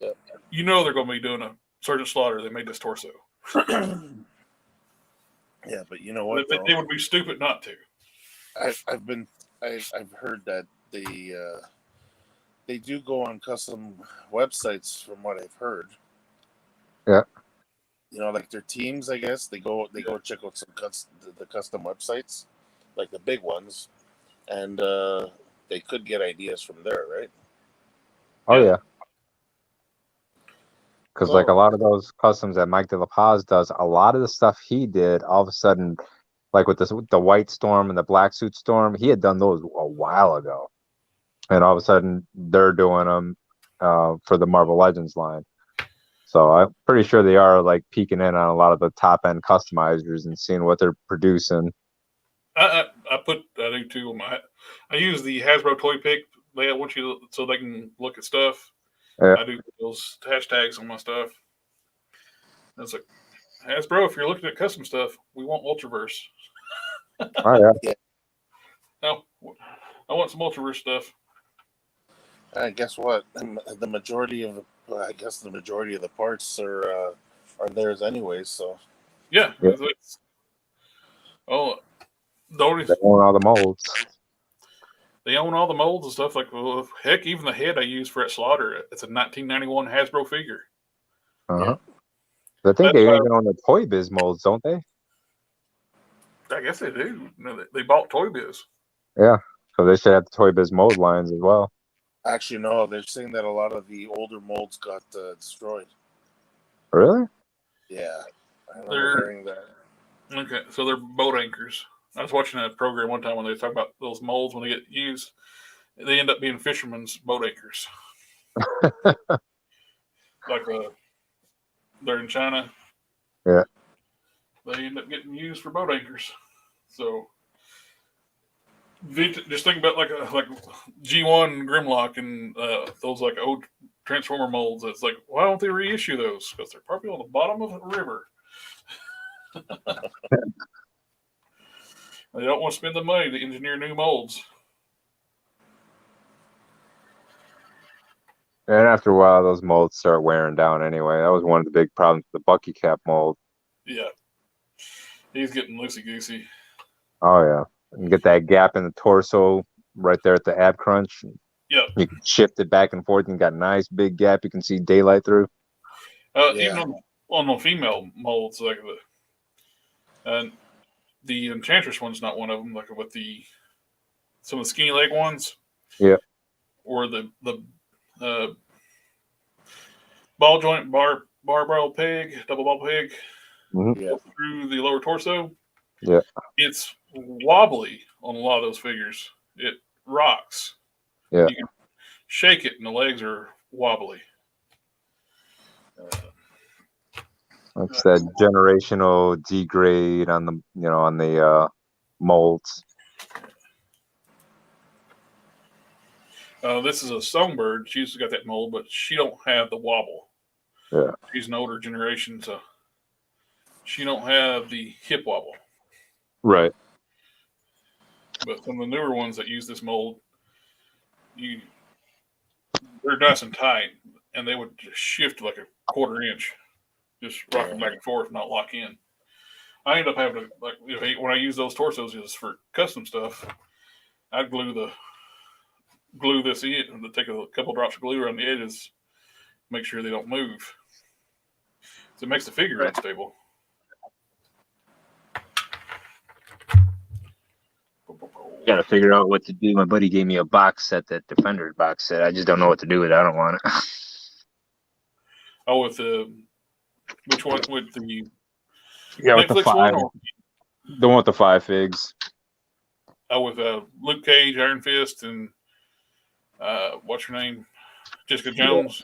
Yep. You know they're going to be doing a Sergeant Slaughter. They made this torso. Yeah, but you know what? They would be stupid not to. I've heard that they do go on custom websites, from what I've heard. Yeah. You know, like their teams, I guess they go check out the custom websites, like the big ones, and they could get ideas from there, right? Oh yeah. Because like a lot of those customs that Mike De La Paz does, a lot of the stuff he did, all of a sudden, like with the White Storm and the Black Suit Storm, he had done those a while ago, and all of a sudden they're doing them for the Marvel Legends line. So I'm pretty sure they are like peeking in on a lot of the top end customizers and seeing what they're producing. I do too. I use the Hasbro Toy Pick. They want you so they can look at stuff. Yeah. I do those hashtags on my stuff. It's like, Hasbro, if you're looking at custom stuff, we want Ultraverse. Oh yeah. No, I want some Ultraverse stuff. Guess what? The majority of the parts are theirs anyways. So Yeah. Yeah. They own They own all the molds. They own all the molds and stuff. Like, well, heck, even the head I use for that Slaughter, it's a 1991 Hasbro figure. Uh-huh. I think they even own the Toy Biz molds, don't they? I guess they do. No, they bought Toy Biz. Yeah. So they should have the Toy Biz mold lines as well. actually, no, they're saying that a lot of the older molds got destroyed. Really? Yeah, I remember hearing that. Okay, so they're boat anchors. I was watching a program one time when they talk about those molds when they get used. They end up being fishermen's boat anchors. Like they're in China. Yeah. They end up getting used for boat anchors. So just think about like G1 Grimlock and those like old Transformer molds. It's like, why don't they reissue those? Because they're probably on the bottom of a river. They don't want to spend the money to engineer new molds. And after a while, those molds start wearing down anyway. That was one of the big problems with the Bucky Cap mold. Yeah. He's getting loosey-goosey. Oh, yeah. And get that gap in the torso right there at the ab crunch. Yep. You can shift it back and forth and got a nice big gap you can see daylight through. Even on the female molds, like the Enchantress one's not one of them. Like with some of the skinny leg ones. Yeah. Or the ball joint barbell peg, double ball peg Yeah. through the lower torso. Yeah. It's wobbly on a lot of those figures. It rocks. Yeah. You can shake it and the legs are wobbly. That's that generational degrade on the molds. This is a songbird. She's got that mold, but she don't have the wobble. Yeah. She's an older generation, so she don't have the hip wobble. Right. But some of the newer ones that use this mold, they're nice and tight, and they would just shift like a quarter inch, just rocking back and forth, not lock in. I end up having to when I use those torsos just for custom stuff, I'd glue this in and take a couple drops of glue around the edges, make sure they don't move. So it makes the figure unstable. Got to figure out what to do. My buddy gave me a box set, that Defenders box set. I just don't know what to do with it. I don't want it. Oh, with which one? With the With the Netflix 5. one? Or, The one with the 5 figs. with Luke Cage, Iron Fist, and what's her name? Jessica Jones.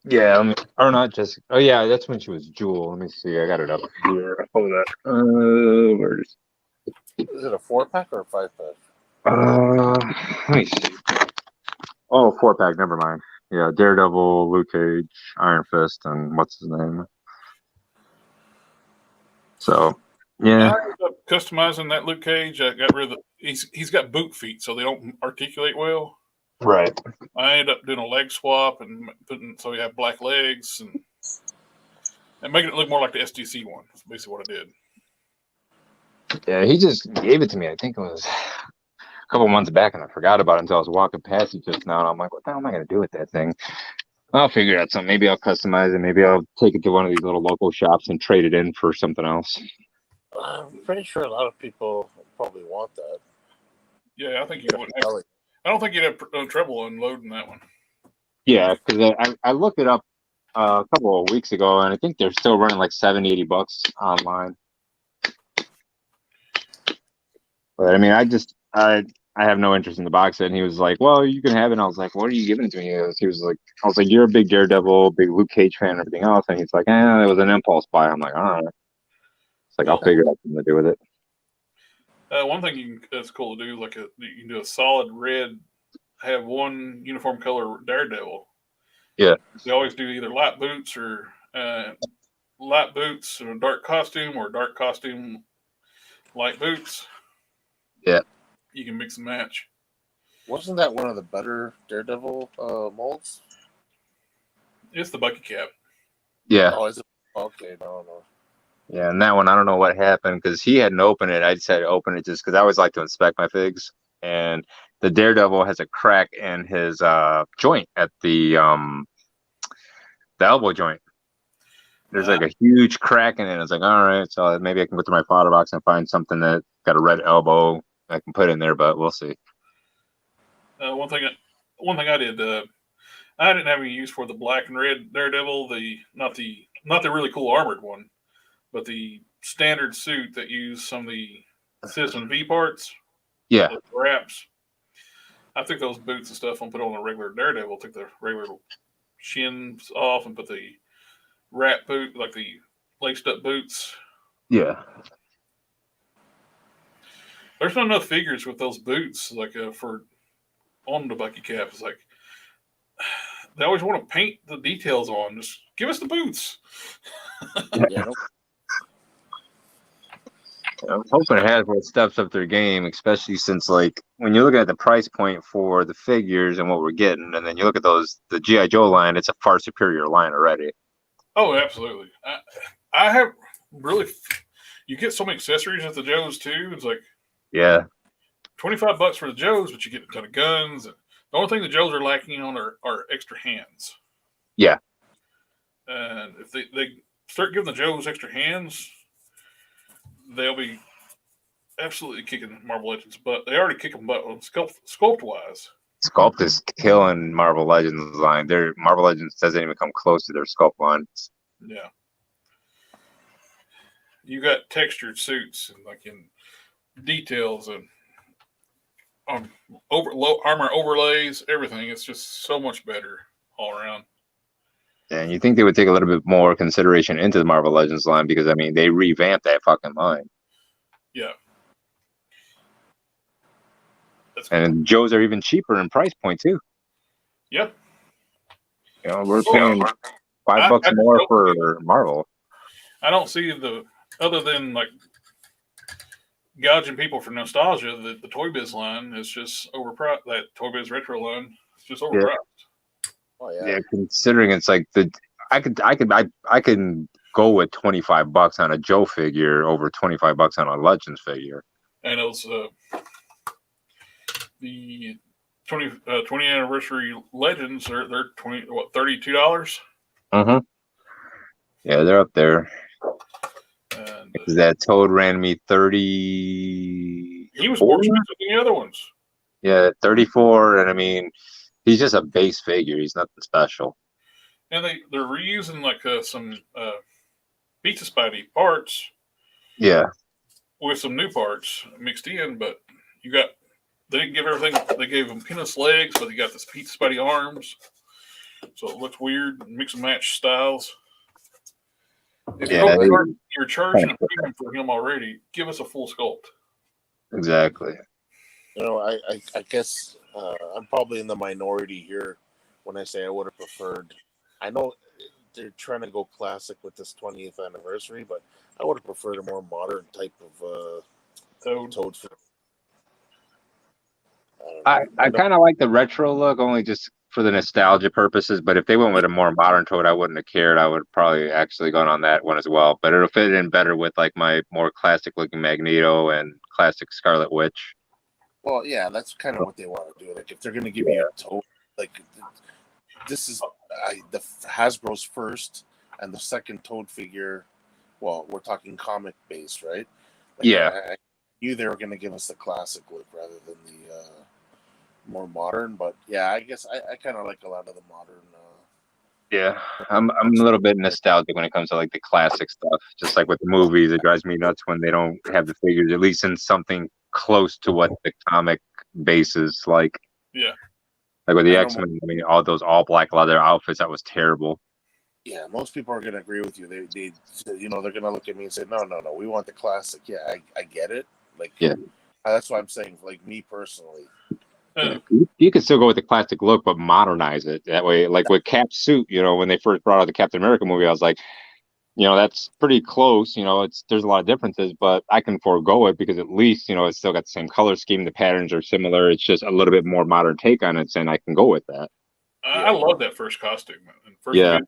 Yeah, or not Jessica. Oh yeah, that's when she was Jewel. Let me see. I got it up here. Hold that. Where is? Is it a 4-pack or a 5-pack? Let me see. Oh, 4-pack. Never mind. Yeah, Daredevil, Luke Cage, Iron Fist, and what's his name? So, yeah. I ended up customizing that Luke Cage. I got rid of he's got boot feet, so they don't articulate well. Right. I ended up doing a leg swap and so you have black legs and making it look more like the STC one. That's basically what I did. Yeah, he just gave it to me. I think it was a couple months back, and I forgot about it until I was walking past it just now. And I'm like, what the hell am I going to do with that thing? I'll figure out something. Maybe I'll customize it. Maybe I'll take it to one of these little local shops and trade it in for something else. I'm pretty sure a lot of people probably want that. Yeah, I think you wouldn't have. I don't think you'd have trouble unloading that one. Yeah, because I looked it up a couple of weeks ago, and I think they're still running like $70, $80 online. But I mean, I have no interest in the box set. And he was like, "Well, you can have it." And I was like, "What are you giving it to me?" He was like, "I was like, you're a big Daredevil, big Luke Cage fan, and everything else." And he's like, "It was an impulse buy." I'm like, "All right." It's like I'll figure out something to do with it. One thing that's cool to do, you can do a solid red, have one uniform color Daredevil. Yeah. They always do either light boots or a dark costume, or dark costume, light boots. Yeah. You can mix and match. Wasn't that one of the better Daredevil molds? It's the bucket cap. Yeah. Oh, is it? Okay, no. Yeah, and that one, I don't know what happened because he hadn't opened it. I decided to open it just because I always like to inspect my figs. And the Daredevil has a crack in his joint at the elbow joint. There's like a huge crack in it. It's like, all right, so maybe I can go through my fodder box and find something that got a red elbow I can put in there, but we'll see. One thing I did, I didn't have any use for the black and red Daredevil, not the really cool armored one, but the standard suit that used some of the Citizen V parts. Yeah. The wraps. I took those boots and stuff and put on a regular Daredevil, took the regular shins off and put the wrap boot, like the laced up boots. Yeah. There's not enough figures with those boots, for on the bucket cap. It's like they always want to paint the details on. Just give us the boots. Yeah. I'm hoping Hasbro steps up their game, especially since, like, when you're looking at the price point for the figures and what we're getting, and then you look at the G.I. Joe line, it's a far superior line already. Oh, absolutely. I have really. You get so many accessories at the Joes too. It's like, yeah, $25 for the Joes, but you get a ton of guns. And the only thing the Joes are lacking on are extra hands. Yeah. And if they start giving the Joes extra hands, they'll be absolutely kicking Marvel Legends butt. They already kick them butt on sculpt wise. Sculpt is killing Marvel Legends line. Their Marvel Legends doesn't even come close to their Sculpt line. Yeah. You got textured suits and like in details and armor overlays, everything. It's just so much better all around. And you think they would take a little bit more consideration into the Marvel Legends line because I mean they revamped that fucking line. Yeah. And Joes are even cheaper in price point too. Yep. You know, we're paying $5 more for Marvel. I don't see other than like gouging people for nostalgia, the Toy Biz line is just overpriced. That Toy Biz retro line is just overpriced. Yeah. Oh yeah. Considering it's like I can go with $25 on a Joe figure over $25 on a Legends figure. And it was the 20 anniversary Legends. They're $32. Yeah, they're up there. And that Toad ran me 30. He was more expensive than the other ones. Yeah, 34, and I mean, he's just a base figure. He's nothing special. And they're reusing like some Pizza Spidey parts. Yeah. With some new parts mixed in, but they didn't give everything. They gave him penis legs, but they got this Pizza Spidey arms. So it looks weird. Mix and match styles. If you're charging a premium for him already, give us a full sculpt. Exactly. You know, I guess I'm probably in the minority here when I say I would have preferred. I know they're trying to go classic with this 20th anniversary, but I would have preferred a more modern type of Toad film. I kind of like the retro look, only just for the nostalgia purposes. But if they went with a more modern Toad, I wouldn't have cared. I would probably actually gone on that one as well. But it'll fit in better with like my more classic looking Magneto and classic Scarlet Witch. Well, yeah, that's kind of what they want to do. Like if they're going to give you a Toad, like this is the Hasbro's first and the second Toad figure. Well, we're talking comic based, right? Like, yeah. I knew they were going to give us the classic look rather than the more modern, but yeah, I guess I kind of like a lot of the modern. Yeah, I'm a little bit nostalgic when it comes to like the classic stuff. Just like with the movies, it drives me nuts when they don't have the figures at least in something close to what the comic base is like. Yeah, like with the X-Men, I mean, all those all black leather outfits, that was terrible. Yeah, most people are going to agree with you. They they're going to look at me and say, no, we want the classic. Yeah, I get it. Like, yeah, that's what I'm saying. Like me personally. Yeah. You could still go with the classic look, but modernize it that way. Like with Cap's suit, when they first brought out the Captain America movie, I was like, that's pretty close. There's a lot of differences, but I can forego it because at least it's still got the same color scheme. The patterns are similar. It's just a little bit more modern take on it, and I can go with that. I love that first costume. Yeah,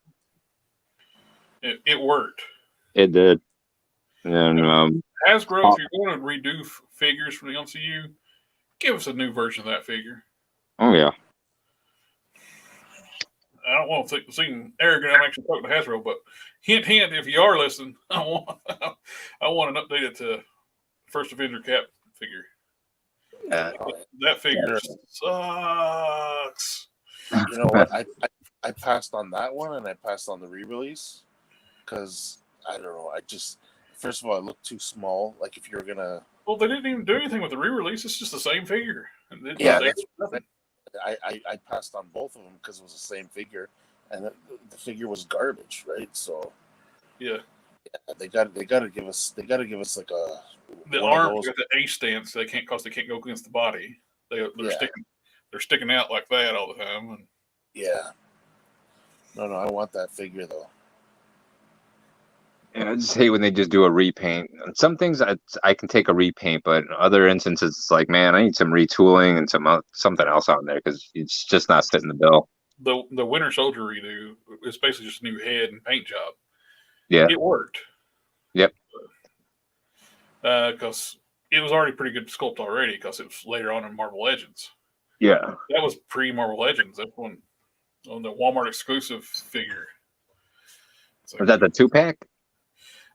it worked. It did. And Hasbro, if you're going to redo figures from the MCU, give us a new version of that figure. Oh, yeah. I don't want to seem arrogant. I'm actually talking to Hasbro, but hint, if you are listening, I want an updated to First Avenger Cap figure. That figure sucks. You know what? I passed on that one, and I passed on the re-release because I don't know. First of all, it looked too small. Like if you're gonna. Well, they didn't even do anything with the re-release. It's just the same figure. Yeah, I passed on both of them because it was the same figure, and the figure was garbage, right? So, yeah, they got to give us like the arms with the A stance. They can't go against the body. They're sticking out like that all the time. And yeah, no, I want that figure though. And I just hate when they just do a repaint. Some things I can take a repaint, but in other instances, it's like, man, I need some retooling and something else on there because it's just not fitting the bill. The Winter Soldier redo is basically just a new head and paint job. Yeah, it worked. Yep. Because it was already pretty good sculpt already because it was later on in Marvel Legends. Yeah, that was pre-Marvel Legends. That one on the Walmart exclusive figure. Was that the 2-pack?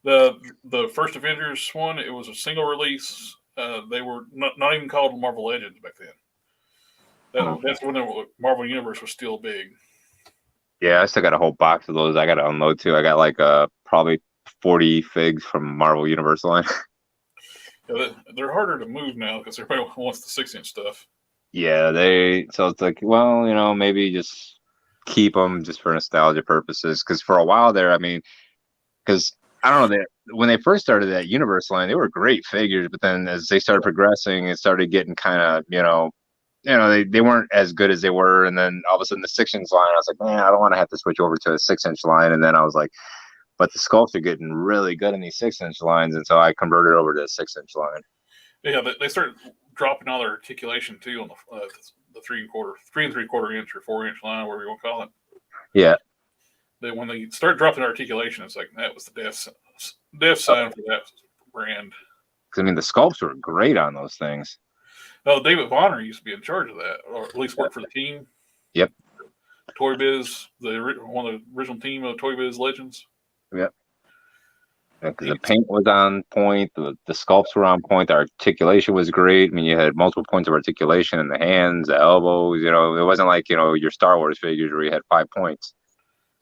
The first Avengers one, it was a single release, They were not even called Marvel Legends back then. That's when the Marvel Universe was still big. Yeah, I still got a whole box of those I got to unload too. I got like probably 40 figs from Marvel Universe line. Yeah, they're harder to move now because everybody wants the 6-inch stuff. Yeah, so it's like, well, maybe just keep them just for nostalgia purposes. Because for a while there, I mean, because I don't know, when they first started that Universe line, they were great figures, but then as they started progressing, it started getting kind of, they weren't as good as they were, and then all of a sudden the 6-inch line, I was like, man, I don't want to have to switch over to a 6-inch line, and then I was like, but the sculpts are getting really good in these 6-inch lines, and so I converted over to a 6-inch line. Yeah, they started dropping all their articulation too on the 3 3/4 inch or 4-inch line, whatever you want to call it. Yeah. When they start dropping articulation, it's like that was the death sign for that brand. I mean, the sculpts were great on those things. Oh, David Bonner used to be in charge of that, or at least work for the team. Yep. Toy Biz, one of the original team of Toy Biz Legends. Yep. Because the paint was on point, the sculpts were on point, the articulation was great. I mean, you had multiple points of articulation in the hands, the elbows. It wasn't like your Star Wars figures where you had 5 points.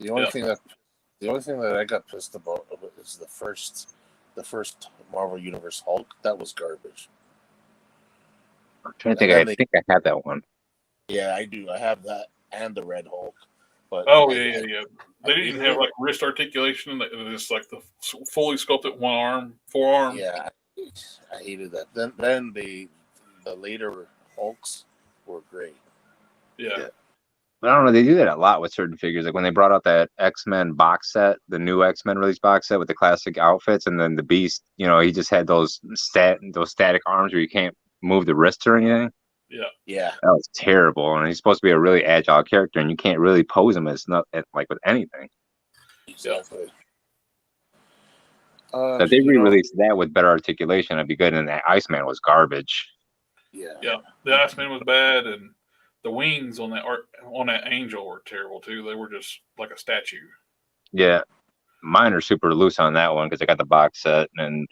The only thing that I got pissed about is the first Marvel Universe Hulk. That was garbage. I'm trying to think. I think I had that one. Yeah, I do. I have that and the Red Hulk. But yeah. They didn't have like wrist articulation. It was just like the fully sculpted forearm. Yeah, I hated that. Then the later Hulks were great. Yeah. But I don't know. They do that a lot with certain figures. Like when they brought out that X-Men box set, the new X-Men release box set with the classic outfits, and then the Beast, he just had those static arms where you can't move the wrists or anything. Yeah. That was terrible. And he's supposed to be a really agile character, and you can't really pose him as not like with anything. Exactly. If they re-released that with better articulation, it'd be good. And that Iceman was garbage. Yeah. The Iceman was bad, and the wings on that angel were terrible too. They were just like a statue. Yeah, mine are super loose on that one because I got the box set, and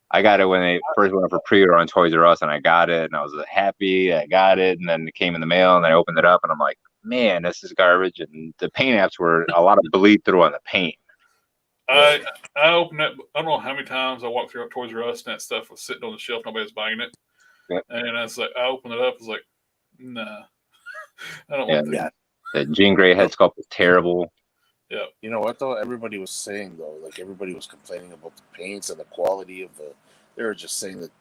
I got it when they first went up for pre-order on Toys R Us, and I got it, and I was happy I got it, and then it came in the mail, and I opened it up, and I'm like, man, this is garbage. And the paint apps were a lot of bleed through on the paint. I opened it. I don't know how many times I walked through Toys R Us and that stuff was sitting on the shelf. Nobody was buying it. Yep. And I was like, I opened it up. I was like, nah, I don't want that. The Jean Grey head sculpt was terrible. Yeah. You know what though? Everybody was saying though, like everybody was complaining about the paints and the quality of they were just saying that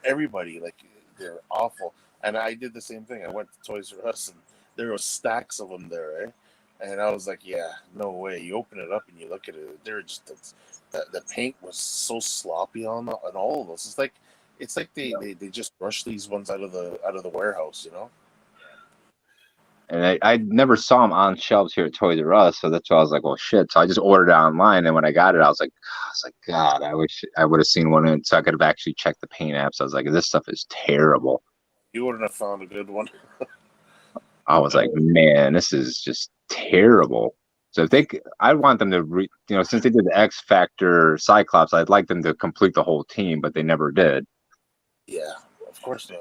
everybody, like, they're awful. And I did the same thing. I went to Toys R Us and there were stacks of them there, eh? And I was like, yeah, no way. You open it up and you look at it, they're just the paint was so sloppy on all of those. It's like they just rushed these ones out of the warehouse, And I never saw them on shelves here at Toys R Us, so that's why I was like, well, shit. So I just ordered it online, and when I got it, I was like, God, I wish I would have seen one in, so I could have actually checked the paint apps. I was like, this stuff is terrible. You wouldn't have found a good one. I was like, man, this is just terrible. So I want them to, since they did the X Factor Cyclops, I'd like them to complete the whole team, but they never did. Yeah, of course not.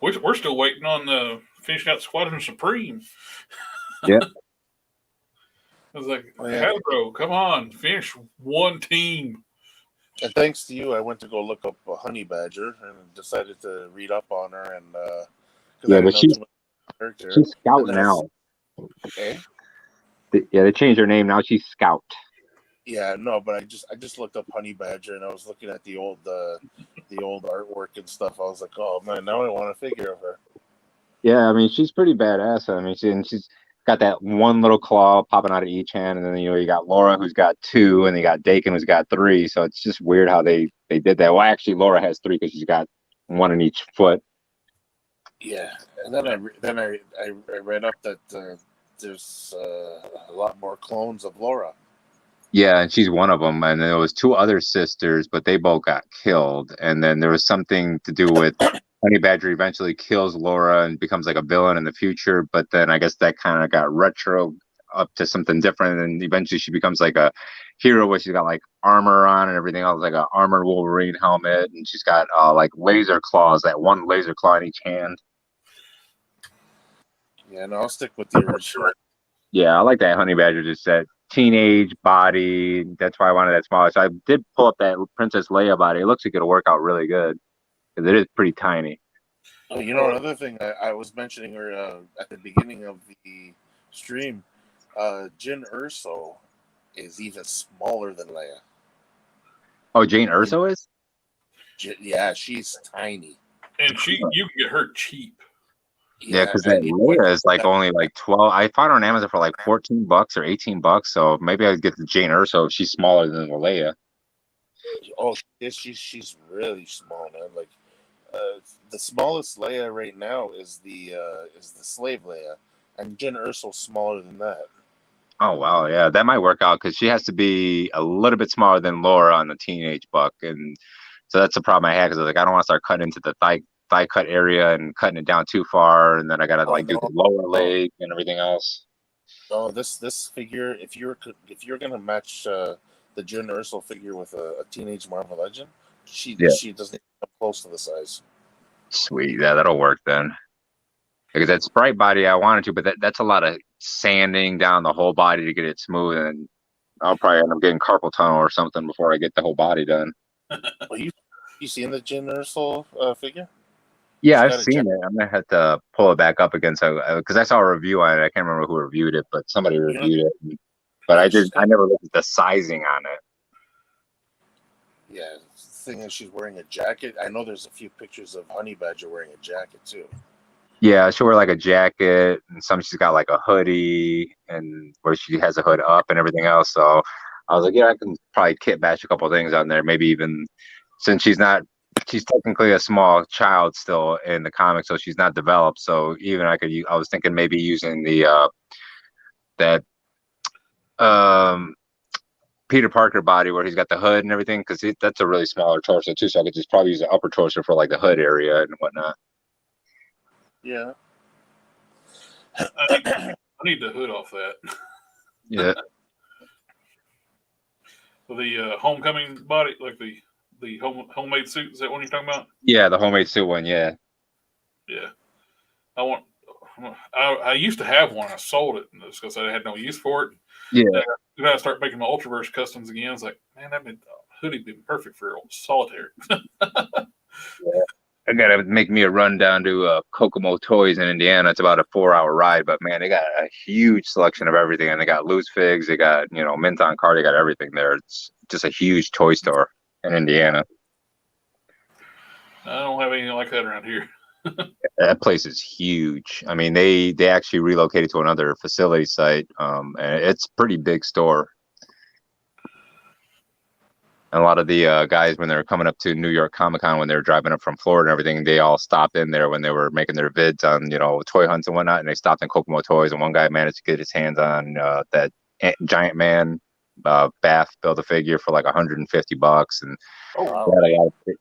We're still waiting on finishing out Squadron Supreme. Yeah. I was like, Hasbro, come on, finish one team. And thanks to you, I went to go look up Honey Badger and decided to read up on her. And but she's Scout now. Okay. They changed her name now. She's Scout. Yeah, no, but I just looked up Honey Badger and I was looking at the old artwork and stuff. I was like, oh man, now I want a figure of her. Yeah, I mean, she's pretty badass. I mean, she's got that one little claw popping out of each hand, and then you got Laura who's got 2, and you got Dakin who's got 3. So it's just weird how they did that. Well, actually, Laura has 3 because she's got 1 in each foot. Yeah, and then I read up that there's a lot more clones of Laura. Yeah, and she's one of them. And there was 2 other sisters, but they both got killed. And then there was something to do with Honey Badger eventually kills Laura and becomes like a villain in the future. But then I guess that kind of got retro up to something different. And eventually she becomes like a hero where she's got like armor on and everything else, like a armored Wolverine helmet, and she's got like laser claws, that one laser claw in each hand. Yeah, no, I'll stick with the original. Yeah, I like that Honey Badger, just that teenage body. That's why I wanted that smaller. So I did pull up that Princess Leia body. It looks like it'll work out really good because it is pretty tiny. Oh, you know, another thing I was mentioning at the beginning of the stream, Jyn Erso is even smaller than Leia. Oh, Jane Erso is? Yeah, she's tiny. And you can get her cheap. Yeah, because that Leia is like only like 12. I found her on Amazon for like $14 or $18. So maybe I'd get the Jane Erso if she's smaller than the Leia. Oh, she's really small, man. Like the smallest Leia right now is the slave Leia, and Jyn Erso's smaller than that. Oh wow, yeah, that might work out because she has to be a little bit smaller than Laura on the teenage buck, and so that's the problem I had because I was like, I don't want to start cutting into the thigh cut area and cutting it down too far, and then I gotta do the lower leg and everything else. Oh, this figure, if you're gonna match the Jyn Erso figure with a teenage Marvel Legend, she doesn't come close to the size. Sweet, yeah, that'll work then. Because that Sprite body I wanted to, but that's a lot of sanding down the whole body to get it smooth, and I'll probably end up getting carpal tunnel or something before I get the whole body done. Well, you seen the Jyn Erso figure? Yeah, I've seen it. I'm gonna have to pull it back up against because I saw a review on it. I can't remember who reviewed it, but somebody reviewed it. But I never looked at the sizing on it. Yeah, the thing is, she's wearing a jacket. I know there's a few pictures of Honey Badger wearing a jacket too. Yeah, she'll wear like a jacket, and some she's got like a hoodie, and where she has a hood up and everything else. So I was like, yeah, I can probably kit bash a couple of things on there. Maybe even since she's technically a small child still in the comic, so she's not developed. So even I was thinking maybe using the that Peter Parker body where he's got the hood and everything, because that's a really smaller torso too. So I could just probably use the upper torso for like the hood area and whatnot. Yeah. I need the hood off that. Yeah. The homecoming body, like the homemade suit, is that one you're talking about? Yeah, the homemade suit one. Yeah. Yeah. I used to have one. I sold it just because I had no use for it. Yeah. Then I start making my Ultraverse customs again. It's like, man, hoodie been perfect for solitaire. Yeah. I gotta make me a run down to Kokomo Toys in Indiana. It's about a 4-hour ride, but man, they got a huge selection of everything, and they got loose figs, they got mint on card, they got everything there. It's just a huge toy store in Indiana. I don't have anything like that around here. That place is huge. I mean, they actually relocated to another facility site, and it's a pretty big store. And a lot of the guys, when they were coming up to New York Comic Con, when they were driving up from Florida and everything, they all stopped in there when they were making their vids on, toy hunts and whatnot. And they stopped in Kokomo Toys. And one guy managed to get his hands on that Giant Man Bath Build-A-Figure for like $150. And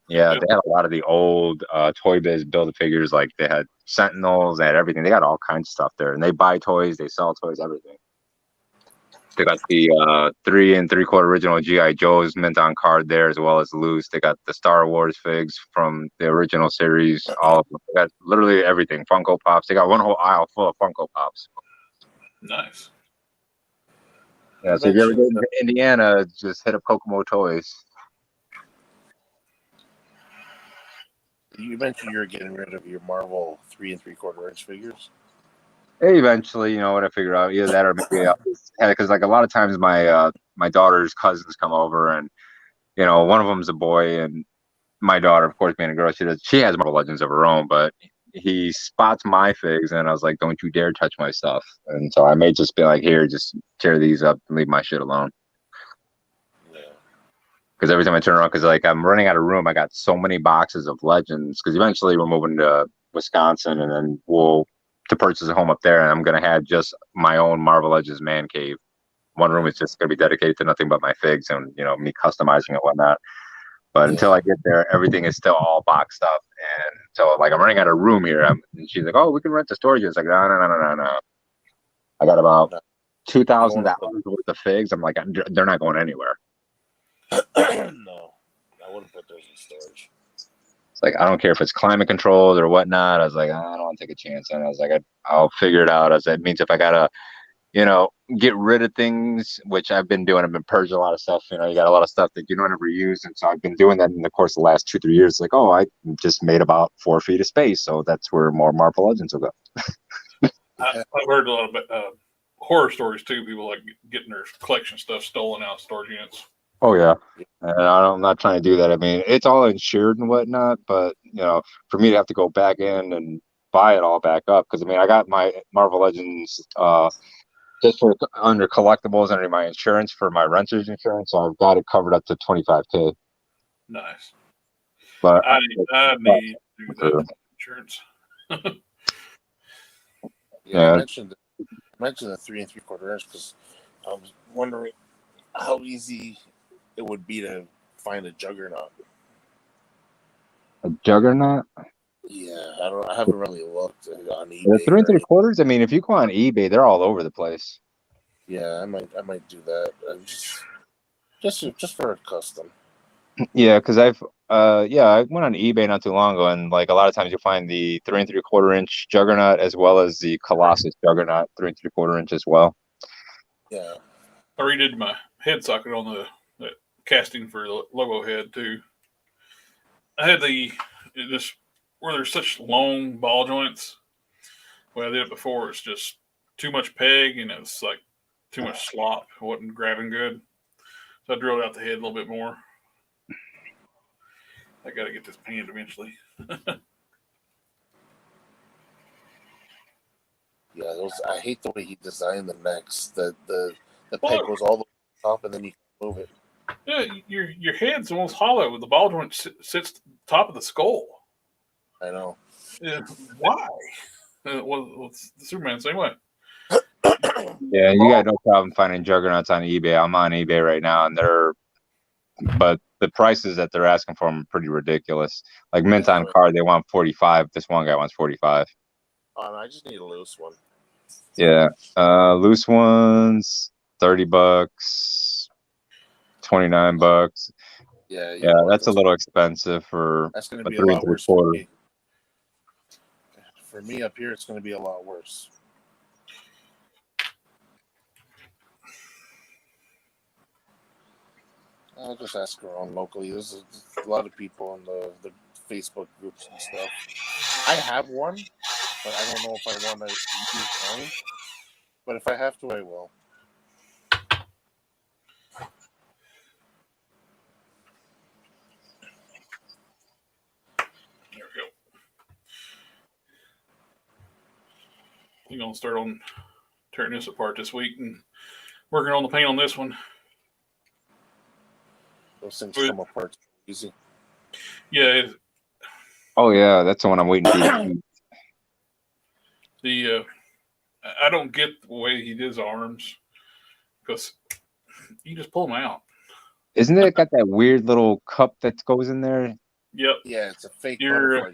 they had a lot of the old Toy Biz Build-A-Figures. Like they had Sentinels, they had everything. They got all kinds of stuff there. And they buy toys, they sell toys, everything. They got the 3 3/4 original G.I. Joes mint on card there, as well as loose. They got the Star Wars figs from the original series. All of them. They got literally everything. Funko Pops. They got one whole aisle full of Funko Pops. Nice. Yeah, so if you ever get to Indiana, just hit up Kokomo Toys. You mentioned you're getting rid of your Marvel 3 3/4 inch figures. Eventually, what I figure out, either that or maybe because like a lot of times my daughter's cousins come over, and one of them's a boy, and my daughter, of course, being a girl, she has Marvel Legends of her own, but he spots my figs, and I was like, don't you dare touch my stuff. And so I may just be like, here, just tear these up and leave my shit alone. Because every time I turn around, because like I'm running out of room, I got so many boxes of Legends, because eventually we're moving to Wisconsin, and then we'll to purchase a home up there, and I'm going to have just my own Marvel Legends man cave. One room is just going to be dedicated to nothing but my figs and, me customizing and whatnot. But until I get there, everything is still all boxed up. And so, like, I'm running out of room here. And she's like, oh, we can rent the storage. It's like, no. I got about $2,000 worth of figs. I'm like, they're not going anywhere. No, I wouldn't put those in storage. It's like, I don't care if it's climate controlled or whatnot. I was like, I don't want to take a chance. And I was like, I'll figure it out. As that means if I gotta, get rid of things, which I've been doing. I've been purging a lot of stuff. You got a lot of stuff that you don't ever use. And so I've been doing that in the course of the last 2-3 years. Like, oh, I just made about 4 feet of space. So that's where more Marvel Legends will go. I've heard a lot of horror stories too. People like getting their collection stuff stolen out of storage units. Oh, yeah. And I'm not trying to do that. I mean, it's all insured and whatnot. But, for me to have to go back in and buy it all back up. Because, I mean, I got my Marvel Legends just for under collectibles under my insurance for my renter's insurance, so I've got it covered up to $25,000. Nice. But I need to do that insurance. I mentioned the 3 3/4 inch because I was wondering how easy it would be to find a Juggernaut. A Juggernaut? Yeah, I haven't really looked on eBay. The 3 3/4. I mean, if you go on eBay, they're all over the place. Yeah, I might do that. Just for a custom. Yeah, because I went on eBay not too long ago, and like a lot of times you'll find the 3 3/4 inch Juggernaut as well as the Colossus Juggernaut 3 3/4 inch as well. Yeah, I redid my head socket on the casting for the logo head too. I had this where there's such long ball joints. When I did it before, it's just too much peg and it's like too much slop. It wasn't grabbing good. So I drilled out the head a little bit more. I got to get this painted eventually. Yeah, I hate the way he designed the necks. The peg goes all the way up and then you can move it. Yeah, your head's almost hollow. The ball joint sits top of the skull. I know. Yeah, why? Well, the Superman same way. Yeah, you got no problem finding Juggernauts on eBay. I'm on eBay right now, and but the prices that they're asking for them are pretty ridiculous. Like mint on card, they want 45. This one guy wants 45. Oh, no, I just need a loose one. Yeah, loose ones, $30, $29. Yeah, that's a little expensive for that's going a to be 3 a lot worse 3/4. For me up here, it's going to be a lot worse. I'll just ask around locally. There's a lot of people in the Facebook groups and stuff. I have one, but I don't know if I want to use mine. But if I have to, I will. There we go. I'm going to start on tearing this apart this week and working on the paint on this one. Those things come apart easy. Yeah. Oh yeah, that's the one I'm waiting for. I don't get the way he did his arms because you just pull them out. Isn't it got that weird little cup that goes in there? Yep. Yeah, it's a fake butterfly.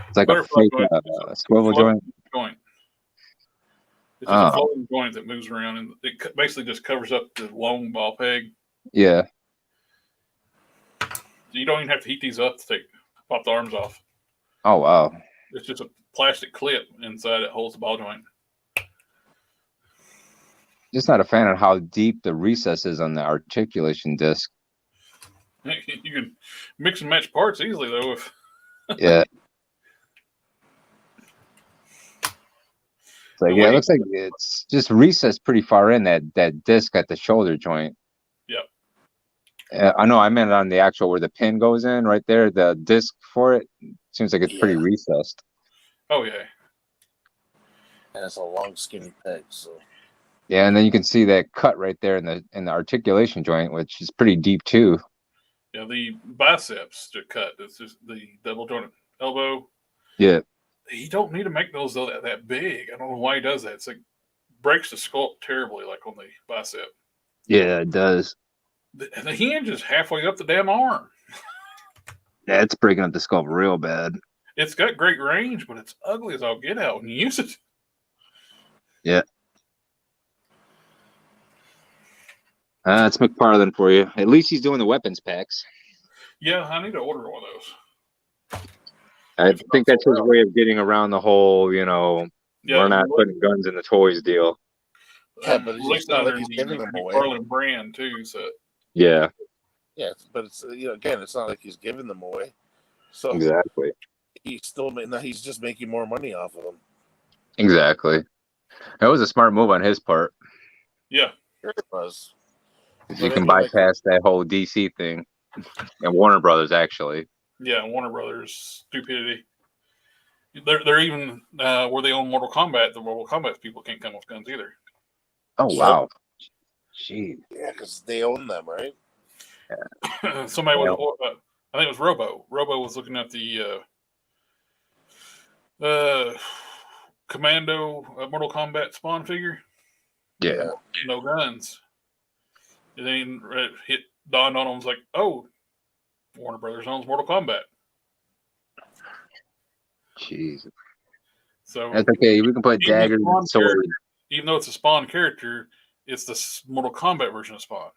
It's like a fake swivel joint. It's just a floating joint that moves around, and it basically just covers up the long ball peg. Yeah. You don't even have to heat these up to pop the arms off. Oh wow! It's just a plastic clip inside that holds the ball joint. Just not a fan of how deep the recess is on the articulation disc. You can mix and match parts easily, though. Yeah. So yeah, it looks like it's just recessed pretty far in that disc at the shoulder joint. Yep. I know I meant on the actual where the pin goes in right there. The disc for it seems like it's pretty recessed. Oh yeah. And it's a long, skinny peg. So. Yeah, and then you can see that cut right there in the articulation joint, which is pretty deep too. Yeah, the biceps to cut. It's just the double jointed elbow. Yeah. He don't need to make those that big. I don't know why he does that. It's like breaks the sculpt terribly, like on the bicep. Yeah, it does. The hinge is halfway up the damn arm. Yeah, it's breaking up the sculpt real bad. It's got great range, but it's ugly as all get out when you use it. Yeah. It's McFarland for you. At least he's doing the weapons packs. Yeah, I need to order one of those. I If think not that's so his well. way of getting around the whole, Yeah, we're not putting guns in the toys deal. Yeah, but it's released not like under he's the giving them away. McFarland brand too. So Yeah, Yeah, but it's again, it's not like he's giving them away. So exactly. he's just making more money off of them. Exactly. That was a smart move on his part. yeah, Sure it was. Because But you I can mean, like, bypass that whole DC thing. And Warner Brothers, actually. yeah, Warner Brothers stupidity. They're even where they own Mortal Kombat. The Mortal Kombat people can't come with guns either. Oh, wow. Jeez. yeah, because they own them, right? Somebody Yeah. was, I think it was Robo. Robo was looking at the Commando Mortal Kombat Spawn figure. Yeah. No guns. And then it hit dawned on him, was like, oh, Warner Brothers owns Mortal Kombat. Jeez. So That's okay. We can put even daggers Spawn and swords. character, even though it's a Spawn character, it's the Mortal Kombat version of Spawn.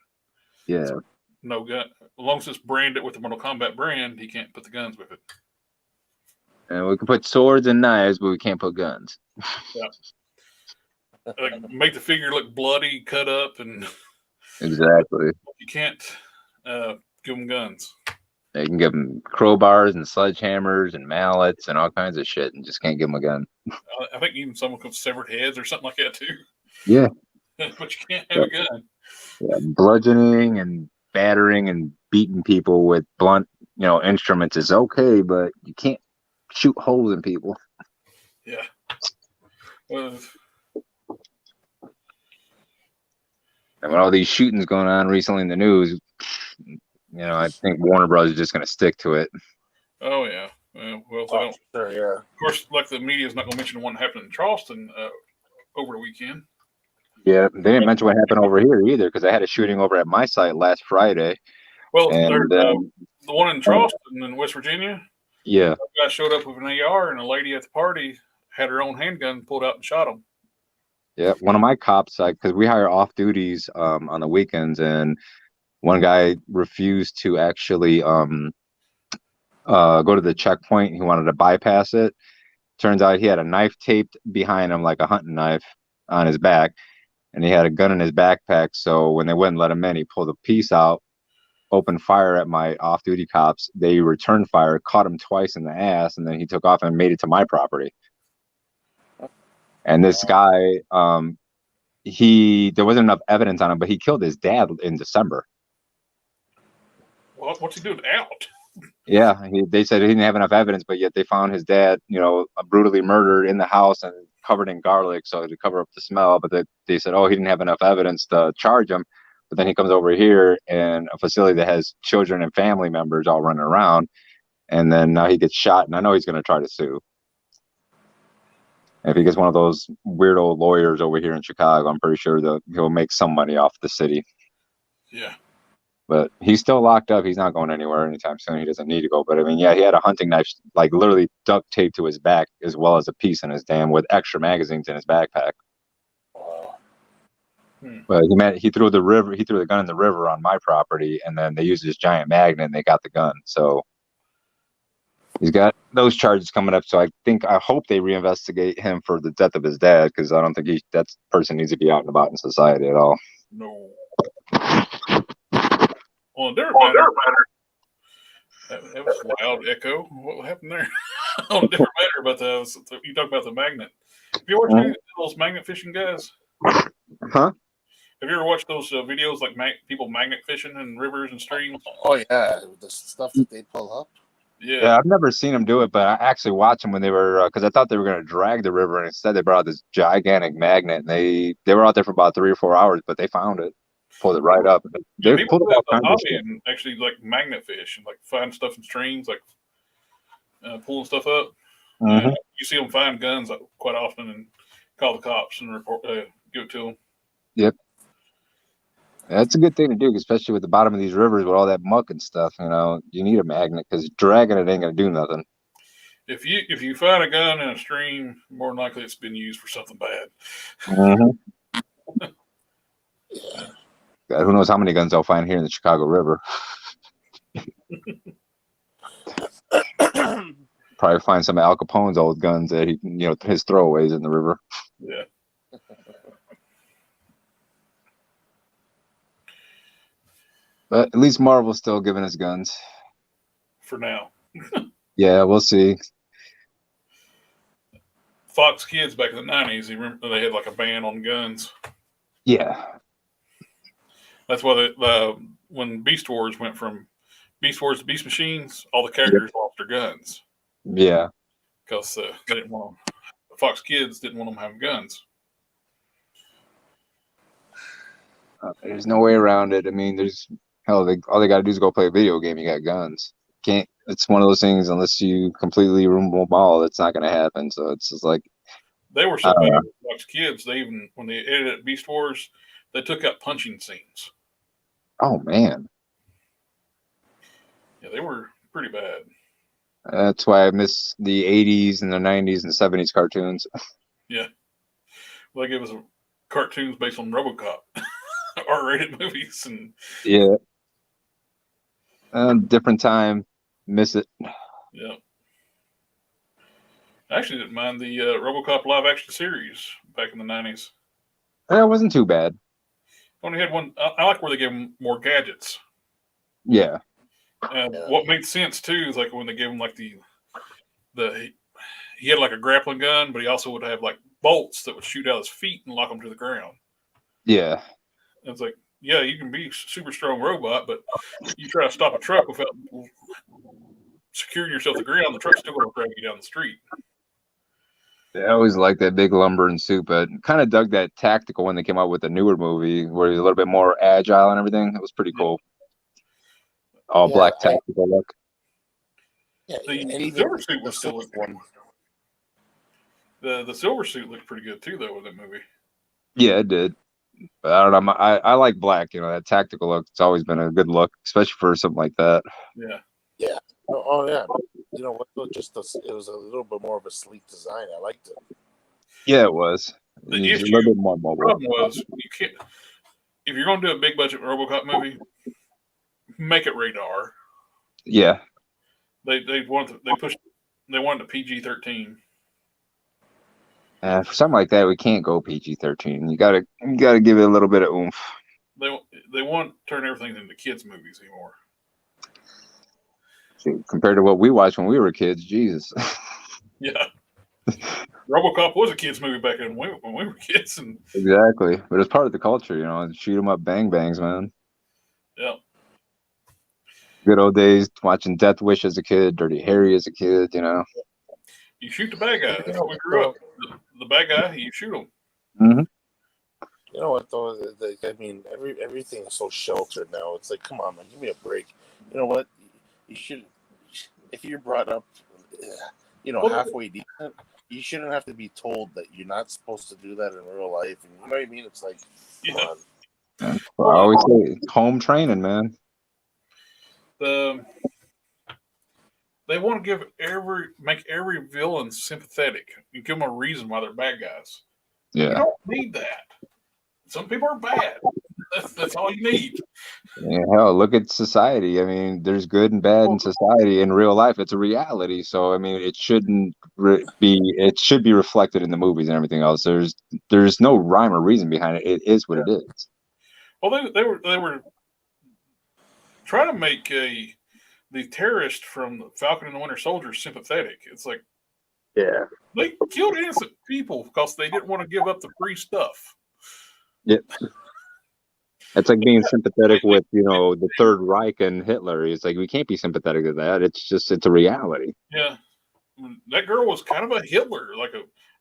Yeah. So no gun. As long as it's branded with the Mortal Kombat brand, he can't put the guns with it. And we can put swords and knives, but we can't put guns. Like, make the figure look bloody, cut up, and Exactly. you can't give them guns. They can give them crowbars and sledgehammers and mallets and all kinds of shit, and just can't give them a gun. I think even some with severed heads or something like that too. Yeah. But you can't have a gun. Yeah. Bludgeoning and battering and beating people with blunt, instruments is okay, but you can't shoot holes in people. Yeah. And with all these shootings going on recently in the news, I think Warner Bros. Is just going to stick to it. Oh yeah. Well, they don't. Sure, yeah. Of course, like the media is not going to mention one happened in Charleston over the weekend. Yeah, they didn't mention what happened over here either, because I had a shooting over at my site last Friday. Well, And the one in Charleston in West Virginia. Yeah. A guy showed up with an AR, and a lady at the party had her own handgun, pulled out and shot him. Yeah, one of my cops, because we hire off duties on the weekends, and one guy refused to actually go to the checkpoint. He wanted to bypass it. Turns out he had a knife taped behind him, like a hunting knife, on his back, and he had a gun in his backpack. So when they wouldn't let him in, he pulled a piece out, opened fire at my off-duty cops. They returned fire, caught him twice in the ass, and then he took off and made it to my property. And this guy, there wasn't enough evidence on him, but he killed his dad in December. What's he doing out? Yeah, they said he didn't have enough evidence, but yet they found his dad, brutally murdered in the house and covered in garlic, so to cover up the smell. But they said, oh, he didn't have enough evidence to charge him. But then he comes over here in a facility that has children and family members all running around, and then now he gets shot, and I know he's going to try to sue. If he gets one of those weirdo lawyers over here in Chicago, I'm pretty sure that he'll make some money off the city. Yeah. But he's still locked up. He's not going anywhere anytime soon. He doesn't need to go. But I mean, yeah, he had a hunting knife, like literally duct taped to his back, as well as a piece in his dam with extra magazines in his backpack. But he threw the gun in the river on my property, and then they used this giant magnet and they got the gun. So he's got those charges coming up. So I hope they reinvestigate him for the death of his dad, because I don't think that person needs to be out and about in society at all. No. On their matter, that was a loud echo. What happened there? On a different matter, but you talk about the magnet. Have you ever watched those magnet fishing guys? Huh? Have you ever watched those videos like people magnet fishing in rivers and streams? Oh yeah, the stuff that they pull up. Yeah, I've never seen them do it, but I actually watched them when they were, because I thought they were going to drag the river, and instead they brought out this gigantic magnet. And they were out there for about 3 or 4 hours, but they found it, pulled it right up. They people pulled do up that hobby and actually like magnet fish and like find stuff in streams, like pulling stuff up. Mm-hmm. You see them find guns quite often and call the cops and report, give it to them. Yep. That's a good thing to do, especially with the bottom of these rivers with all that muck and stuff. You need a magnet, because dragging it ain't gonna do nothing. If you find a gun in a stream, more than likely it's been used for something bad. Mm-hmm. Yeah. God, who knows how many guns they'll find here in the Chicago River? Probably find some of Al Capone's old guns that he, his throwaways in the river. Yeah. But at least Marvel's still giving us guns. For now. Yeah, we'll see. Fox Kids back in the 90s, you remember they had like a ban on guns. Yeah. That's why when Beast Wars went from Beast Wars to Beast Machines, all the characters lost their guns. Yeah. Because they didn't want them. Fox Kids didn't want them having guns. There's no way around it. I mean, all they got to do is go play a video game. You got guns. Can't. It's one of those things. Unless you completely remove them all, it's not going to happen. So it's just like they were so bad with Fox Kids. They even when they edited Beast Wars, they took out punching scenes. Oh man. Yeah, they were pretty bad. That's why I miss the 80s and the 90s and 70s cartoons. Yeah. Well, they gave us cartoons based on RoboCop, R-rated movies, and yeah. Different time. Miss it. Yeah. I actually didn't mind the RoboCop live action series back in the 90s. It wasn't too bad. Only had one. I like where they gave him more gadgets. Yeah. What made sense too is like when they gave him like he had like a grappling gun, but he also would have like bolts that would shoot out his feet and lock him to the ground. Yeah. And it's like, yeah, you can be a super strong robot, but you try to stop a truck without securing yourself to the ground, the truck's still going to drag you down the street. I always liked that big lumber and suit, but kind of dug that tactical when they came out with the newer movie where he's a little bit more agile and everything. It was pretty cool. All black tactical look. Yeah, the silver suit was still one. The silver suit looked pretty good too, though, in that movie. Yeah, it did. But I don't know. I like black. That tactical look. It's always been a good look, especially for something like that. Yeah. Yeah. Oh yeah. You know what? It was a little bit more of a sleek design. I liked it. Yeah, it was. The a little bit more mobile. Problem was you can't. If you're going to do a big budget RoboCop movie, make it radar. Yeah. They wanted to PG-13. For something like that, we can't go PG-13. You gotta give it a little bit of oomph. They want to turn everything into kids movies anymore. Compared to what we watched when we were kids, Jesus. Yeah. RoboCop was a kids movie back then when we were kids, and exactly. But it's part of the culture, shoot 'em up, bang bangs, man. Yeah. Good old days watching Death Wish as a kid, Dirty Harry as a kid, You shoot the bad guy. That's how we grew up. The bad guy, you shoot him. Mm-hmm. You know what though? I mean, everything is so sheltered now. It's like, come on, man, give me a break. You know what? You should, if you're brought up, halfway decent, you shouldn't have to be told that you're not supposed to do that in real life. And you know what I mean? It's like, come on. Well, I always say it's home training, man. They want to make every villain sympathetic and give them a reason why they're bad guys. Yeah. You don't need that. Some people are bad. That's all you need. Yeah, hell, look at society. I mean, there's good and bad in society. In real life, it's a reality. So, I mean, it shouldn't be. It should be reflected in the movies and everything else. There's no rhyme or reason behind it. It is what it is. Well, they were trying to make the terrorist from the Falcon and the Winter Soldier sympathetic. It's like, yeah, they killed innocent people because they didn't want to give up the free stuff. Yep. It's like being sympathetic with, the Third Reich and Hitler. It's like we can't be sympathetic to that. It's a reality. Yeah. That girl was kind of a Hitler, like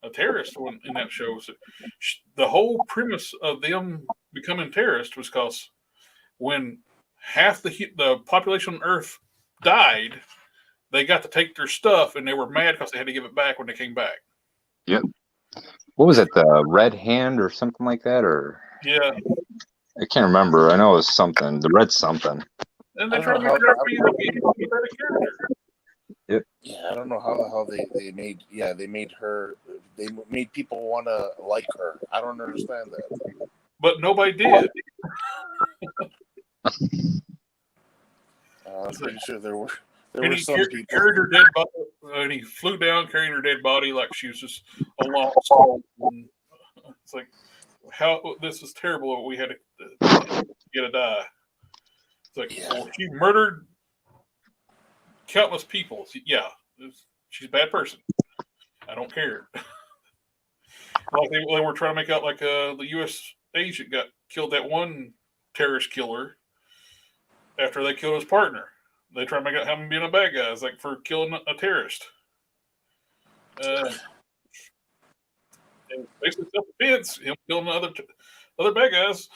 a terrorist in that show. So the whole premise of them becoming terrorists was because when half the population on Earth died, they got to take their stuff, and they were mad because they had to give it back when they came back. Yep. What was it? The Red Hand or something like that? Or yeah. I can't remember. I know it was something. The Red something. And they tried to make her be a better character. Yep. Yeah, I don't know how the hell they made people want to like her. I don't understand that. But nobody did. I'm pretty sure there were And he some people. carried her dead body, and he flew down carrying her dead body like she was just a lost soul. And it's like, how this is terrible. We had to get a die. It's like, well, she murdered countless people. Yeah, she's a bad person. I don't care. Like they were trying to make out like the U.S. agent got killed, that one terrorist killer, after they killed his partner. They try to make out him being a bad guy. It's like for killing a terrorist. And basically self-defense, him killing other bad guys.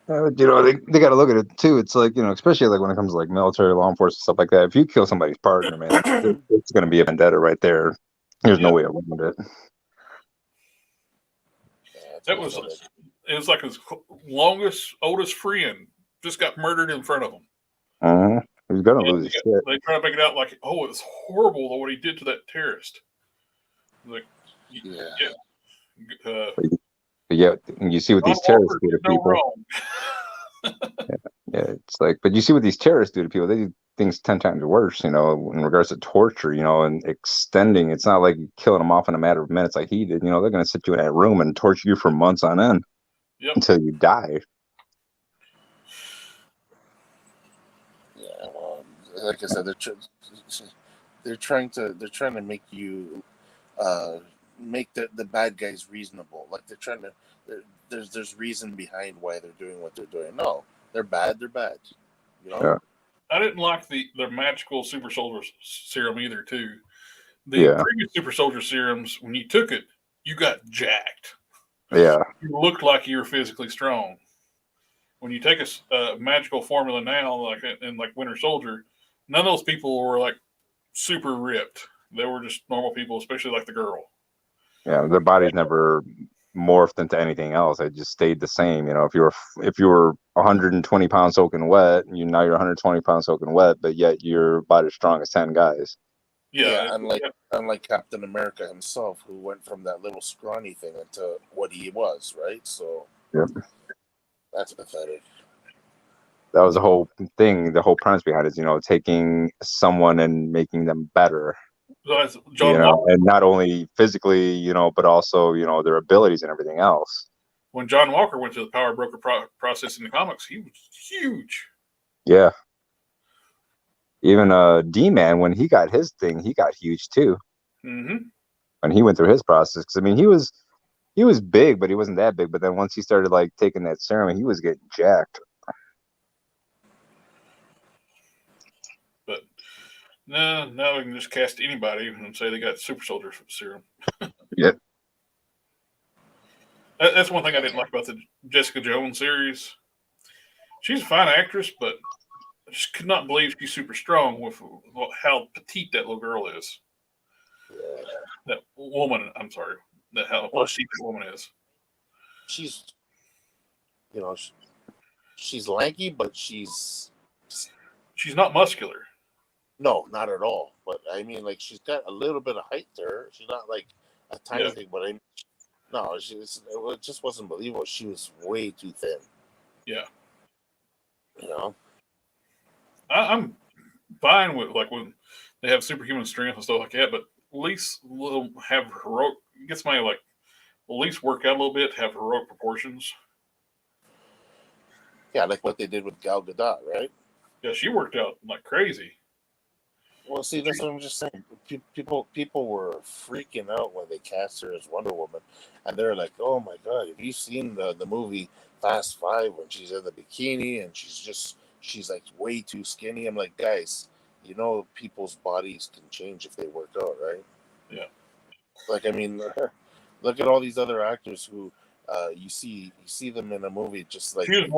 They got to look at it too. It's like, especially like when it comes to like military, law enforcement, stuff like that. If you kill somebody's partner, man, it's going to be a vendetta right there. There's no way around it. It was like his longest, oldest friend just got murdered in front of him. He's going to lose his shit. They try to make it out like, oh, it's horrible what he did to that terrorist. Like, yeah, you see what these terrorists do to people. It's like, but you see what these terrorists do to people. They do things 10 times worse, in regards to torture, and extending. It's not like killing them off in a matter of minutes like he did. They're going to sit you in that room and torture you for months on end until you die. Yeah, well, like I said, they're trying to make you make the bad guys reasonable. Like they're trying to. There's reason behind why they're doing what they're doing. No, they're bad. They're bad. Yeah. I didn't like their magical super soldier serum either. Too, the previous super soldier serums, when you took it, you got jacked. Yeah, you looked like you were physically strong. When you take a magical formula now, like Winter Soldier, none of those people were like super ripped. They were just normal people, especially like the girl. Yeah, their bodies never morphed into anything else. It just stayed the same. If you were 120 pounds soaking wet, now you're 120 pounds soaking wet, but yet your body's strong as 10 guys. Yeah, unlike Captain America himself, who went from that little scrawny thing into what he was, right? So that's pathetic. That was the whole thing, the whole premise behind it is, taking someone and making them better. And not only physically, but also, their abilities and everything else. When John Walker went through the power broker process in the comics, he was huge. Yeah. Even D-Man, when he got his thing, he got huge too. Mm-hmm. When he went through his process, because he was big, but he wasn't that big. But then once he started like taking that serum, he was getting jacked. But now we can just cast anybody and say they got super soldier serum. Yep. That's one thing I didn't like about the Jessica Jones series. She's a fine actress, but I just could not believe she's super strong with how petite that little girl is. That woman, I'm sorry. How petite that woman is. She's, she's lanky, but she's not muscular. No, not at all. But I mean, like, she's got a little bit of height to her. She's not like a tiny thing, but it just wasn't believable. She was way too thin. Yeah. I'm fine with like when they have superhuman strength and stuff like that, but at least have heroic. Get somebody like at least work out a little bit, have heroic proportions. Yeah, like what they did with Gal Gadot, right? Yeah, she worked out like crazy. Well, see, that's what I'm just saying. People were freaking out when they cast her as Wonder Woman, and they're like, "Oh my God, have you seen the movie Fast 5 when she's in the bikini and she's like way too skinny?" I'm like, guys, people's bodies can change if they work out, right? Yeah. Like, I mean, look at all these other actors who you see them in a movie just like she was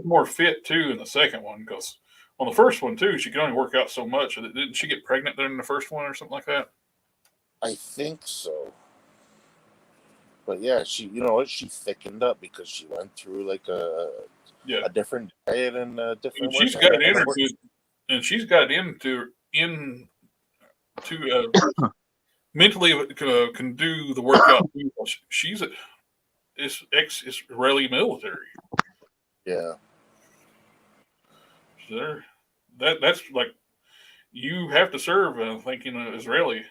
more fit too in the second one, because on the first one too, she could only work out so much. Didn't she get pregnant during the first one or something like that? I think so. But yeah, she thickened up because she went through like a different diet and a different. She's got into mentally can do the workout. She's Israeli military. Yeah. that's like you have to serve. I think in the Israeli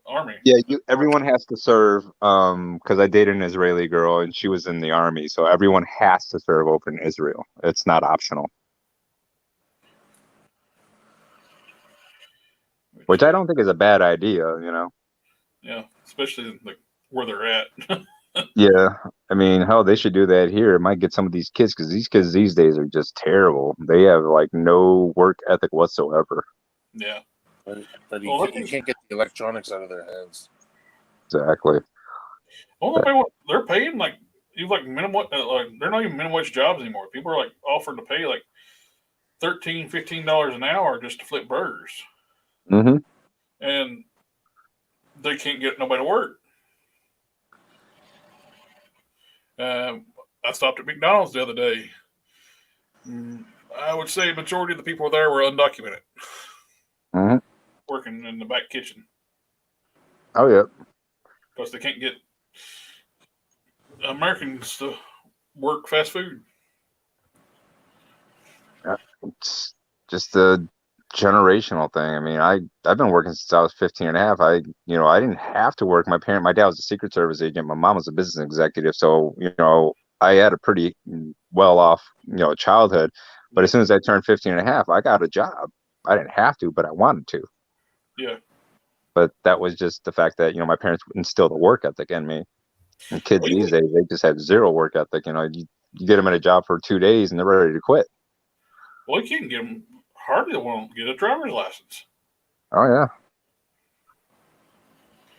army. Yeah, everyone has to serve. Because I dated an Israeli girl and she was in the army, so everyone has to serve over in Israel. It's not optional. Which I don't think is a bad idea, you know. Yeah, especially like where they're at. Yeah, I mean, hell, they should do that here. It might get some of these kids because these kids these days are just terrible. They have like no work ethic whatsoever. Yeah, but you can't get the electronics out of their hands. Exactly. Well, they're paying like you like minimum. Like they're not even minimum wage jobs anymore. People are like offered to pay like $13, $15 an hour just to flip burgers, Mm-hmm. and they can't get nobody to work. I stopped at McDonald's the other day. I would say a majority of the people there were undocumented, working in the back kitchen. Oh yeah, because they can't get Americans to work fast food. it's just a generational thing. I mean, I've been working since I was 15 and a half. I didn't have to work. My dad was a Secret Service agent. My mom was a business executive. So, I had a pretty well off, childhood. But as soon as I turned 15 and a half, I got a job. I didn't have to, but I wanted to. Yeah. But that was just the fact that, my parents instilled a work ethic in me. And kids these days, they just have zero work ethic. You get them in a job for 2 days and they're ready to quit. Well, you can get them, hardly won't get a driver's license. Oh, yeah.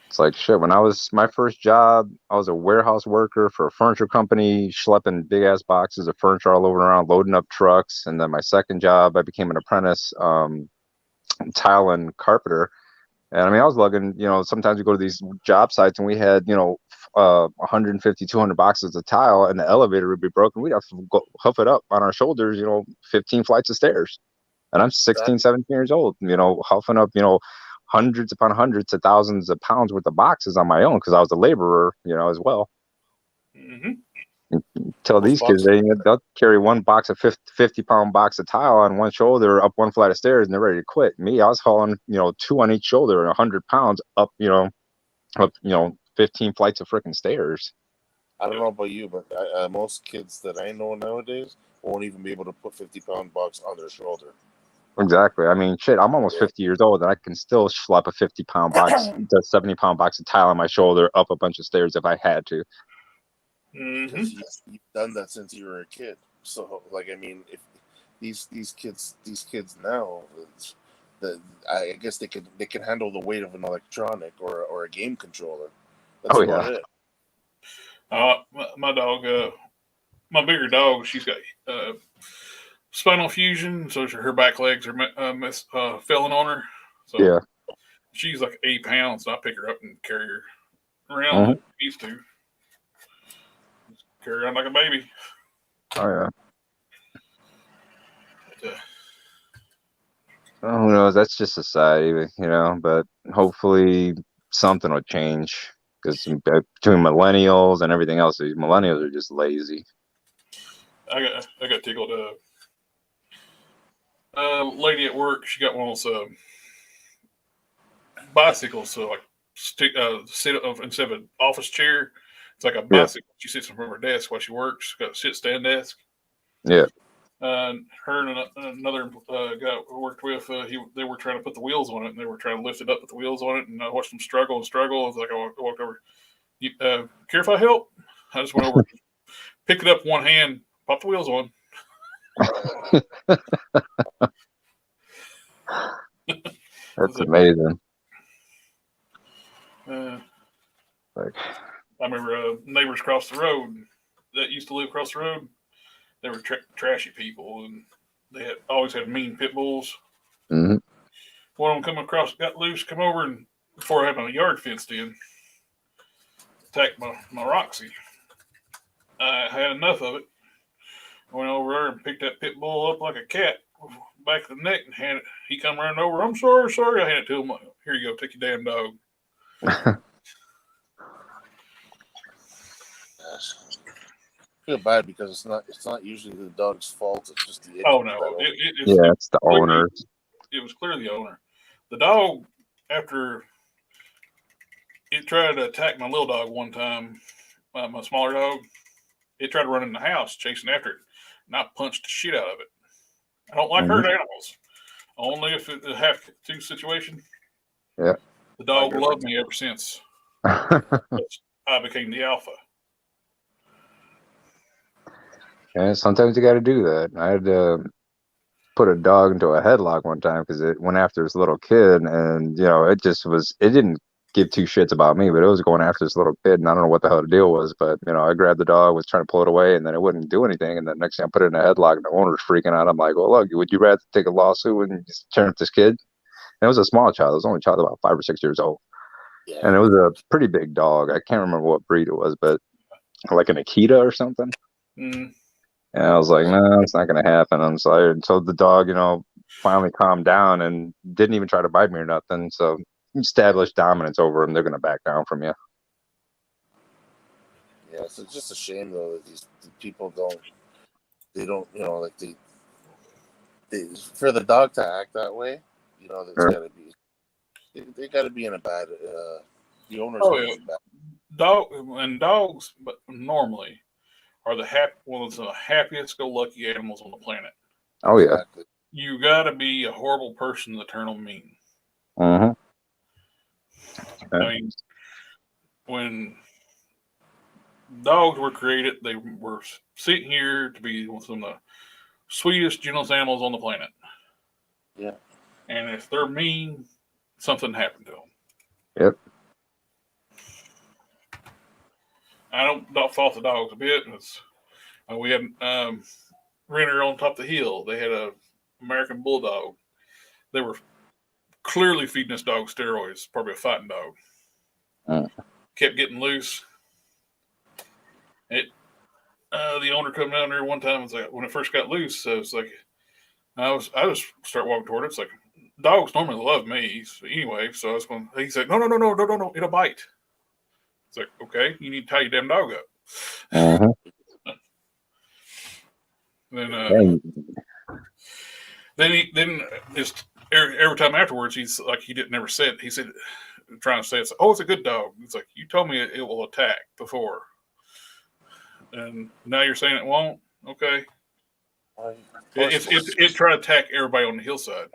It's like shit. When I was my first job, I was a warehouse worker for a furniture company, schlepping big ass boxes of furniture all over around, loading up trucks. And then my second job, I became an apprentice tile and carpenter. And I mean, I was lugging, sometimes we go to these job sites and we had, 150, 200 boxes of tile and the elevator would be broken. We'd have to go hoof it up on our shoulders, 15 flights of stairs. And I'm 16, 17 years old, huffing up, hundreds upon hundreds of thousands of pounds worth of boxes on my own because I was a laborer, as well. Mm-hmm. Tell these kids they'll carry one box of 50-pound box of tile on one shoulder up one flight of stairs and they're ready to quit. Me, I was hauling, 2 on each shoulder and 100 pounds up, 15 flights of freaking stairs. I don't know about you, but most kids that I know nowadays won't even be able to put 50-pound box on their shoulder. Exactly. I mean, shit, I'm almost 50 years old and I can still schlep a 50-pound box, the 70-pound box of tile on my shoulder up a bunch of stairs if I had to. Mm-hmm. You've done that since you were a kid. So, like, I mean, if these kids now, I guess they can handle the weight of an electronic or a game controller. That's about it. My dog, my bigger dog, she's got spinal fusion, so her back legs are filling on her. So yeah, she's like 8 pounds. So I pick her up and carry her around like I used to. Just carry her around like a baby. Oh yeah. But, who knows? That's just society, but hopefully something will change because between millennials and everything else, these millennials are just lazy. I got tickled. A lady at work, she got one of those bicycles, so like sit instead of an office chair, it's like a bicycle. She sits in front of her desk while she works. Got a sit-stand desk. Yeah. Her and another guy who worked with, they were trying to put the wheels on it, and they were trying to lift it up with the wheels on it, and I watched them struggle. It's like I walked over. Care if I help? I just went over, picked it up one hand, popped the wheels on. That's amazing. I remember neighbors across the road that used to live across the road. They were trashy people, and they always had mean pit bulls. Mm-hmm. One of them got loose, come over, and before I had my yard fenced in, attacked my Roxy. I had enough of it. I went over there and picked that pit bull up like a cat, back of the neck, and he come running over. I'm sorry. I handed it to him. Here you go, take your damn dog. feel bad because it's not usually the dog's fault. It's just the Oh no, it's the owner. It was clearly the owner. The dog, after it tried to attack my little dog one time, my smaller dog, it tried to run in the house chasing after it, and I punched the shit out of it. I don't like hurt animals, only if it's a have-to situation. Yeah. The dog loved me ever since. I became the alpha. Yeah, sometimes you got to do that. I had to put a dog into a headlock one time because it went after this little kid, and it didn't give two shits about me, but it was going after this little kid, and I don't know what the hell the deal was, but I grabbed the dog, was trying to pull it away, and then it wouldn't do anything, and then next thing I put it in a headlock, and the owner's freaking out. I'm like, well, look, would you rather take a lawsuit and just turn up this kid? And it was a small child. It was only a child about 5 or 6 years old. Yeah. And it was a pretty big dog. I can't remember what breed it was, but like an Akita or something. Mm. And I was like, no, it's not going to happen. I'm sorry. And so the dog, finally calmed down and didn't even try to bite me or nothing. So established dominance over them. They're going to back down from you. Yeah, so it's just a shame though that these people don't like they for the dog to act that way. There's got to be they got to be in a bad. The owners. Oh, yeah. Dogs, but normally are one of the happiest-go-lucky animals on the planet. Oh yeah. Exactly. You got to be a horrible person to turn them mean. Mm-hmm. I mean, when dogs were created, they were sitting here to be one of the sweetest, gentlest animals on the planet. Yeah. And if they're mean, something happened to them. Yep. I don't fault the dogs a bit. We had Renner on top of the hill. They had a American Bulldog. They were clearly feeding this dog steroids, probably a fighting dog. Kept getting loose. The owner come down there one time. It's like when it first got loose, so it's like I just start walking toward it. It's like dogs normally love me anyway, so I was going. He said, "No, it'll bite." It's like, okay, you need to tie your damn dog up. Then just every time afterwards, he's like he never said. He said, trying to say it's a good dog. It's like you told me it will attack before, and now you're saying it won't. Okay, it tried to attack everybody on the hillside.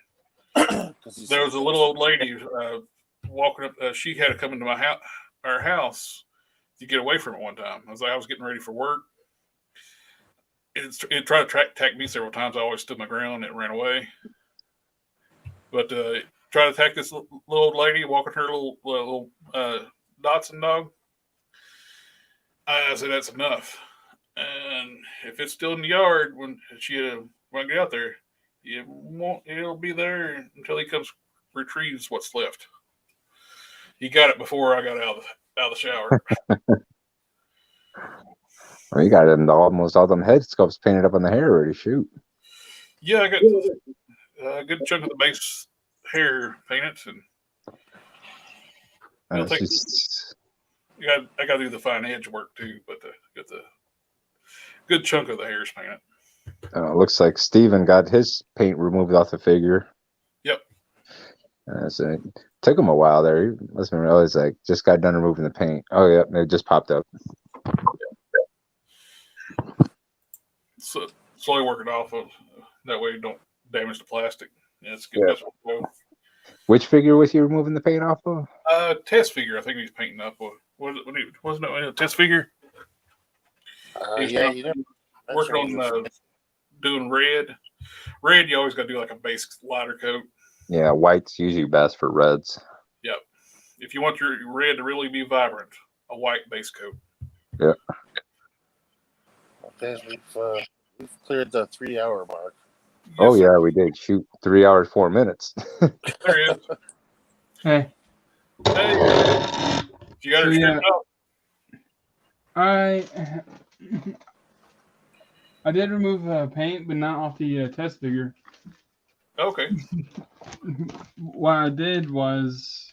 There was a little old lady walking up. She had to come into our house to get away from it one time. I was getting ready for work. It tried to attack me several times. I always stood my ground. It ran away. But tried to attack this little old lady walking her little Dotson dog. I said, that's enough. And if it's still in the yard when I get out there, it'll be there until he comes retrieves what's left. He got it before I got out of the shower. Well, you got almost all them head sculpts painted up on the hair already. Shoot. Yeah, I got a good chunk of the base hair painted, and I got to do the fine edge work too, but get the good chunk of the hairs painted. Looks like Steven got his paint removed off the figure. Yep. So it took him a while there. He must have been realized just got done removing the paint. Oh yeah, it just popped up. So slowly work it off of that way you don't damage the plastic. Yeah, it's good. Yeah. Which figure was he removing the paint off of? Test figure. I think he's painting up. Wasn't it a test figure? Working on doing red. Red, you always got to do like a base lighter coat. Yeah, white's usually best for reds. Yep. If you want your red to really be vibrant, a white base coat. Yeah. Okay, we've cleared the 3-hour mark. Yes, oh yeah, we did. Shoot, 3 hours 4 minutes. There he is. Hey. You got her straightened out. I did remove paint, but not off the test figure. Okay. What I did was,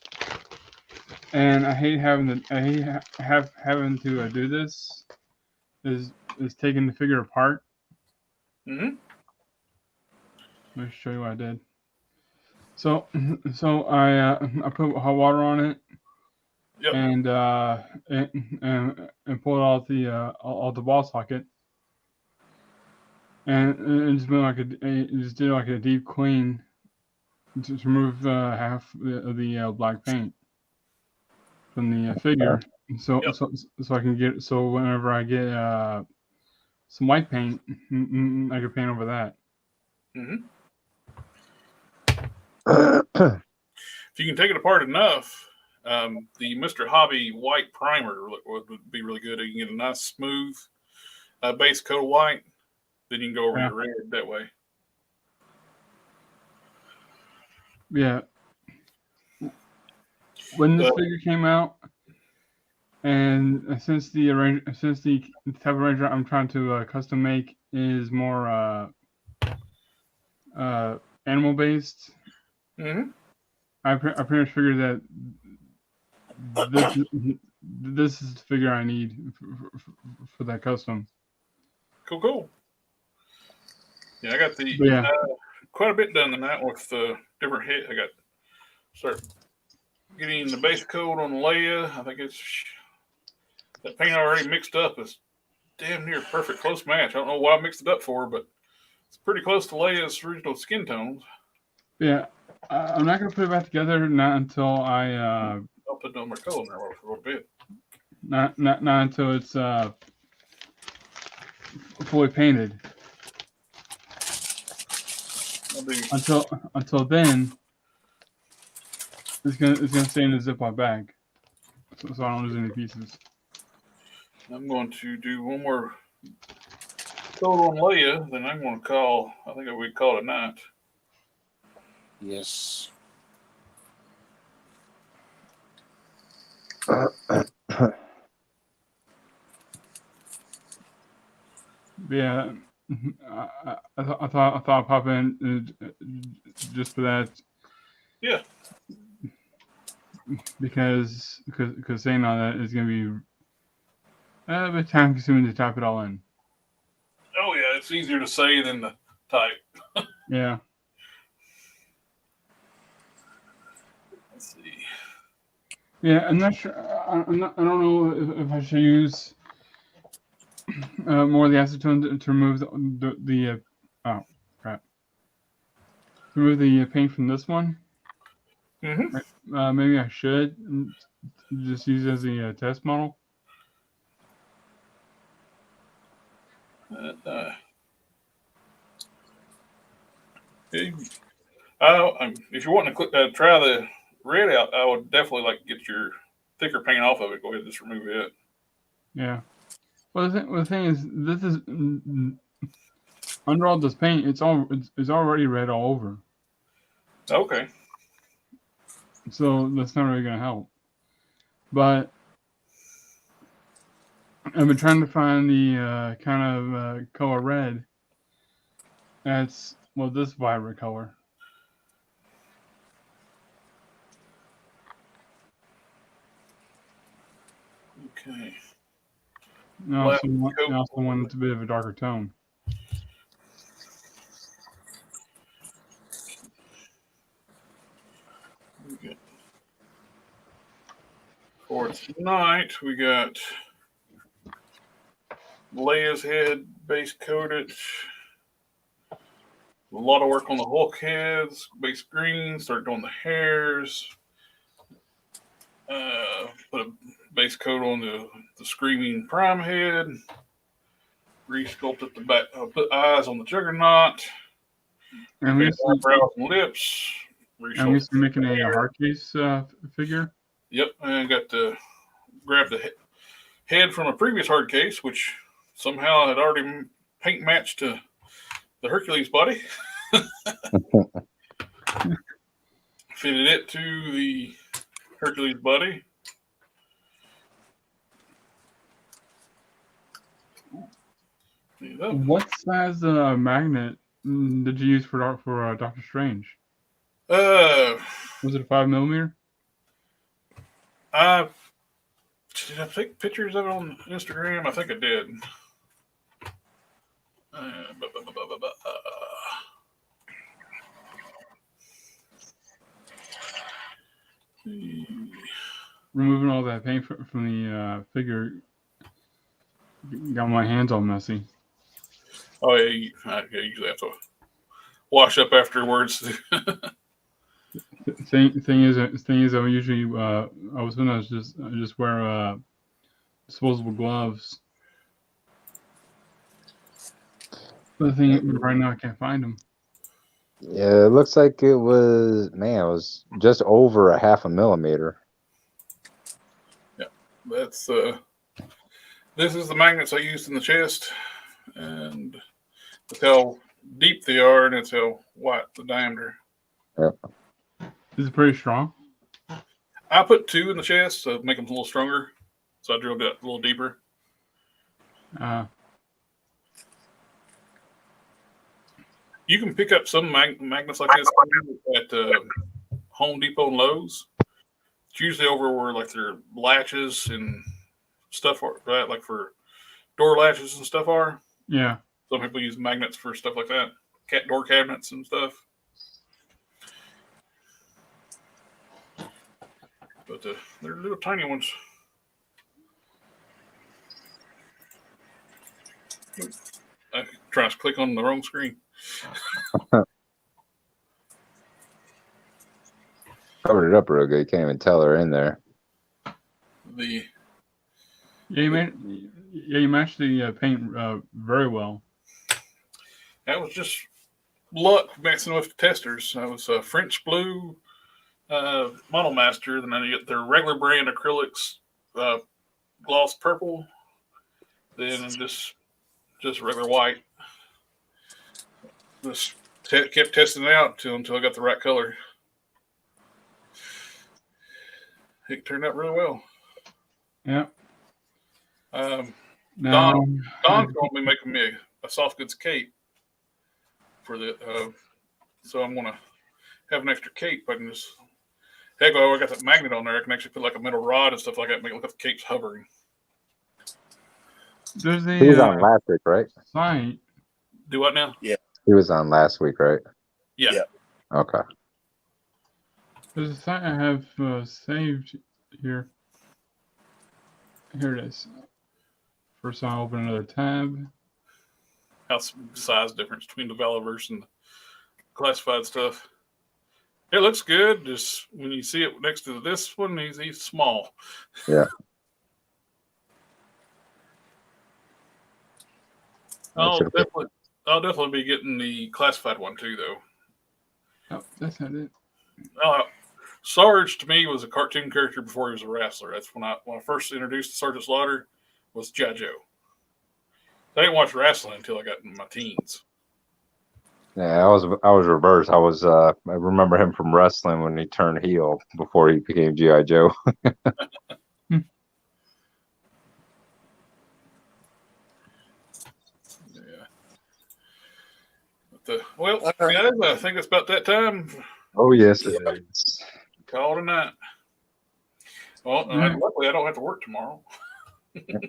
and I hate having to do this, is is taking the figure apart. Mm-hmm. Let me show you what I did. So I put hot water on it. Yep. And pull out the ball socket, and just did like a deep clean to remove half of the black paint from the figure. So I can get whenever I get some white paint, I can paint over that. Mm-hmm. If you can take it apart enough, the Mr. Hobby white primer would be really good. You can get a nice smooth base coat of white. Then you can go over your red that way. Yeah. When this figure came out, and since the type of arranger I'm trying to custom make is more animal based, Mm-hmm. I pretty much figured that this is the figure I need for that custom. Cool. Yeah, I got quite a bit done in that with different hit. I got start getting the base coat on Leia. I think it's that paint already mixed up is damn near perfect close match. I don't know what I mixed it up for, but it's pretty close to Leia's original skin tones. Yeah, I'm not gonna put it back together not until I'll put another color in there for a little bit. Not until it's fully painted. Until then, it's gonna stay in the Ziploc bag, so I don't lose any pieces. I'm going to do one more coat on Leia, then I'm going to call. I think we'd call it a night. Yes. Yeah, I thought I'd pop in just for that. Yeah. Because saying all that is gonna be a bit time consuming to type it all in. Oh yeah, it's easier to say than to type. Yeah. Let's see. Yeah, I'm not sure. I don't know if I should use more of the acetone to remove the oh crap. To remove the paint from this one. Mm-hmm. Maybe I should just use it as a test model. If you're wanting to try the red out, I would definitely like to get your thicker paint off of it. Go ahead and just remove it. Yeah. Well, the thing is, this is under all this paint. It's already red all over. Okay. So that's not really gonna help. But I've been trying to find the kind of color red. That's this vibrant color. Okay. I also want it to be a bit of a darker tone. Okay. For tonight, we got Leia's head base coated. A lot of work on the Hulk heads, base green. Start doing the hairs. Put a base coat on the screaming prime head. Resculpted the back. Put eyes on the juggernaut. And we eyebrows and lips. And we're making a hard case figure. Yep, and got to grab the head from a previous hard case, which somehow had already paint matched to the Hercules body. Fitted it to the Hercules body. What size magnet did you use for Doctor Strange? Was it a 5mm? Did I take pictures of it on Instagram? I think I did. Removing all that paint from the figure got my hands all messy. Oh yeah, I usually have to wash up afterwards. Thing is, I usually I was just wear disposable gloves. But the thing right now, I can't find them. Yeah, it looks like it was, man, it was just over a 0.5 millimeter. Yeah, that's this is the magnets I used in the chest, and it's how deep they are, and it's how wide the diameter. Yep. Is it pretty strong? I put 2 in the chest to make them a little stronger, so I drilled it a little deeper. You can pick up some magnets like this at Home Depot and Lowe's. It's usually over where like their latches and stuff are, right? Like for door latches and stuff are. Yeah. Some people use magnets for stuff like that, door cabinets and stuff. But they're little tiny ones. I'm trying to click on the wrong screen. Covered it up real good. You can't even tell her in there. The you matched the paint very well. That was just luck mixing with the testers. That was a French blue Monomaster. Then I get their regular brand acrylics, gloss purple. Then just regular white. Just kept testing it out until I got the right color. It turned out really well. Yeah. Don's Now, going to be making me a soft goods cape for the. So I'm going to have an extra cape. I can just. Heck, I got that magnet on there. I can actually put like a metal rod and stuff like that, make it look like the cape's hovering. there's He was a on last week, right? site. Do what now? Yeah. He was on last week, right? Yeah. Yeah. Okay. There's a site I have saved here. Here it is. First, I'll open another tab. How's the size difference between the Valleverse and the classified stuff? It looks good. Just when you see it next to this one, he's small. Yeah. I'll definitely be getting the classified one too, though. Oh, that's not it. Sarge to me was a cartoon character before he was a wrestler. That's when I first introduced Sergeant Slaughter was G.I. Joe. I didn't watch wrestling until I got in my teens. Yeah, I was reversed. I remember him from wrestling when he turned heel before he became G.I. Joe. Yeah. But guys, I think it's about that time. Oh yes, it is. Call it a night. Well, luckily I don't have to work tomorrow.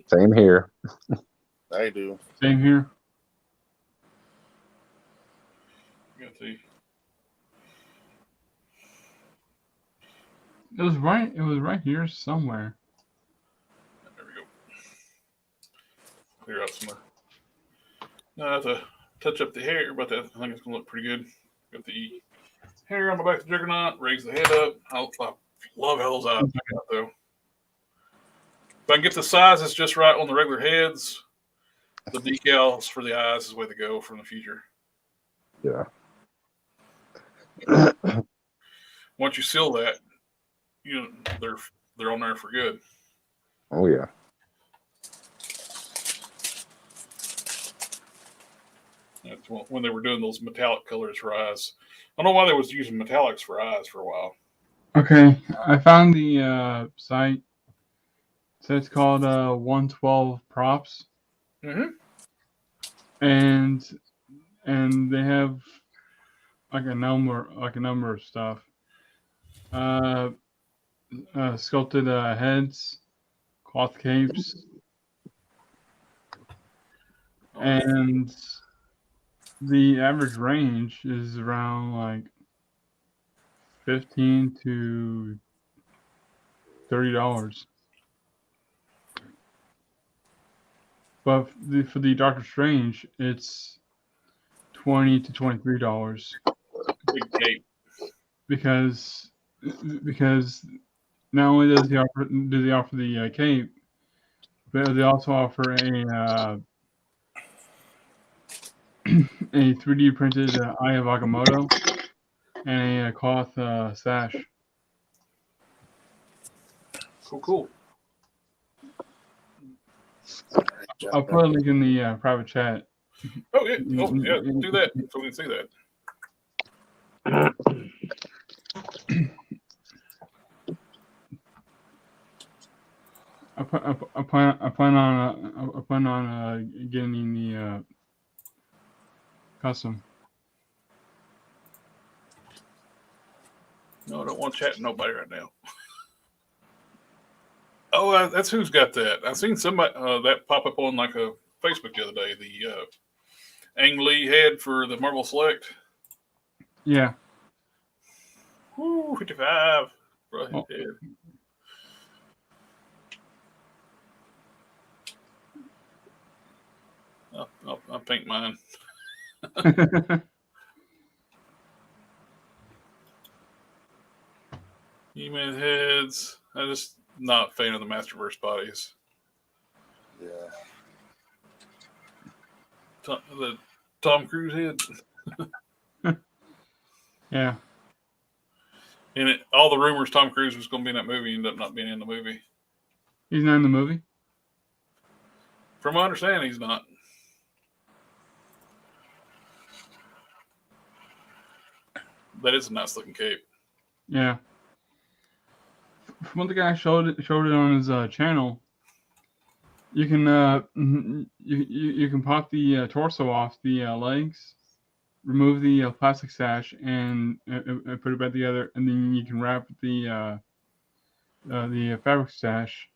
Same here. I do. Same here. Got the It was right here somewhere. There we go. Clear out some. Now I have to touch up the hair, but I think it's gonna look pretty good. Got the hair on the back of the Juggernaut. Raise the head up. I love how those eyes stick out though. If I can get the sizes just right on the regular heads, the decals for the eyes is the way to go from the future. Yeah. Once you seal that, they're on there for good. Oh yeah. That's when they were doing those metallic colors for eyes. I don't know why they was using metallics for eyes for a while. Okay, I found the site. So it's called 112 Props. Mm-hmm. And they have like a number of stuff. Sculpted heads, cloth capes, and the average range is around like $15 to $30. But for the Doctor Strange, it's $20 to $23 Big cape. because not only do they offer the cape, but they also offer a 3D printed Eye of Agamotto and a cloth sash. Cool. I'll put a link in the private chat. Oh yeah, do that so we can see that. I plan on getting the custom. No, I don't want to chat to nobody right now. Oh, that's who's got that. I seen somebody that pop up on like a Facebook the other day. The Ang Lee head for the Marvel Select. Yeah. Woo, 55. Oh. Head. I'll paint mine. He-Man heads. I'm just not a fan of the Masterverse bodies. Yeah. The Tom Cruise head. Yeah. And all the rumors Tom Cruise was going to be in that movie ended up not being in the movie. He's not in the movie? From my understanding, he's not. That is a nice looking cape. Yeah. From what the guy showed it on his channel, you can you can pop the torso off the legs, remove the plastic sash, and put it back together, and then you can wrap the fabric sash.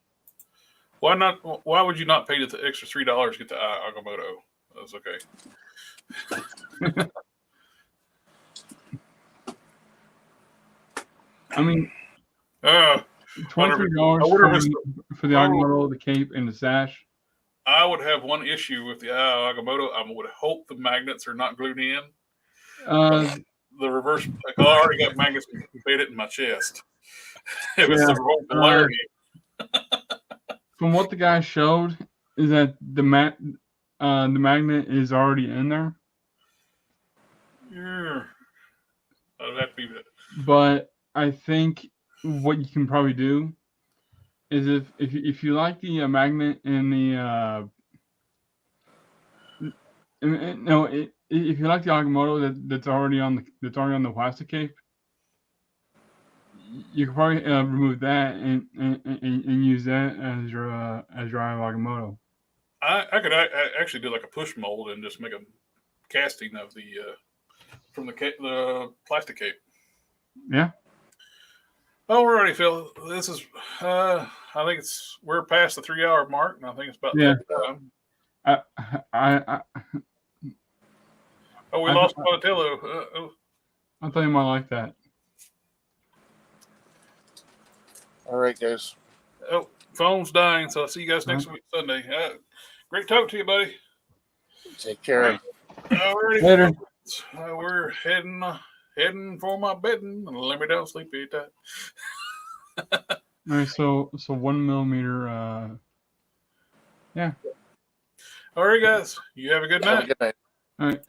Why not? Why would you not pay the extra $3 to get the Agamotto? That's okay. I mean, $23 for the Agamotto, the cape, and the sash. I would have one issue with the Agamotto. I would hope the magnets are not glued in. The reverse, like, I already got magnets to fit it in my chest. It was the wrong polarity. From what the guy showed, is that the magnet is already in there. Yeah. I'd have to be that. But I think what you can probably do is if you like the magnet and the if you like the Agamotto that's already on the plastic cape, you can probably remove that and use that as your Eye of Agamotto. I could actually do like a push mold and just make a casting of the from the plastic cape. Yeah. Alrighty, Phil. This is I think we're past the 3-hour mark, and I think it's about time. We lost Montello. I thought you might like that. All right, guys. Oh, phone's dying, so I'll see you guys next week, Sunday. Great talk to you, buddy. Take care. Later. We're heading for my bedding, and let me down sleepy tight. All right, so 1 millimeter. Yeah. All right, guys. You have a good night. Have a good night. All right.